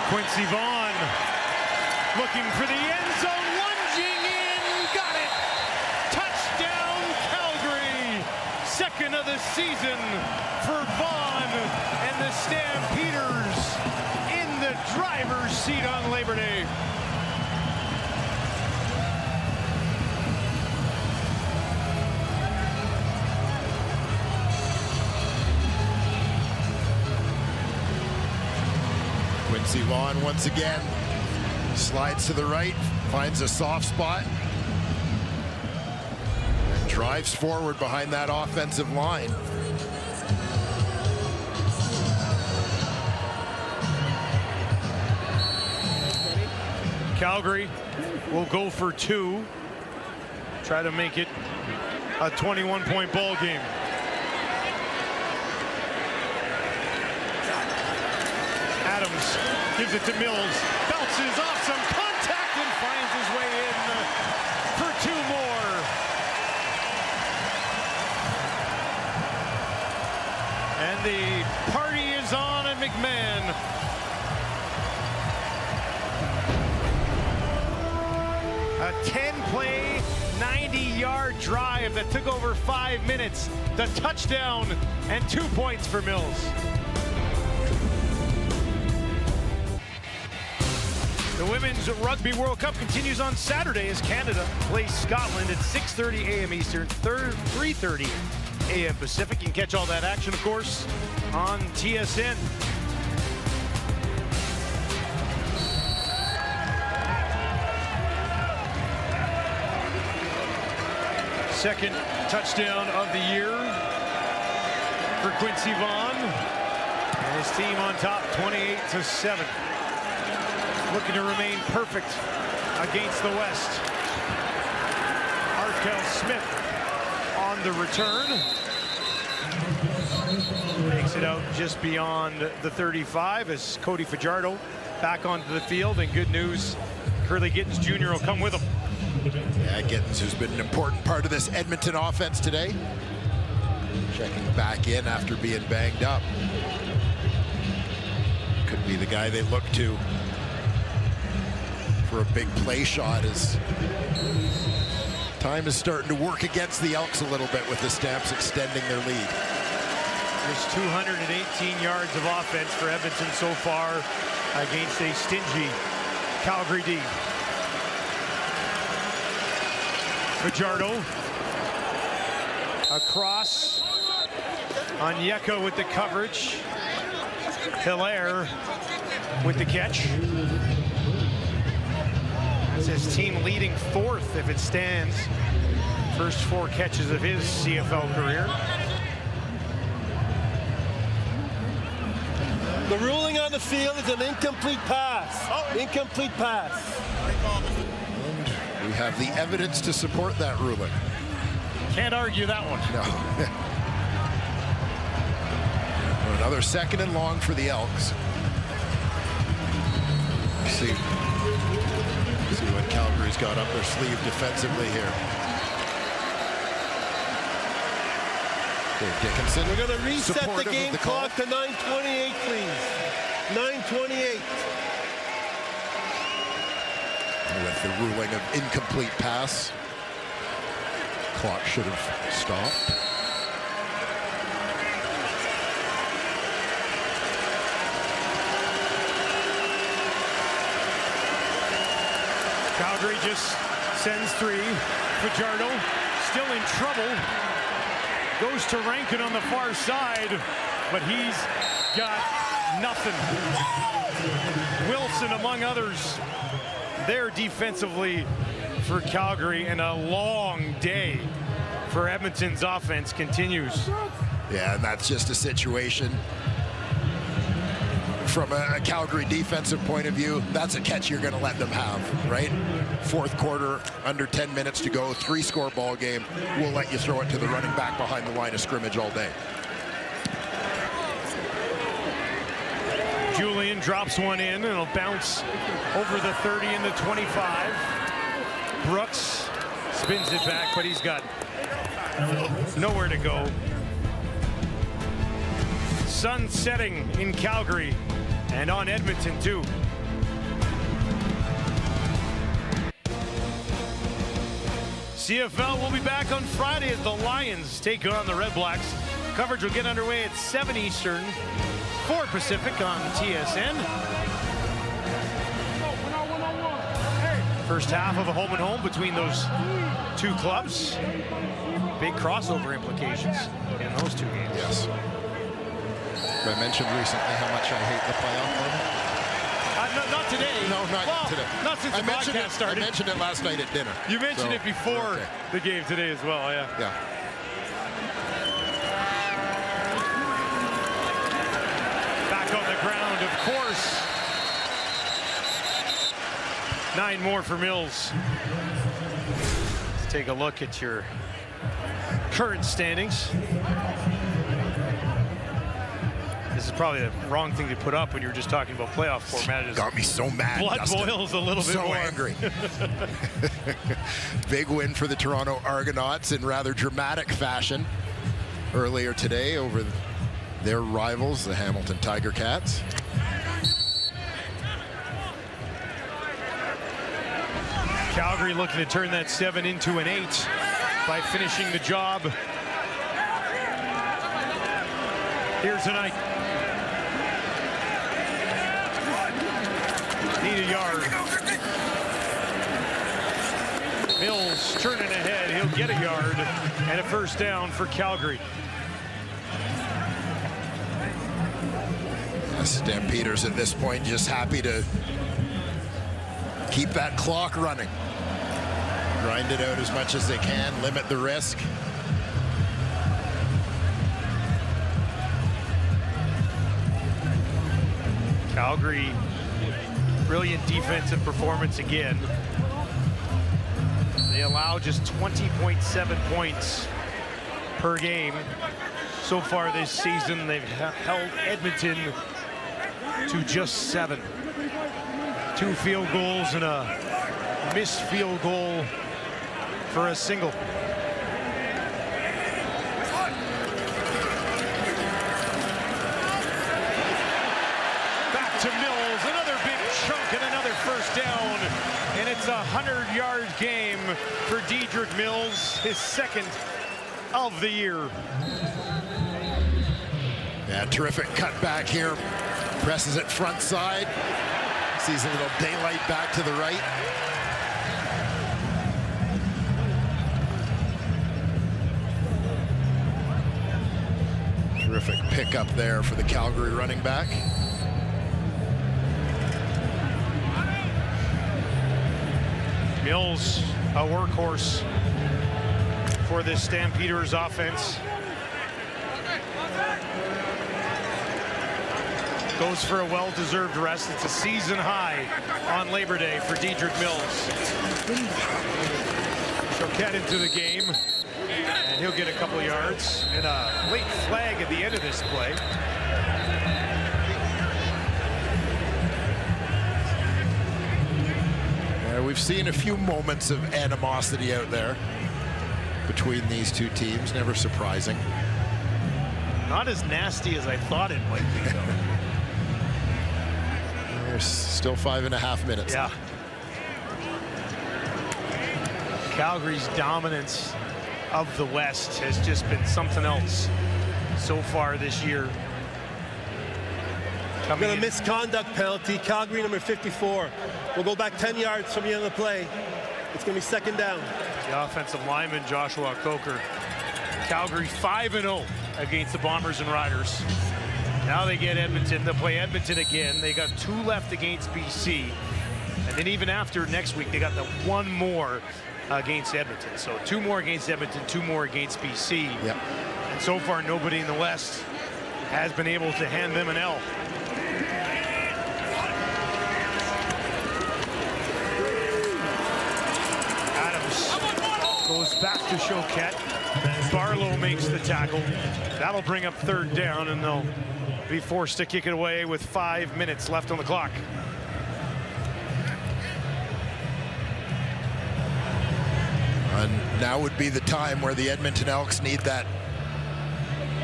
Quincy Vaughn looking for the end zone, lunging in, got it! Touchdown, Calgary! 2nd of the season for Vaughn and the Stampeders in the driver's seat on Labor Day. Quincy Vaughn once again slides to the right, finds a soft spot, and drives forward behind that offensive line. Calgary will go for 2, try to make it a 21-point ball game. Adams gives it to Mills, bounces off some contact and finds his way in for 2 more. And the party is on at man. A 10-play, 90-yard drive that took over 5 minutes. The touchdown and 2 points for Mills. The Women's Rugby World Cup continues on Saturday as Canada plays Scotland at 6:30 a.m. Eastern, 3:30 a.m. Pacific. You can catch all that action, of course, on TSN. Second touchdown of the year for Quincy Vaughn and his team on top, 28-7. Looking to remain perfect against the West. Arkell Smith on the return. Takes it out just beyond the 35 as Cody Fajardo back onto the field. And good news, Curly Gittens Jr. will come with him. Yeah, Gittens, who's been an important part of this Edmonton offense today. Checking back in after being banged up. Could be the guy they look to for a big play shot as time is starting to work against the Elks a little bit with the Stamps extending their lead. There's 218 yards of offense for Edmonton so far against a stingy Calgary D. Fajardo across on Yeka with the coverage. Hilaire with the catch. It's his team leading fourth if it stands. First 4 catches of his CFL career. The ruling on the field is an incomplete pass. Incomplete pass. And we have the evidence to support that ruling. Can't argue that one. No. Another 2nd and long for the Elks. See what Calgary's got up their sleeve defensively here. Dave Dickinson. We're going to reset the game clock to 9:28, please. 9:28. With the ruling of incomplete pass, clock should have stopped. Calgary just sends 3. Fajardo still in trouble. Goes to Rankin on the far side, but he's got nothing. Wilson, among others, there defensively for Calgary, and a long day for Edmonton's offense continues. Yeah, and that's just a situation from a Calgary defensive point of view, that's a catch you're going to let them have, right? 4th quarter, under 10 minutes to go, 3-score ball game. We'll let you throw it to the running back behind the line of scrimmage all day. Julian drops one in, and it'll bounce over the 30 and the 25. Brooks spins it back, but he's got nowhere to go. Sun setting in Calgary and on Edmonton too. CFL will be back on Friday as the Lions take on the Red Blacks. Coverage will get underway at 7 Eastern, 4 Pacific on TSN. First half of a home and home between those 2 clubs. Big crossover implications in those 2 games. Yes. I mentioned recently how much I hate the playoff format. Not today. No, not today. Not since the broadcast started. I mentioned it last night at dinner. You mentioned it before the game today as well, yeah. Yeah. Back on the ground, of course. 9 more for Mills. Let's take a look at your current standings. This is probably the wrong thing to put up when you were just talking about playoff format. It got me so mad. Blood Dustin. boils a little bit so more. Angry. Big win for the Toronto Argonauts in rather dramatic fashion earlier today over their rivals, the Hamilton Tiger Cats. Calgary looking to turn that 7 into an 8 by finishing the job here tonight. Need a yard. Mills turning ahead. He'll get a yard and a first down for Calgary. Stampeders at this point just happy to keep that clock running. Grind it out as much as they can, limit the risk. Calgary, brilliant defensive performance again. They allow just 20.7 points per game. So far this season, they've held Edmonton to just 7. 2 field goals and a missed field goal for a single. Back to Mills, another big chunk and another first down. And it's a 100-yard game for Dedrick Mills, his second of the year. Yeah, terrific cutback here. Presses it front side. Sees a little daylight back to the right. Terrific pickup there for the Calgary running back. Mills, a workhorse for this Stampeders offense. Goes for a well-deserved rest. It's a season high on Labor Day for Dedrick Mills. Choquette into the game, and he'll get a couple of yards. And a late flag at the end of this play. We've seen a few moments of animosity out there between these two teams. Never surprising. Not as nasty as I thought it might be, though. There's still 5.5 minutes. Yeah. Calgary's dominance of the West has just been something else so far this year. Got a misconduct penalty. Calgary number 54. We'll go back 10 yards from the end of the play. It's going to be second down. The offensive lineman, Joshua Coker. Calgary 5-0 against the Bombers and Riders. Now they get Edmonton. They'll play Edmonton again. They got 2 left against BC. And then even after next week, they got the 1 more against Edmonton. So 2 more against Edmonton, 2 more against BC. Yep. And so far, nobody in the West has been able to hand them an L. Goes back to Choquette. Barlow makes the tackle. That'll bring up third down, and they'll be forced to kick it away with 5 minutes left on the clock. And now would be the time where the Edmonton Elks need that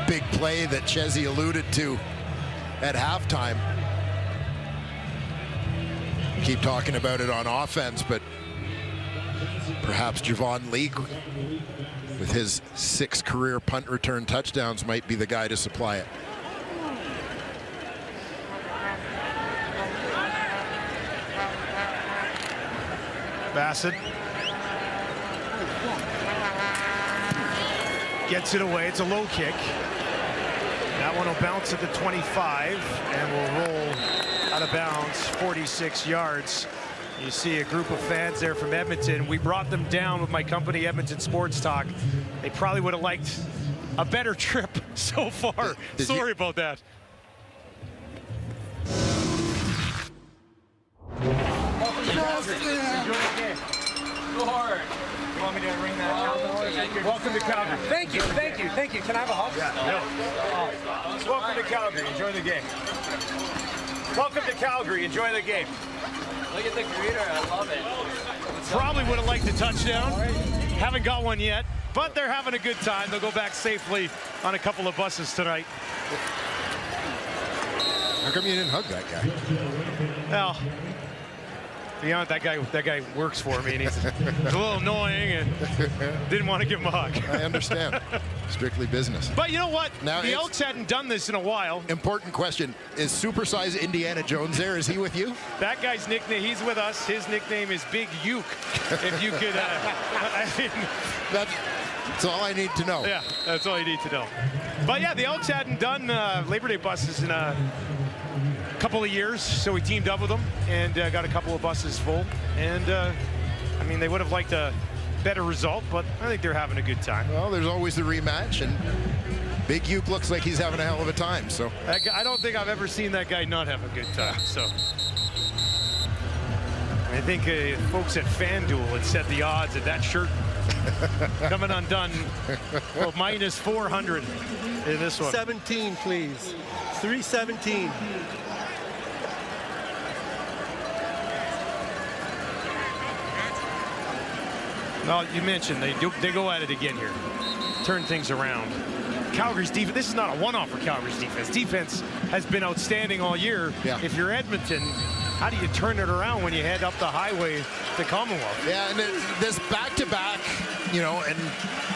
big play that Chesney alluded to at halftime. Keep talking about it on offense, but perhaps Javon Leake, with his 6 career punt return touchdowns, might be the guy to supply it. Bassett gets it away. It's a low kick. That one will bounce at the 25 and will roll out of bounds 46 yards. You see a group of fans there from Edmonton. We brought them down with my company, Edmonton Sports Talk. They probably would have liked a better trip so far. Sorry about that. Go hard. You want me to ring that? Welcome to Calgary. Thank you, thank you, thank you. Can I have a hug? Yeah. Welcome to Calgary. Enjoy the game. Welcome to Calgary. Enjoy the game. Look at the greeter. I love it. Probably would have liked a touchdown. Haven't got one yet, but they're having a good time. They'll go back safely on a couple of buses tonight. How come you didn't hug that guy? Well, to be honest, that guy works for me, and he's a little annoying, and didn't want to give him a hug. I understand. Strictly business. But you know what? Now the Elks hadn't done this in a while. Important question. Is supersize Indiana Jones there? Is he with you? That guy's nickname, he's with us. His nickname is Big Uke. If you could, I mean, that's all I need to know. Yeah, that's all you need to know. But yeah, the Elks hadn't done Labor Day buses in a couple of years, so we teamed up with them and got a couple of buses full. And I mean, they would have liked a better result, but I think they're having a good time. Well, there's always the rematch, and Big Uke looks like he's having a hell of a time. So that guy, I don't think I've ever seen that guy not have a good time. So I think folks at FanDuel had set the odds at that shirt coming undone. Well, minus 400 in this one. 17, please. 317. Well, you mentioned they go at it again here. Turn things around. Calgary's defense, this is not a one-off for Calgary's defense. Defense has been outstanding all year. Yeah. If you're Edmonton, how do you turn it around when you head up the highway to Commonwealth? yeah, and this back-to-back, you know, and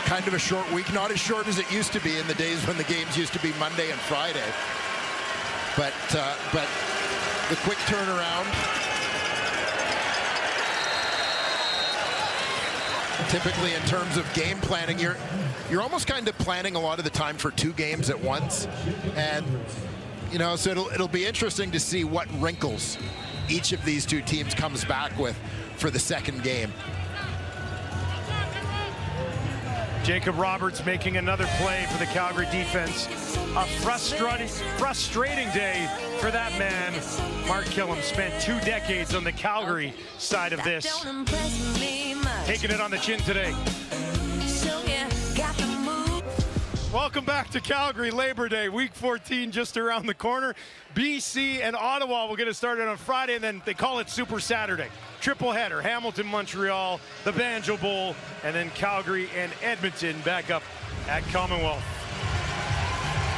kind of a short week. Not as short as it used to be in the days when the games used to be Monday and Friday. But the quick turnaround. Typically, in terms of game planning, you're almost kind of planning a lot of the time for two games at once, and you know, so it'll be interesting to see what wrinkles each of these two teams comes back with for the second game. Jacob Roberts making another play for the Calgary defense. A frustrating day for that man. Mark Killam spent 2 decades on the Calgary side of this. Taking it on the chin today. Welcome back to Calgary. Labor Day, week 14 just around the corner. BC and Ottawa will get it started on Friday, and then they call it Super Saturday. Triple header, Hamilton, Montreal, the Banjo Bowl, and then Calgary and Edmonton back up at Commonwealth.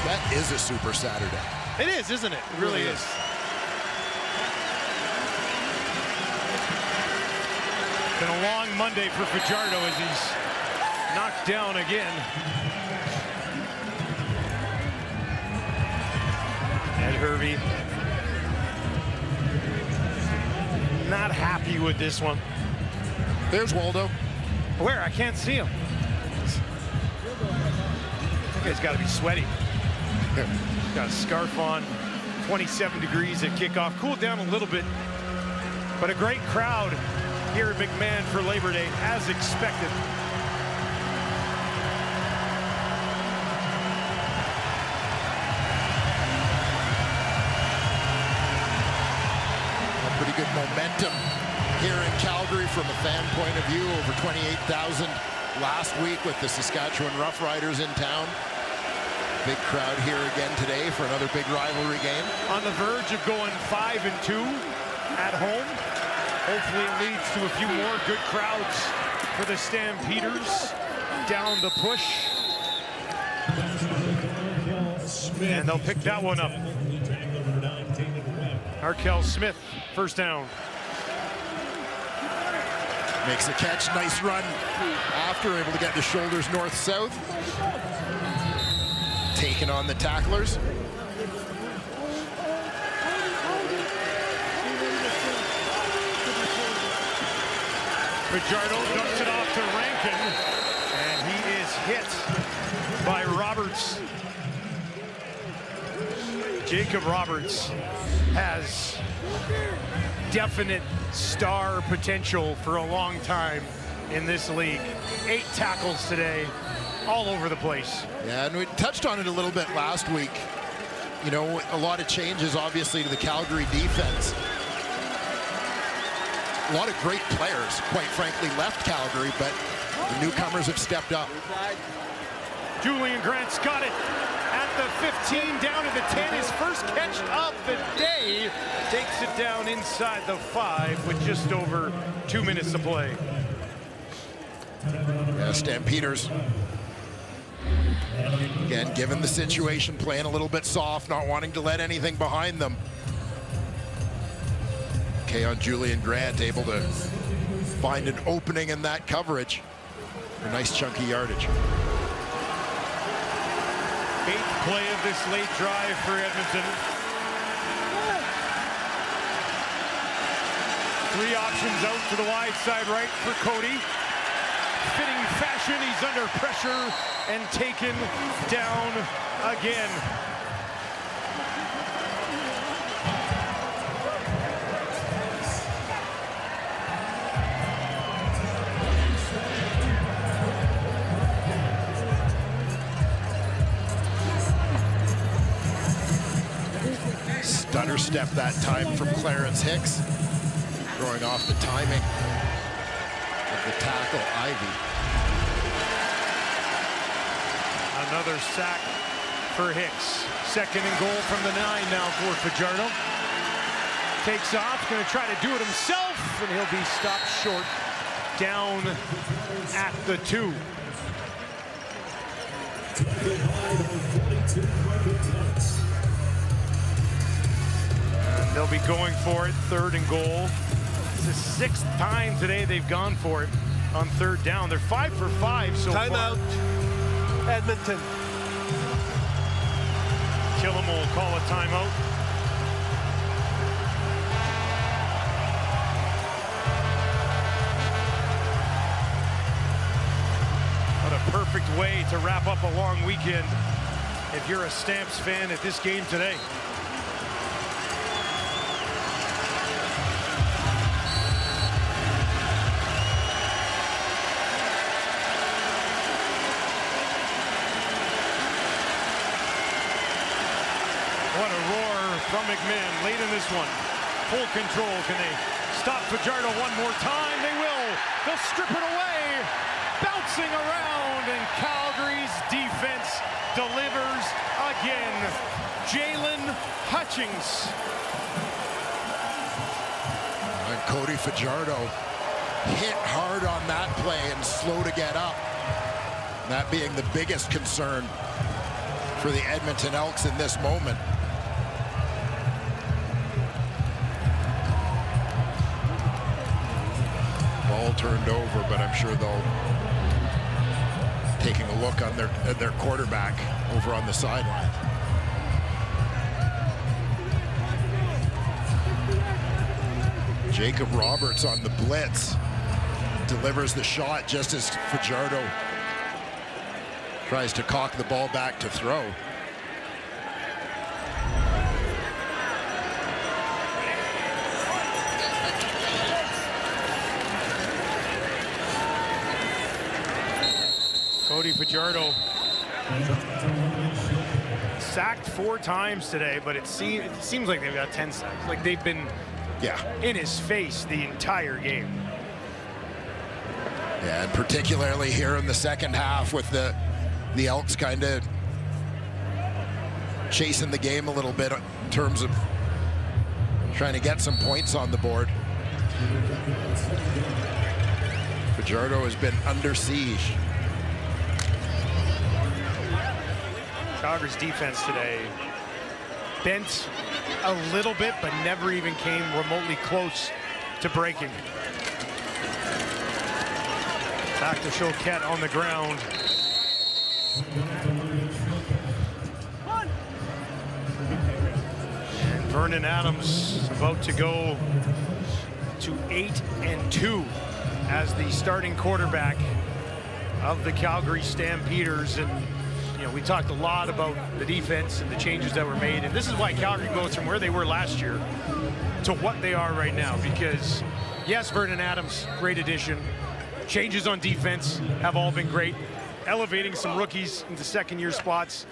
That is a Super Saturday. It is, isn't it? It really is. Been a long Monday for Fajardo as he's knocked down again. Ed Hervey not happy with this one. There's Waldo. Where? I can't see him. That guy's got to be sweaty. He's got a scarf on. 27 degrees at kickoff. Cooled down a little bit, but a great crowd here at McMahon for Labor Day, as expected. Pretty good momentum here in Calgary from a fan point of view. Over 28,000 last week with the Saskatchewan Roughriders in town. Big crowd here again today for another big rivalry game. On the verge of going 5-2 at home. Hopefully it leads to a few more good crowds for the Stampeders. Down the push. And they'll pick that one up. Arkell Smith, first down. Makes a catch, nice run after, able to get the shoulders north-south. Taking on the tacklers. Fajardo dumps it off to Rankin, and he is hit by Roberts. Jacob Roberts has definite star potential for a long time in this league. 8 tackles today, all over the place. Yeah, and we touched on it a little bit last week. You know, a lot of changes, obviously, to the Calgary defense. A lot of great players, quite frankly, left Calgary, but the newcomers have stepped up. Julian Grant's got it at the 15, down to the 10. His first catch of the day. Takes it down inside the 5 with just over 2 minutes to play. Yeah, Stampeders Again, given the situation, playing a little bit soft, not wanting to let anything behind them. On Julian Grant able to find an opening in that coverage. A nice chunky yardage. 8th play of this late drive for Edmonton. 3 options out to the wide side right for Cody. Fitting fashion, he's under pressure and taken down again. Stutter step that time from Clarence Hicks, throwing off the timing of the tackle, Ivy. Another sack for Hicks. 2nd and goal from the 9 now for Fajardo. Takes off, going to try to do it himself, and he'll be stopped short down at the 2. They'll be going for it, 3rd and goal. It's the 6th time today they've gone for it on 3rd down. They're 5 for 5 so far. Timeout, Edmonton. Killam will call a timeout. What a perfect way to wrap up a long weekend if you're a Stamps fan at this game today. What a roar from McMinn late in this one. Full control. Can they stop Fajardo one more time? They will. They'll strip it away. Bouncing around, and Calgary's defense delivers again. Jalen Hutchings. And Cody Fajardo hit hard on that play and slow to get up. That being the biggest concern for the Edmonton Elks in this moment. Ball turned over, but I'm sure they'll taking a look on their quarterback over on the sideline. Jacob Roberts on the blitz delivers the shot just as Fajardo tries to cock the ball back to throw. Cody Fajardo sacked 4 times today, but it seems like they've got 10 sacks. Like they've been in his face the entire game. Yeah, and particularly here in the second half with the Elks kind of chasing the game a little bit in terms of trying to get some points on the board. Fajardo has been under siege. Calgary's defense today bent a little bit, but never even came remotely close to breaking. Back to Choquette on the ground. And Vernon Adams about to go to 8-2 as the starting quarterback of the Calgary Stampeders. And we talked a lot about the defense and the changes that were made, and this is why Calgary goes from where they were last year to what they are right now. Because yes, Vernon Adams, great addition. Changes on defense have all been great. Elevating some rookies into second-year spots.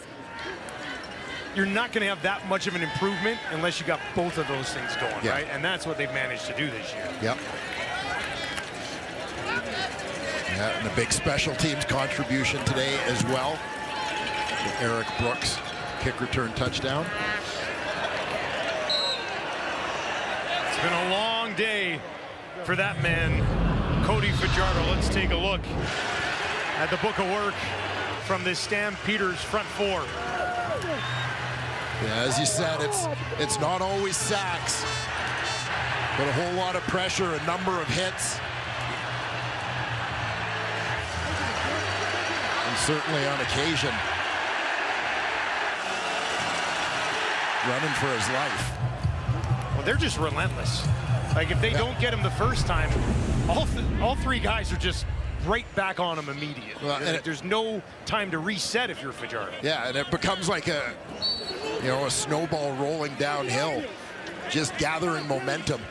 You're not going to have that much of an improvement unless you got both of those things going, right? And that's what they've managed to do this year. Yep. Yeah, and a big special teams contribution today as well. Eric Brooks, kick return touchdown. It's been a long day for that man, Cody Fajardo. Let's take a look at the book of work from this Stampeders front four. Yeah, as you said, it's not always sacks, but a whole lot of pressure, a number of hits. And certainly on occasion, running for his life. Well, they're just relentless. Like, if they don't get him the first time, all three guys are just right back on him immediately. Well, and there's no time to reset if you're Fajardo. Yeah, and it becomes like a snowball rolling downhill, just gathering momentum.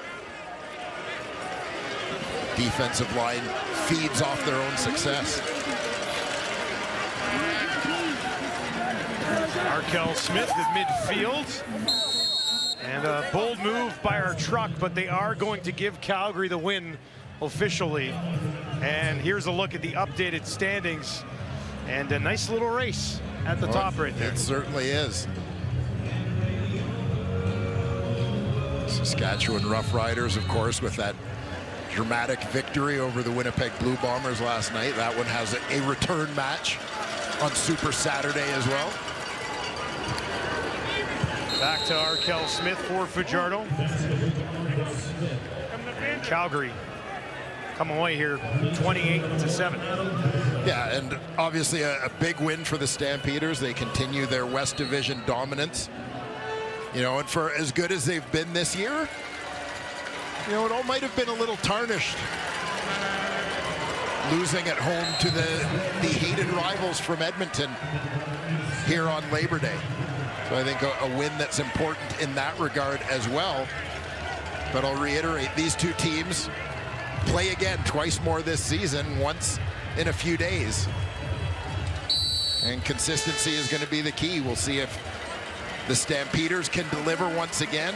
Defensive line feeds off their own success. Arkell Smith at midfield. And a bold move by our truck, but they are going to give Calgary the win officially. And here's a look at the updated standings. And a nice little race at the top right there. It certainly is. Saskatchewan Roughriders, of course, with that dramatic victory over the Winnipeg Blue Bombers last night. That one has a return match on Super Saturday as well. Back to Arkell Smith for Fajardo. Calgary come away here 28-7. Yeah, and obviously a big win for the Stampeders. They continue their West Division dominance. You know, and for as good as they've been this year, you know, it all might have been a little tarnished. Losing at home to the hated rivals from Edmonton here on Labor Day. So I think a win that's important in that regard as well. But I'll reiterate, these two teams play again twice more this season, once in a few days. And consistency is going to be the key. We'll see if the Stampeders can deliver once again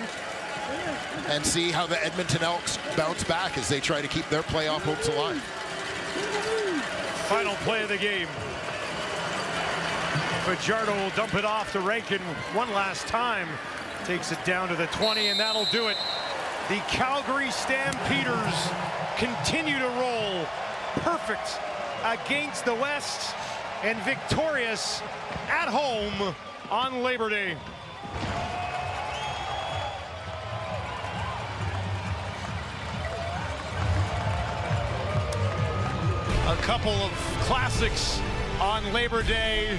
and see how the Edmonton Elks bounce back as they try to keep their playoff hopes alive. Final play of the game. Fajardo will dump it off to Rankin one last time. Takes it down to the 20, and that'll do it. The Calgary Stampeders continue to roll perfect against the West and victorious at home on Labor Day. A couple of classics on Labor Day,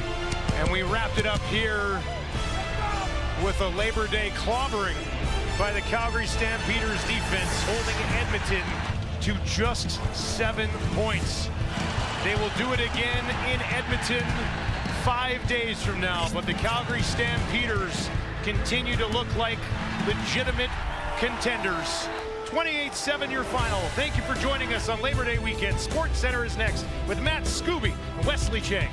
and we wrapped it up here with a Labor Day clobbering by the Calgary Stampeders defense, holding Edmonton to just 7 points. They will do it again in Edmonton 5 days from now, but the Calgary Stampeders continue to look like legitimate contenders. 28-7 your final. Thank you for joining us on Labor Day weekend. Sports Center is next with Matt Scooby and Wesley Chang.